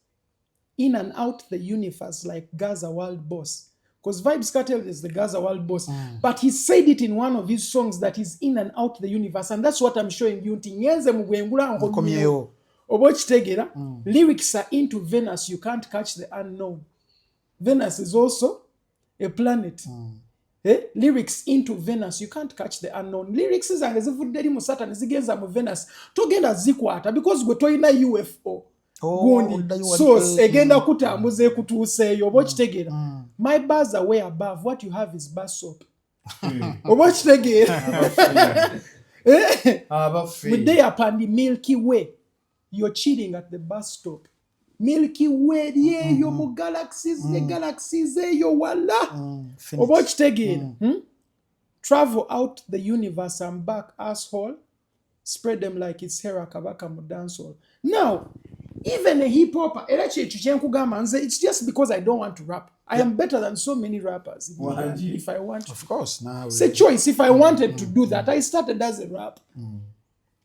In and out the universe like Gaza world boss. Because Vybz Kartel is the Gaza world boss. But he said it in one of his songs that is in and out the universe. And that's what I'm showing you. Nyenze mugwengula nkomyeyo. Oba okitegeera. Lyrics are into Venus. You can't catch the unknown. Venus is also a planet. Lyrics into Venus. You can't catch the unknown. Lyrics zange zivudde eri mu Saturn zigenza mu Venus. Togenda zikwata because gwe toyina UFO. Gundi source egenda kutambuza ekutuuseeyo oba okitegeera. My bars are way above. What you have is bar soap. Oba okitegeera. Mude upon the Milky Way. You're cheating at the bus stop. Milky Way yeyo mu galaxies ne galaxies eyo wala. Oba okitegeera. Travel out the universe and back, asshole. Spread them like it's Hera Kabaka mu dancehall. Now, even a hip hopper, it's just because I don't want to rap. I am better than so many rappers. If I want to. Of course. Now it's a choice. If I wanted to do that, I started as a rap.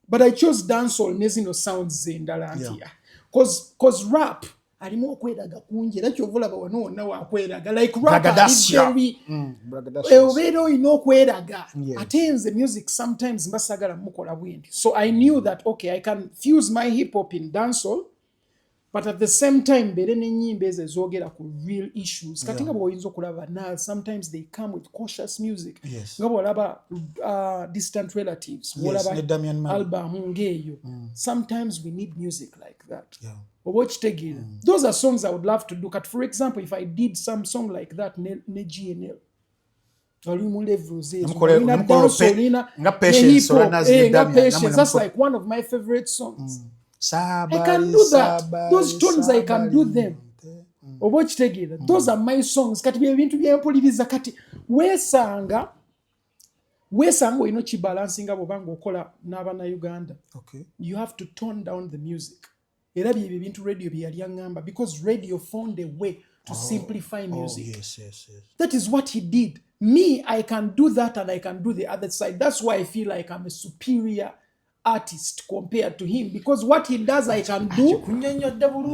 But I chose dancehall, nezino sounds zindalantia. Cause rap, alimu okweraga kungi era kyovulaba wano wonna wakweraga like rap is very obeera olina okweraga ate nze music sometimes mbasagala mukola bwendi. So I knew that okay, I can fuse my hip hop in dancehall, but at the same time bere n'ennyimba ezo ezogera ku real issues kati nga bw'oyinza okulaba now sometimes they come with cautious music nga bw'olaba distant relatives bw'olaba album ng'eyo sometimes we need music like that. Oba okitegeera. Those are songs I would love to do. Kat for example, if I did some song like that ne GNL oli mu levels ezo nga patience. That's like one of my favorite songs. I can do that. Those tones I can do them. Oba okitegeera. Those are my songs. Kati bye bintu byempuliriza kati weesanga olina kibalansinga bw'obanga okola n'abana Uganda. You have to tone down the music. Era bye bintu radio bye yali aŋŋamba because radio found a way to simplify music. Yes. That is what he did. Me, I can do that and I can do the other side. That's why I feel like I'm a superior artist compared to him because what he does I can do.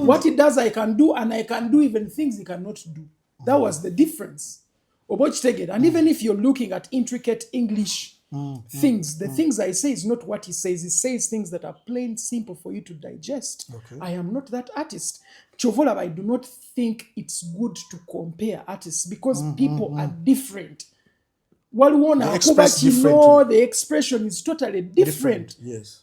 What he does I can do, and I can do even things he cannot do. That was the difference. And even if you're looking at intricate English things, the things I say is not what he says. He says things that are plain simple for you to digest. I am not that artist. Chovola, I do not think it's good to compare artists because people are different. The expression is totally different. Yes.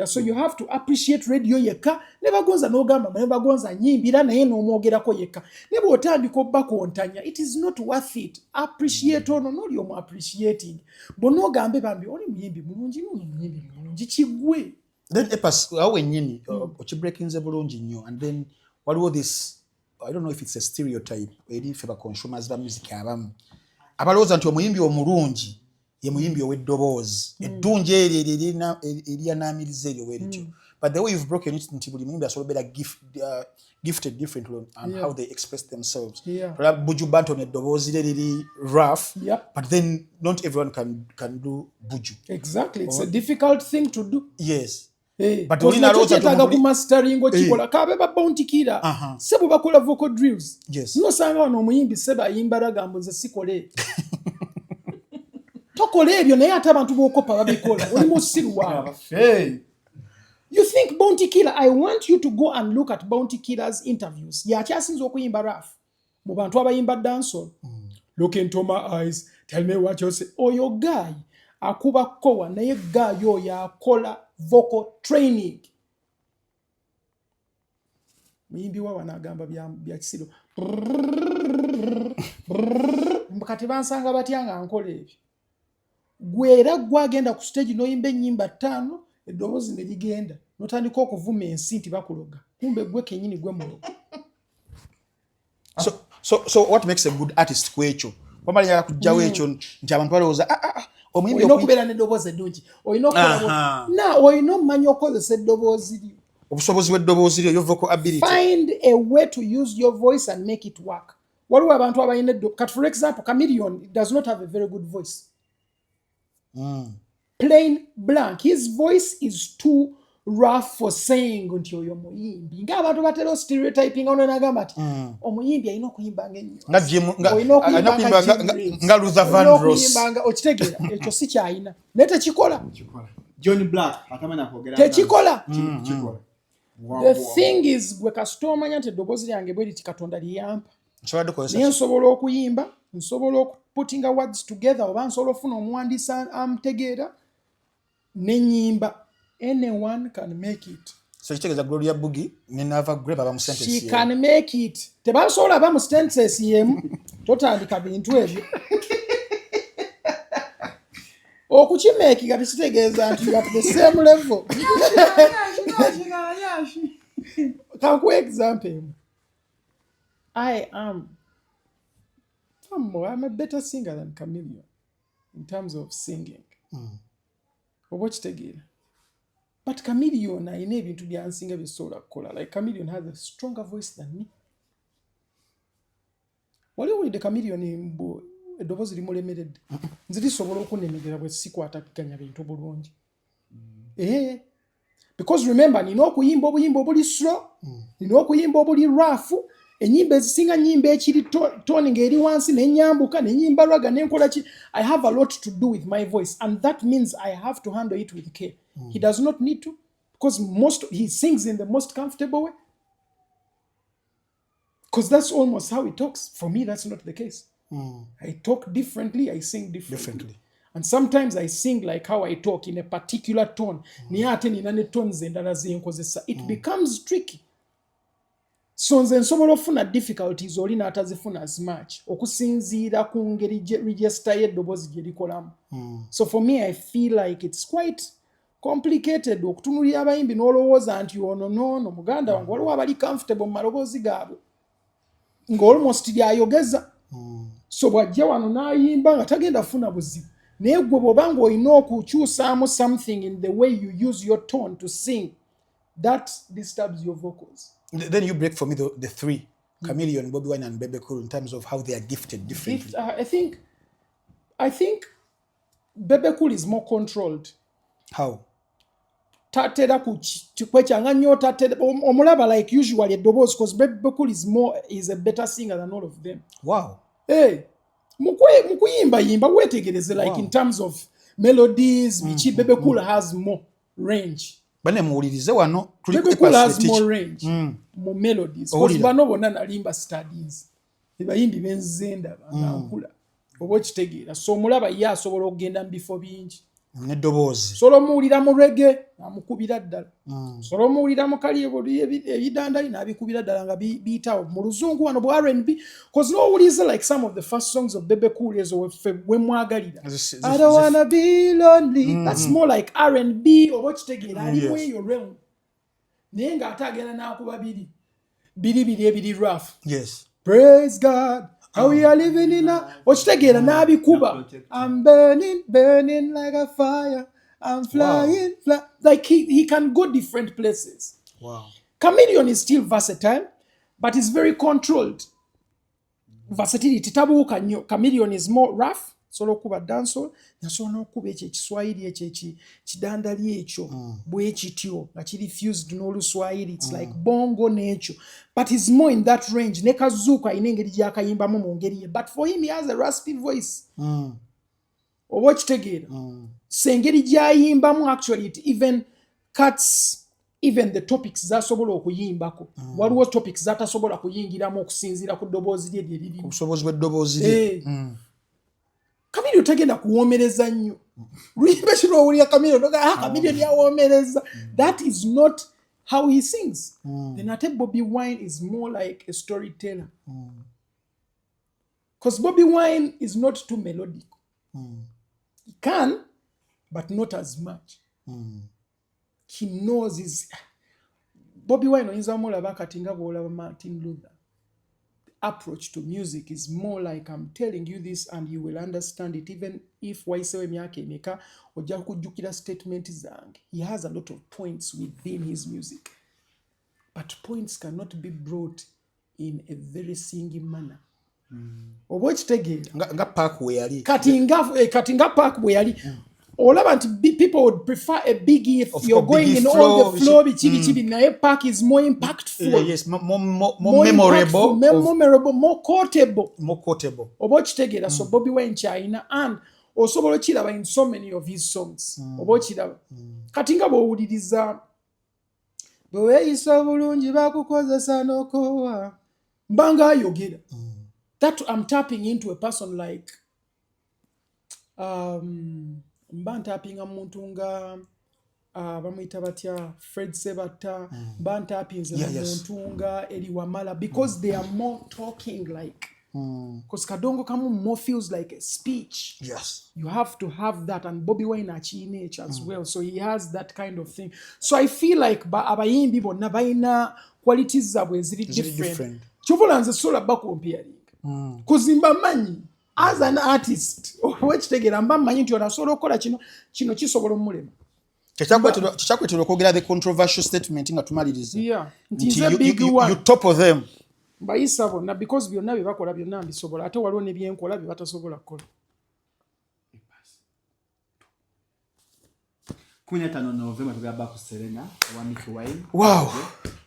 So you have to appreciate radio yeka. Never goes an ogamba, never goes a nyimbira na eno mogerako yeka. Never otandiko bako ontanya. It is not worth it. Appreciate or no you're appreciating. Bono gambe bambi only myimbi mulungi no myimbi mulungi chigwe. Then epas awe nyini ochi breaking ze bulungi nnyo and then what was this I don't know if it's a stereotype eri feba consumers ba music abamu. Abalowooza nti omuyimbi omulungi ye muyimbi ow'eddoboozi eddungi eryanaamiriza eryo weerityo but the way you've broken it nti buli muyimbi asobola beera gifted differently and how they express themselves. Buju Banton eddoboozi lye liri rough but then not everyone can do buju. Exactly, it's a difficult thing to do. Yes. But olinakyetaaga ku mastering okikola kabe ba Bounty Killer sebo bakola vocal drills. Nosanga wano omuyimbi seba ayimba ragambo nze sikole tokola ebyo naye ate abantu b'okopa babikola oli musiru waawe. You think Bounty Killer, I want you to go and look at Bounty Killer's interviews. Yakyasinza okuyimba rough mu bantu abayimba dancehall. look into my eyes, tell me what you say. Oyo guy akuba kowa naye guy oyo akola vocal training. Muyimbi wa wanagamba bya kisiro. Kati bansanga batya nga nkola ebyo. Gwe era gwagenda ku stage n'oyimba ennyimba 5 eddoboozi ne ligenda n'otandika okuvuma ensi nti bakuloga. Kumbe gwe kennyini gwe muloga. So what makes a good artist kwekyo? Wamala ya kujjawo ekyo nti abantu balowooza omuyimbi okubeera n'eddoboozi eddungi. Olina omanya okozesa eddoboozi lyo. Obusobozi bw'eddoboozi lyo, your vocal ability. Find a way to use your voice and make it work. Waliwo abantu abalina kat for example, Chameleon does not have a very good voice. Plain blank. His voice is too rough for saying nti oyo muyimbi. Nga abantu batera stereotyping ono nagamba ati omuyimbi alina okuyimba ng'ennyo. Nga Luther Vandross. Okitegeera ekyo si kyayina. Naye tekikola. John Black atamanya kwogera. Tekikola. The thing is gwe kasita omanya nti eddoboozi lyange bwe liti Katonda liyampa. Naye nsobola okuyimba, nsobola okuputtinga words together, oba nsobola ofuna omuwandiisi amutegeera n'ennyimba. Anyone can make it. So kitegeeza Gloria Boogie ne Nava Greba ba mu sentence. She can make it. Tebasobola ba mu sentence yemu. Totandika bintu ebyo. Okukimeekinga tekitegeeza nti you are at the same level. Kankuwa example. I'm a better singer than Chameleon in terms of singing. Oba okitegeera. But Chameleon ayina ebintu byansinga bisobola kukola. Like Chameleon has a stronger voice than me. Wali owulidde Chameleon eddoboozi limulemeredde. Nze lisobola okunemegera bwe sikwataganya bintu bulungi. Because remember, nina okuyimba obuyimba obuli slow, nina okuyimba obuli rough, ennyimba ezisinga nnyimba ekiri tone ng'eri wansi n'ennyambuka n'ennyimba raga n'enkola ki. I have a lot to do with my voice, and that means I have to handle it with care. He does not need to, because he sings in the most comfortable way. Because that's almost how he talks. For me, that's not the case. I talk differently, I sing differently. And sometimes I sing like how I talk in a particular tone. Niye ate nina ne tones endala zenkozesa. It becomes tricky. So nze nsobola ofuna difficulties oli n'atazifuna as much. Okusinziira ku ngeri register y'eddoboozi gye likolamu. So for me, I feel like it's quite complicated okutunulira abayimbi n'olowooza nti ono noono muganda wange waliwo abali comfortable mu maloboozi gaabwe. Ng'almost lyayogeza. So bw'ajja wano n'ayimba nga tagenda funa buzibu. Naye gwe bw'oba ng'olina okukyusaamu something in the way you use your tone to sing, that disturbs your vocals. Then you break for me the three, Chameleon, Bobby Wine, and Bebecool, in terms of how they are gifted differently. I think Bebecool is more controlled. How? Tatera kukwechanga nnyo tatera omulaba like usually eddoboozi, because Bebecool is a better singer than all of them. Wow. Hey, mukuyimba wetegereze like in terms of melodies, bichi Bebecool has more range. Bane muwulirize wano Bebecool has more range mu melodies. Because bano bonna nalimba studies. Bayimbi benzenda bankula. Oba okitegeera. So omulaba ye asobola okugenda mu bifo bingi. N'eddoboozi. Solo muwulira mu reggae amukubira ddala. Solo muwulira mu kali ebidandali n'abikubira ddala nga biyitawo. Mu luzungu wano bu R&B. Because n'owuliza like some of the first songs of Bebecool ezo we mwagalira. I don't wanna be lonely. That's more like R&B oba okitegeera ali mu eyo realm. Naye ng'ate agenda n'akuba biri ebiri rough. Yes. Praise God. How we are living in a okitegeera n'abikuba. I'm burning like a fire. I'm flying, like he can go different places. Wow. Chameleon is still versatile, but he's very controlled. Versatility tabuuka nnyo. Chameleon is more rough. Solo kuba dancehall, nasobola n'okuba ekyo ekiswahili ekyo kidandali ekyo bwe kityo nga kiri fused n'oluswahili. It's like bongo n'ekyo. But he's more in that range. Ne Kazuuka ayina engeri gy'akayimbamu mu ngeri ye. But for him, he has a raspy voice. Oba okitegeera. So engeri gy'ayimbamu actually it even cuts even the topics zasobola okuyimbako waliwo topics zatasobola kuyingiramu okusinziira ku ddoboozi lye liririmu obusobozi bw'eddoboozi lye Chameleon tagenda kuwoomereza nnyo luyimba kino owulira Chameleon noga Chameleon yawoomereza that is not how he sings then ate Bobby Wine is more like a storyteller because Bobby Wine is not too melodic he can but not as much he knows his Bobby Wine oyinza omulaba kati nga bw'olaba Martin Luther approach to music is more like I'm telling you this and you will understand it even if waisewe myaka emeka ojja kujjukira statement zange he has a lot of points within his music but points cannot be brought in a very singing manner oba okitegeera nga Park we yali kati nga Park bwe yali olaba nti people would prefer a biggie if you're going in all the flow bichi naye Park is more impactful yes more memorable more quotable oba okitegeera so Bobby Wine kyayina and osobola okiraba in so many of his songs oba okiraba kati nga bw'owuliriza bwe weeyisa bulungi bakukozesa n'okoowa mbanga ayogera that I'm tapping into a person like mba ntappinga muntu nga bamuyita batya Fred Sebatta mba ntappinze muntu nga Eli Wamala because they are more talking like because kadongo kamu more feels like a speech yes you have to have that and Bobby Wine achine as well so he has that kind of thing so I feel like abayimbi bonna bayina qualities zabwe eziri different kyovula nze sola bakomparing kuzimba manyi as an artist okitegeera mba manyi nti onasobola okukola kino kisobola omulema kyakwetera okwogera the controversial statement nga tumaliriza nti you top of them bayisa bonna because byonna bye bakola byonna mbisobola ate waliwo ne byenkola bye batasobola kukola 15 November tugamba ku Serena wa Mickey Wine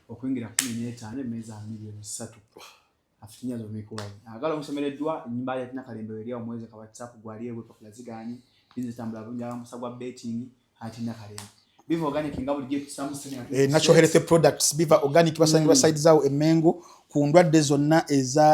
okwingira 15 emmeeza milioni 3 afinya zo Mickey Wine agala musomereddwa nyimba ya tina kalembe eri omwezi ka WhatsApp gwali ewe kwa plazigani business tambula bunja musagwa betting atina kalembe Biva Organic nga buli gift samu Serena natural health products Biva Organic basangibwa side zao emengo ku ndwadde zonna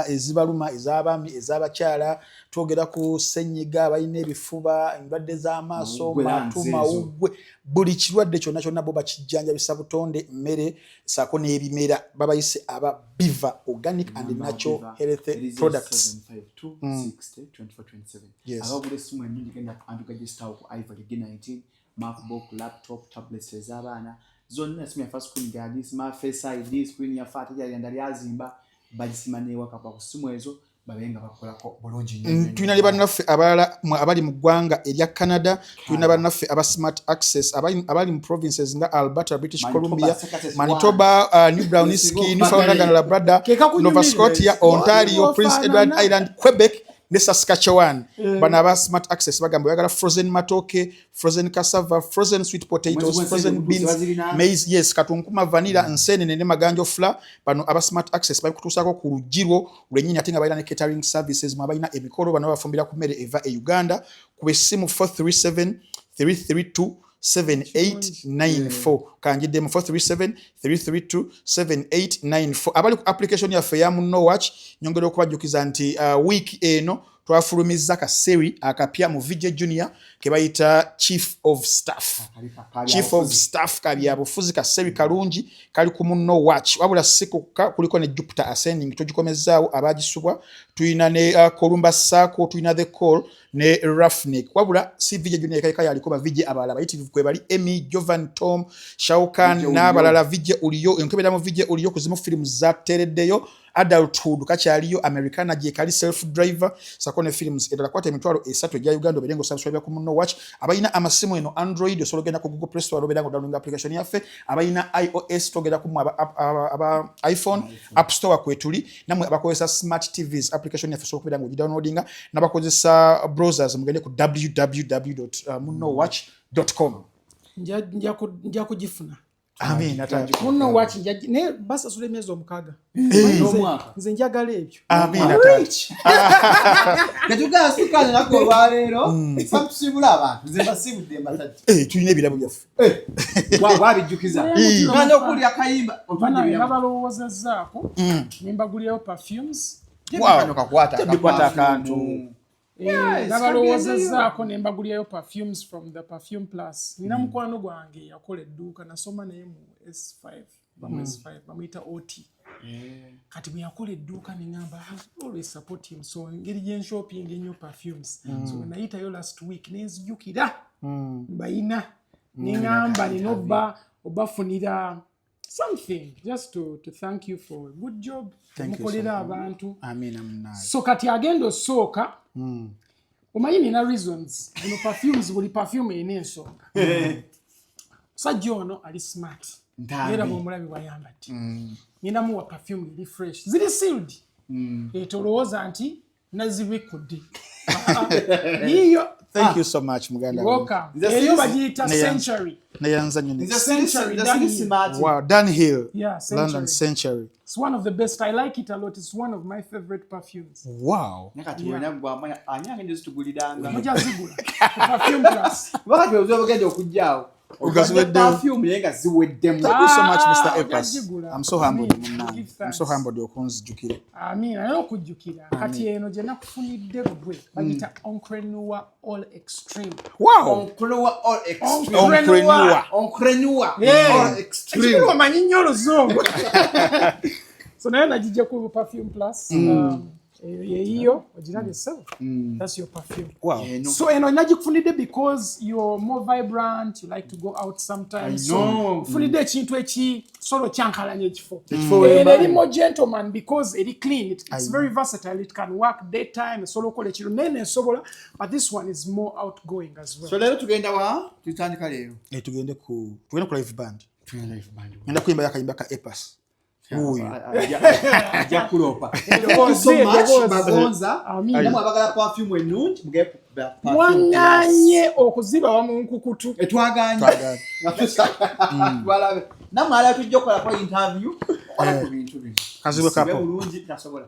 ezibaluma ez'abaami ez'abakyala twogera ku senyiga abalina ebifuba endwadde z'amaaso matuma ugwe buli kirwadde kyonna kyonna bo bakijjanjabisa butonde mmere saako n'ebimera babayise aba Biva Organic and Natural Health Products 2427 abagula essimu ennungi genda kuandika gisitawo ku Ivory G19 MacBook laptop tablets ez'abaana zonna simu ya first screen gadi smart face ID screen ya fat ya ndali azimba bajisimane wakapa ku simu ezo babenga bakola ko bulungi nnyo tulina libanaffe abalala abali mu ggwanga erya Canada tulina banaffe aba Smart Access abali mu provinces nga Alberta British Columbia Manitoba New Brunswick Newfoundland and Labrador Nova Scotia Ontario Prince Edward Island Quebec ne Saskatchewan bana aba Smart Access bagamba bagala frozen matoke frozen cassava frozen sweet potatoes frozen beans maize yes katunkuma vanilla nsene ne maganjo flour bano aba Smart Access babikutusako ku lujiro lwenyini ate nga bayina ne catering services mwabayina emikolo bano bafumbira ku mmere eva e Uganda ku essimu 437 332 7894 kanjidde mu 437 332 7894 abali ku application ya ya Muno Watch nyongera okubajjukiza nti week eno twafulumiza ka seri akapya mu VJ Junior ke bayita Chief of Staff kali abufuzi ka seri kalungi kali ku Muno Watch wabula siku kuliko ne Jupiter Ascending tugikomezaawo abagisubwa tuyina ne Columbus Sako tuyina The Call ne Roughneck wabula si VJ Junior kai yaliko ba VJ abala bayitivu kwe bali Emmy Jovan Tom Shaukan n'abalala VJ uliyo enkebera mu VJ uliyo kuzimu films za tereddeyo adulthood kakyaliyo Americana je kali self driver sakone films edala kwata emitwalo 3 ejja Uganda oberengo subscribe ku Muno Watch abayina amasimu eno Android osologenda ku Google Play Store oberengo download application yaffe abayina iOS togera ku aba iPhone App Store kwetuli namwe abakozesa smart TVs application yaffe sokuberengo downloadinga nabakozesa browsers mugende ku www.munowatch.com nja kugifuna Amen atanjiko muno wakinjaji ne basasula emyezi omukaaga n'omwaka nze njagala ebyo Amen atanjiko Natuga sikana nako balero samusibula abantu nze basibudde mbatati tulina ebirabo byaffe wabijjukiza nanga okuli akayimba nabalowoozezaako nembagulirayo perfumes bikwata akantu nabalowoozezaako nembagulirayo perfumes from the perfume plus nina mukwano gwange yakola edduuka nasoma naye mu S5 bamuyita OT kati bwe yakola edduuka neŋŋamba always support him so engeri gyenshopping ennyo perfumes so nayitayo last week nenzijukira bayina neŋŋamba nina obafunira something just to thank you for a good job mukolera abantu so kati agenda osooka omanyi nina reasons zino perfumes buli perfume erina ensonga musajja ono ali smart era bwomulabi bwayambadde ninamuwa perfume eri fresh ziri sealed etolowooza nti nazibikudde yiyo thank you so much muganda eyo bagiyita century nayanza nyo wow Dunhill London Century it's one of the best I like it a lot it's one of my favorite perfumes wow nakati wena gwamanya anyanga ndio zitugulidanga mujazigula perfume plus bakati uzobagenda okujjaawo perfume yenga ziweddemu thank you so much Mr. Epas I'm so humbled I'm so humbled okunzijukira amina nayo okujjukira kati eno gye nakufunidde gwe bagita Onkrenua All Extreme wow Onkrenua All Extreme Onkrenua All Extreme wamanyi nnyo oluzungu so nayo nagijja ku perfume plus yeyiyo ogirabye sewo that's your perfume wow so eno nagikufunidde because you're more vibrant you like to go out sometimes so funidde ekintu ekisolo kyankalanya ekifo eri more gentleman because eri clean it's very versatile it can work daytime esobola okola ekiro nene esobola but this one is more outgoing as well so leero tugenda wa tutandika leero tugende ku live band ngenda kuyimba yakayimba ka Epas ajja kulopa bagonza namwe abagala perfume ennungi muge mwanganye okuziba wamunkukutu etwaganye balabe namwe ala tujja okukola kwa interview ku bintu bino kazibe kapo bulungi tasobola